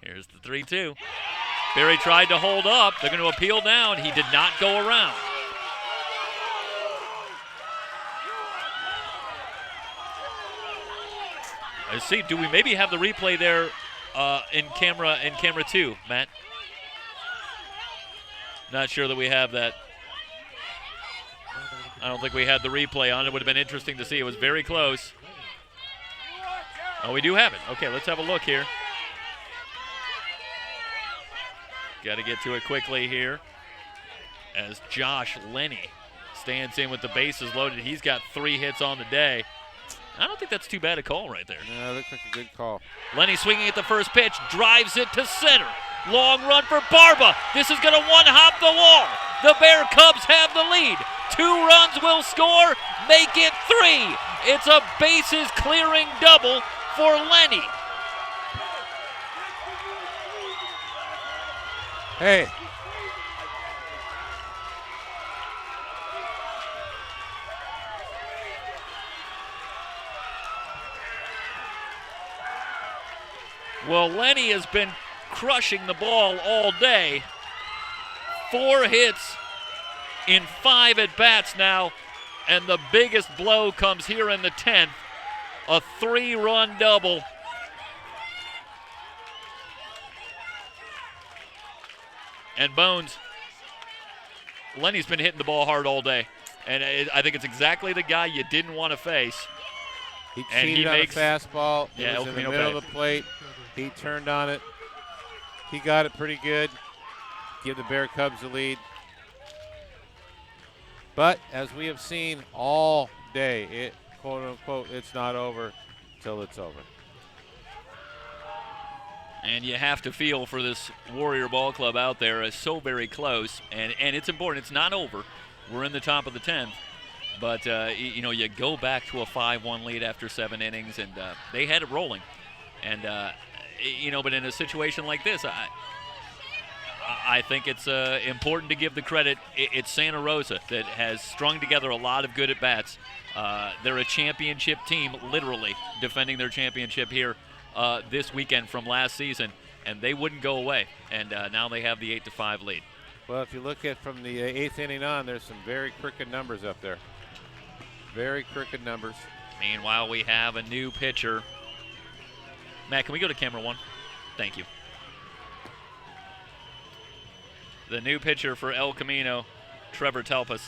Here's the 3-2. Barry tried to hold up. They're going to appeal down. He did not go around. I see. Do we maybe have the replay there in camera 2, Matt? Not sure that we have that. I don't think we had the replay on. It would have been interesting to see. It was very close. Oh, we do have it. Okay, let's have a look here. Got to get to it quickly here as Josh Lenny stands in with the bases loaded. He's got 3 hits on the day. I don't think that's too bad a call right there. No, looks like a good call. Lenny swinging at the first pitch, drives it to center. Long run for Barba. This is going to one-hop the wall. The Bear Cubs have the lead. 2 runs will score, make it 3. It's a bases-clearing double for Lenny. Hey. Well, Lenny has been crushing the ball all day. 4 hits in 5 at-bats now, and the biggest blow comes here in the 10th. A 3-run double. And Bones, Lenny's been hitting the ball hard all day, and I think it's exactly the guy you didn't want to face. He cheated on a fastball. Yeah, it was in the middle of the plate. He turned on it. He got it pretty good. Give the Bear Cubs the lead. But as we have seen all day, it, quote unquote, it's not over till it's over. And you have to feel for this Warrior Ball Club out there. It's so very close, and it's important. It's not over. We're in the top of the 10th. But, you know, you go back to a 5-1 lead after 7 innings, and they had it rolling. And, you know, but in a situation like this, I think it's important to give the credit. It's Santa Rosa that has strung together a lot of good at-bats. They're a championship team, literally, defending their championship here this weekend from last season, and they wouldn't go away. And now they have the 8-5 lead. Well, if you look at from the 8th inning on, there's some very crooked numbers up there. Very crooked numbers. Meanwhile, we have a new pitcher. Matt, can we go to camera 1? Thank you. The new pitcher for El Camino, Trevor Talpas.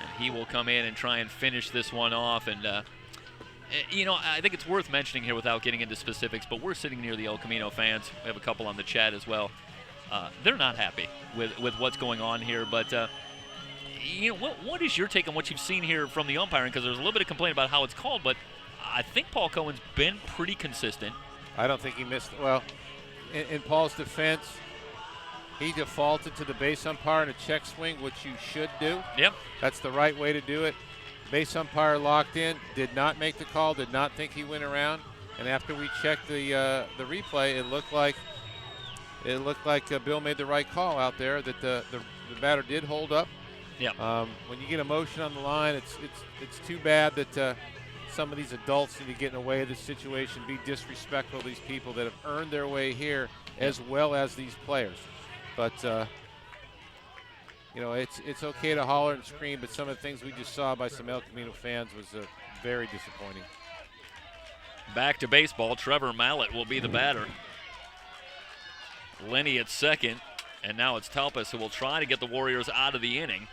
And he will come in and try and finish this one off. And, you know, I think it's worth mentioning here without getting into specifics, but we're sitting near the El Camino fans. We have a couple on the chat as well. They're not happy with what's going on here, but you know, what is your take on what you've seen here from the umpiring? Because there's a little bit of complaint about how it's called, but I think Paul Cohen's been pretty consistent. I don't think he missed. Well, in Paul's defense, he defaulted to the base umpire in a check swing, which you should do. Yep. That's the right way to do it. Base umpire locked in, did not make the call, did not think he went around. And after we checked the replay, it looked like Bill made the right call out there, that the batter did hold up. Yeah. When you get emotion on the line, it's too bad that some of these adults need to get in the way of this situation, be disrespectful to these people that have earned their way here, as well as these players. But you know, it's okay to holler and scream, but some of the things we just saw by some El Camino fans was very disappointing. Back to baseball. Trevor Mallett will be the batter. Lenny at second, and now it's Talpas who will try to get the Warriors out of the inning.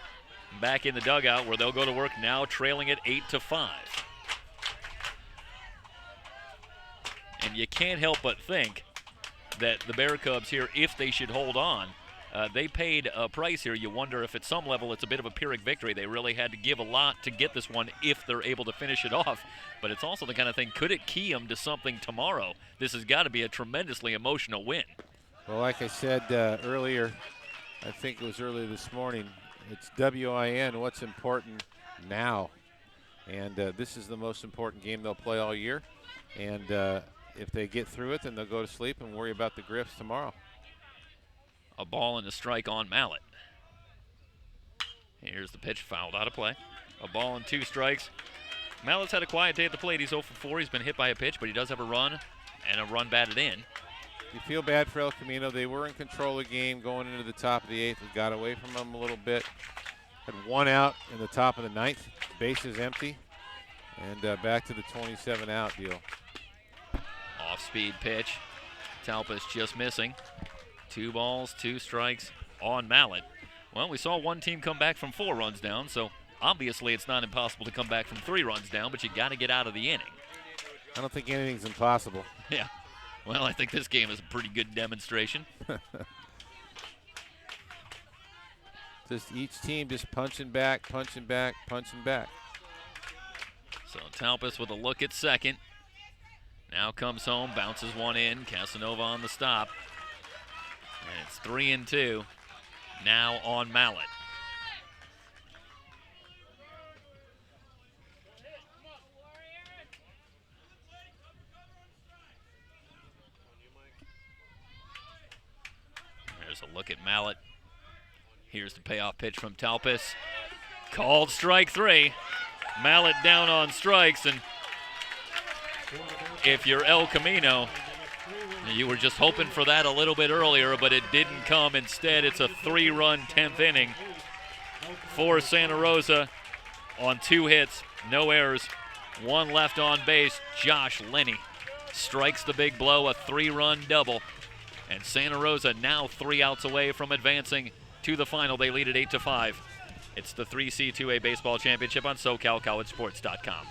Back in the dugout where they'll go to work now, trailing it 8-5. And you can't help but think that the Bear Cubs here, if they should hold on, they paid a price here. You wonder if at some level it's a bit of a Pyrrhic victory. They really had to give a lot to get this one if they're able to finish it off. But it's also the kind of thing, could it key them to something tomorrow? This has got to be a tremendously emotional win. Well, like I said earlier, I think it was earlier this morning, it's WIN, what's important now. And this is the most important game they'll play all year. And if they get through it, then they'll go to sleep and worry about the Griffs tomorrow. A ball and a strike on Mallett. Here's the pitch, fouled out of play. A ball and 2 strikes. Mallett's had a quiet day at the plate. He's 0 for 4. He's been hit by a pitch, but he does have a run and a run batted in. You feel bad for El Camino. They were in control of the game going into the top of the 8th. We got away from them a little bit. Had 1 out in the top of the 9th. Bases empty. And back to the 27 out deal. Off-speed pitch. Talpas just missing. 2 balls, 2 strikes on Mallett. Well, we saw one team come back from 4 runs down, so obviously it's not impossible to come back from 3 runs down, but you got to get out of the inning. I don't think anything's impossible. Yeah. Well, I think this game is a pretty good demonstration. Just each team just punching back, punching back, punching back. So Talpas with a look at second. Now comes home, bounces one in. Casanova on the stop. And it's 3-2. Now on Mallett. There's a look at Mallett. Here's the payoff pitch from Talpas. Called strike 3. Mallett down on strikes, and if you're El Camino, you were just hoping for that a little bit earlier, but it didn't come. Instead, it's a 3-run 10th inning for Santa Rosa on 2 hits, no errors, 1 left on base. Josh Lenny strikes the big blow, a 3-run double, and Santa Rosa now 3 outs away from advancing to the final. They lead at 8-5. It's the 3C2A Baseball Championship on SoCalCollegeSports.com.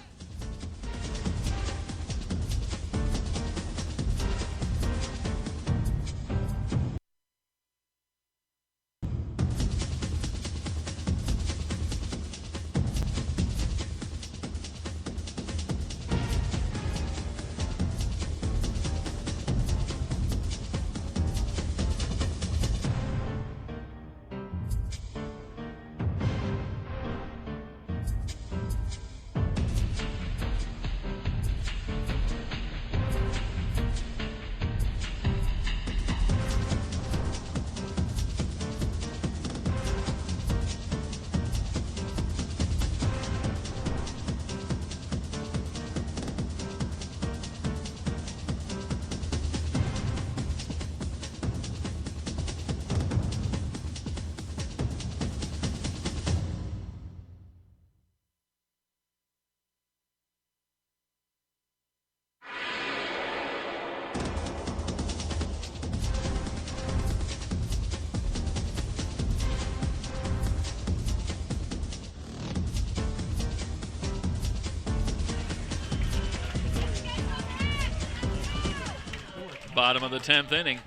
Bottom of the 10th inning.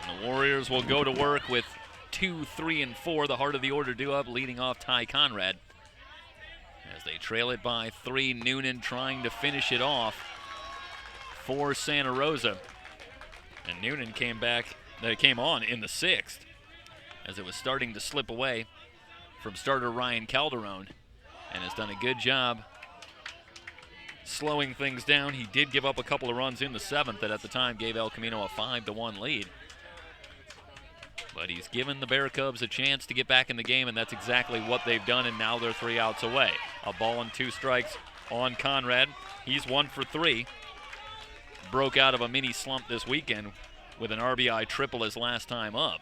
And the Warriors will go to work with 2, 3, and 4. The heart of the order due up, leading off Ty Conrad. As they trail it by 3, Noonan trying to finish it off for Santa Rosa. And Noonan came on in the 6th as it was starting to slip away from starter Ryan Calderon, and has done a good job slowing things down. He did give up a couple of runs in the 7th that at the time gave El Camino a 5-1 lead. But he's given the Bear Cubs a chance to get back in the game, and that's exactly what they've done, and now they're 3 outs away. A ball and 2 strikes on Conrad. He's 1 for 3. Broke out of a mini slump this weekend with an RBI triple his last time up.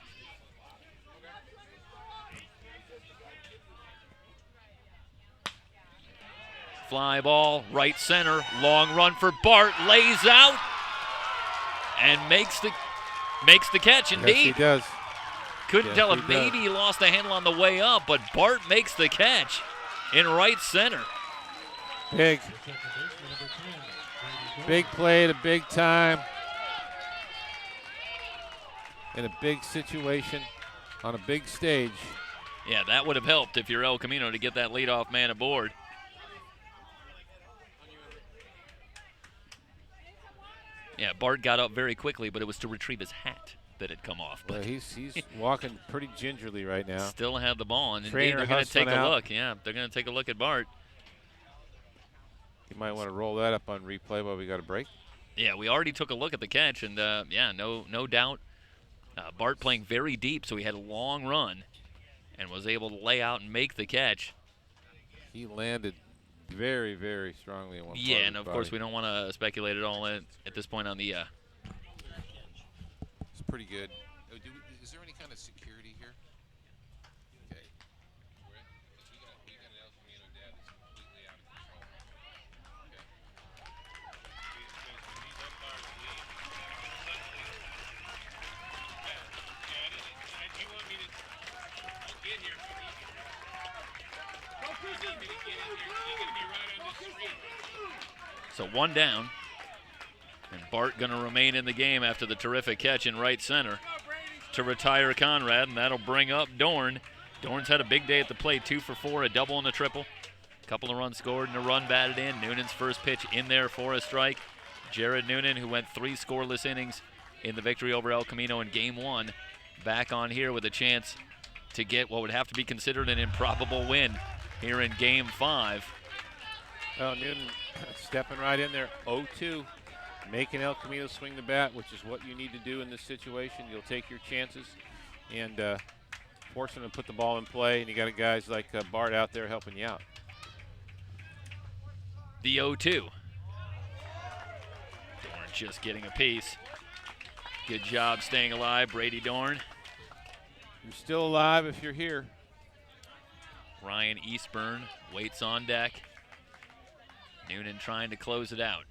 Fly ball, right center, long run for Bart, lays out, and makes the catch indeed. Yes, he does. Couldn't tell if maybe he lost the handle on the way up, but Bart makes the catch in right center. Big play at a big time. In a big situation on a big stage. Yeah, that would have helped if you're El Camino to get that leadoff man aboard. Yeah, Bart got up very quickly, but it was to retrieve his hat that had come off. But well, he's walking pretty gingerly right now. Still had the ball, and Trainer they're going to take a out. look. Yeah, they're going to take a look at Bart. You might want to roll that up on replay while we got a break. Yeah, we already took a look at the catch, and yeah, no doubt. Bart playing very deep, so he had a long run and was able to lay out and make the catch. He landed very, very strongly in one part. Yeah, and of course we don't want to speculate at all at this point on the. It's pretty good. Oh, is there any kind of security here? Okay. We got an El Camino dad that's completely out of control. Okay. When these umpires leave, suddenly. Yeah, do you want me to? I'll get here. So one down, and Bart going to remain in the game after the terrific catch in right center to retire Conrad, and that'll bring up Dorn. Dorn's had a big day at the plate, 2 for 4, a double and a triple. A couple of runs scored and a run batted in. Noonan's first pitch in there for a strike. Jared Noonan, who went 3 scoreless innings in the victory over El Camino in Game 1, back on here with a chance to get what would have to be considered an improbable win here in Game 5. Well, Noonan stepping right in there, 0-2, making El Camino swing the bat, which is what you need to do in this situation. You'll take your chances and force them to put the ball in play, and you got guys like Bart out there helping you out. The 0-2. Dorn just getting a piece. Good job staying alive, Brady Dorn. You're still alive if you're here. Ryan Eastburn waits on deck. Noonan trying to close it out.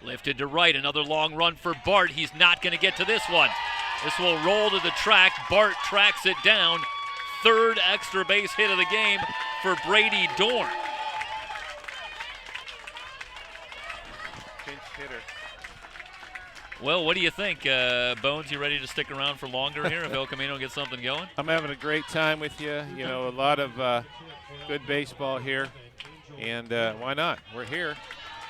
Lifted to right, another long run for Bart. He's not going to get to this one. This will roll to the track. Bart tracks it down. Third extra base hit of the game for Brady Dorn. Pinch hitter. Well, what do you think, Bones? You ready to stick around for longer here if El Camino gets something going? I'm having a great time with you. You know, a lot of good baseball here. And why not? We're here.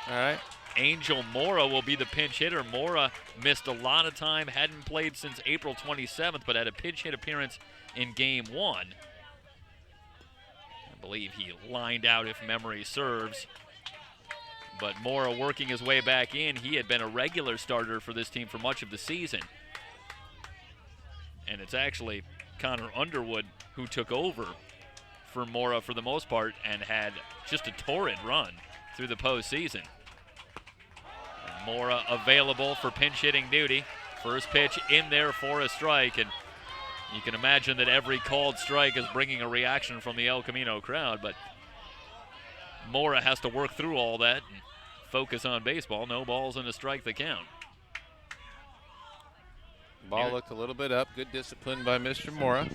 All right. Angel Mora will be the pinch hitter. Mora missed a lot of time, hadn't played since April 27th, but had a pinch hit appearance in Game 1. I believe he lined out, if memory serves. But Mora working his way back in. He had been a regular starter for this team for much of the season. And it's actually Connor Underwood who took over for Mora for the most part and had just a torrid run through the postseason. And Mora available for pinch hitting duty. First pitch in there for a strike, and you can imagine that every called strike is bringing a reaction from the El Camino crowd, but Mora has to work through all that and focus on baseball. No balls and a strike that count. Ball looked a little bit up. Good discipline by Mr. Mora.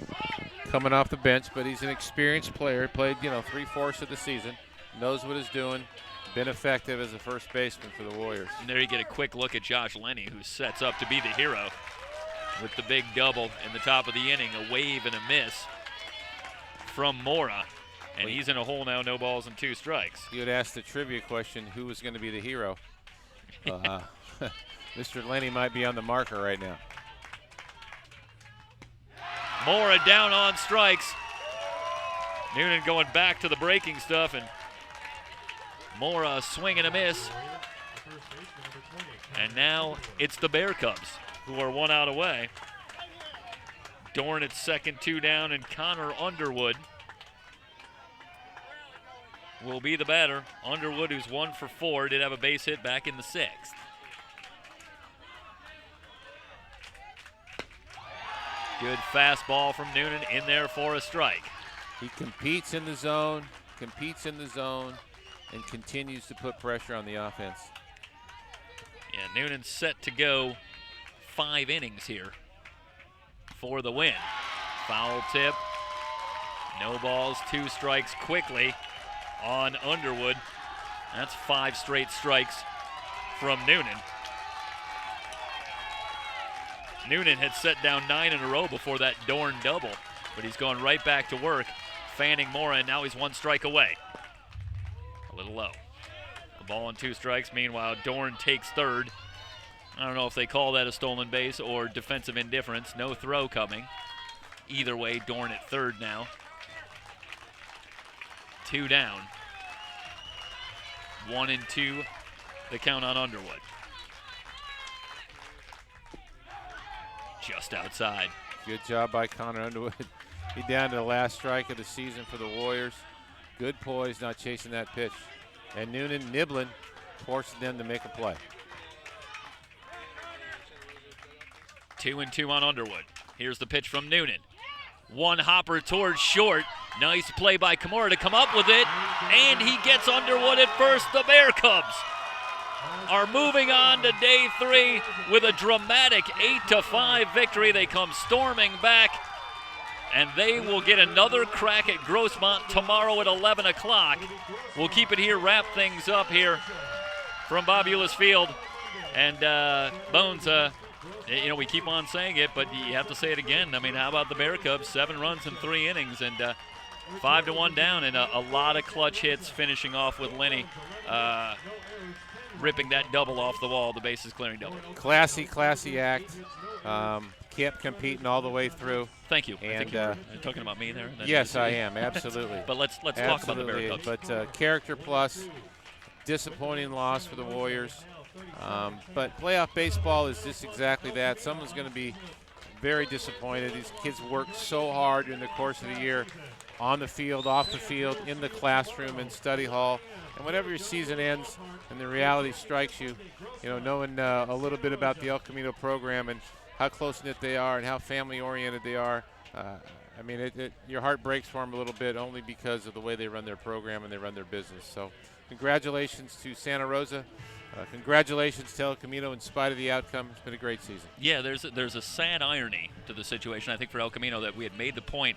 Coming off the bench, but he's an experienced player. Played, 3/4 of the season. Knows what he's doing. Been effective as a first baseman for the Warriors. And there you get a quick look at Josh Lenny, who sets up to be the hero with the big double in the top of the inning. A wave and a miss from Mora. And he's in a hole now, no balls and 2 strikes. You had asked the trivia question, who was going to be the hero? Mr. Lenny might be on the marker right now. Mora down on strikes. Noonan going back to the breaking stuff, and Mora a swing and a miss. And now it's the Bear Cubs, who are 1 out away. Dorn at second, 2 down, and Connor Underwood will be the batter. Underwood, who's 1 for 4, did have a base hit back in the 6th. Good fastball from Noonan in there for a strike. He competes in the zone, and continues to put pressure on the offense. Yeah, Noonan's set to go 5 innings here for the win. Foul tip. No balls, 2 strikes quickly on Underwood. That's 5 straight strikes from Noonan. Noonan had set down 9 in a row before that Dorn double, but he's gone right back to work, fanning Mora, and now he's 1 strike away. A little low. A ball and 2 strikes. Meanwhile, Dorn takes third. I don't know if they call that a stolen base or defensive indifference. No throw coming. Either way, Dorn at third now. 2 down. 1 and 2 the count on Underwood. Just outside. Good job by Connor Underwood. He down to the last strike of the season for the Warriors. Good poise, not chasing that pitch. And Noonan nibbling, forcing them to make a play. 2-2 on Underwood. Here's the pitch from Noonan. One hopper towards short. Nice play by Kimura to come up with it. And he gets Underwood at first. The Bear Cubs are moving on to day 3 with a dramatic 8-5 victory. They come storming back, and they will get another crack at Grossmont tomorrow at 11 o'clock. We'll keep it here, wrap things up here from Bob Eulis Field. And Bones, we keep on saying it, but you have to say it again. I mean, how about the Bear Cubs? 7 runs in 3 innings, and 5-1 down, and a lot of clutch hits, finishing off with Lenny ripping that double off the wall, the bases clearing double. Classy act. Kept competing all the way through. Thank you. And you're talking about me there. Yes, I am, absolutely. But let's talk about the Bear Cubs. But character plus, disappointing loss for the Warriors. But playoff baseball is just exactly that. Someone's going to be very disappointed. These kids work so hard during the course of the year, on the field, off the field, in the classroom, in study hall. And whenever your season ends and the reality strikes you, knowing a little bit about the El Camino program and how close-knit they are and how family-oriented they are, your heart breaks for them a little bit, only because of the way they run their program and they run their business. So congratulations to Santa Rosa. Congratulations to El Camino in spite of the outcome. It's been a great season. Yeah, there's a sad irony to the situation, I think, for El Camino, that we had made the point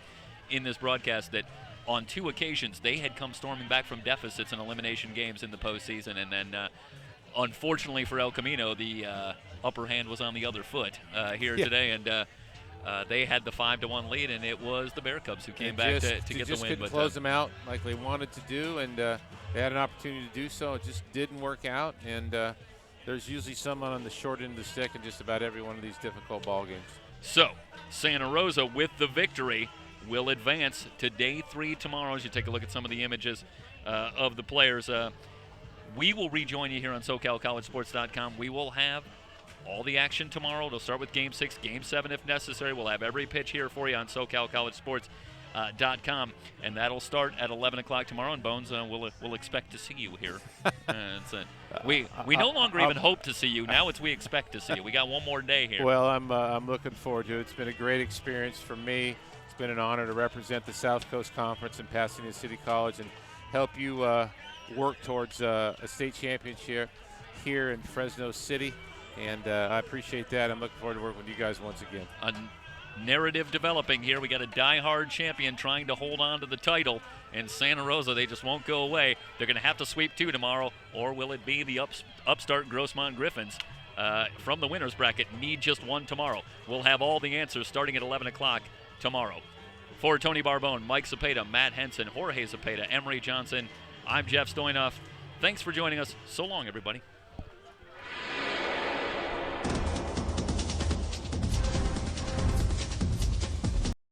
in this broadcast that on 2 occasions they had come storming back from deficits in elimination games in the postseason, and then unfortunately for El Camino, the upper hand was on the other foot here today, and they had the 5-1 lead, and it was the Bear Cubs who came back to get the win. Just couldn't close them out like they wanted to do, and they had an opportunity to do so. It just didn't work out, and there's usually someone on the short end of the stick in just about every one of these difficult ball games. So Santa Rosa, with the victory, will advance to day 3 tomorrow. As you take a look at some of the images of the players, we will rejoin you here on SoCalCollegeSports.com. We will have all the action tomorrow. It'll start with Game 6, Game 7 if necessary. We'll have every pitch here for you on SoCalCollegeSports.com, and that'll start at 11 o'clock tomorrow. And Bones, we'll expect to see you here. We no longer even hope to see you. Now it's we expect to see you. We got one more day here. Well, I'm looking forward to it. It's been a great experience for me. It's been an honor to represent the South Coast Conference in Pasadena City College and help you work towards a state championship here in Fresno City. And I appreciate that. I'm looking forward to working with you guys once again. A narrative developing here. We got a die-hard champion trying to hold on to the title. And Santa Rosa, they just won't go away. They're going to have to sweep 2 tomorrow, or will it be the upstart Grossmont Griffins from the winner's bracket need just 1 tomorrow? We'll have all the answers starting at 11 o'clock tomorrow. For Tony Barbone, Mike Cepeda, Matt Henson, Jorge Cepeda, Emery Johnson, I'm Jeff Stoynoff. Thanks for joining us. So long, everybody.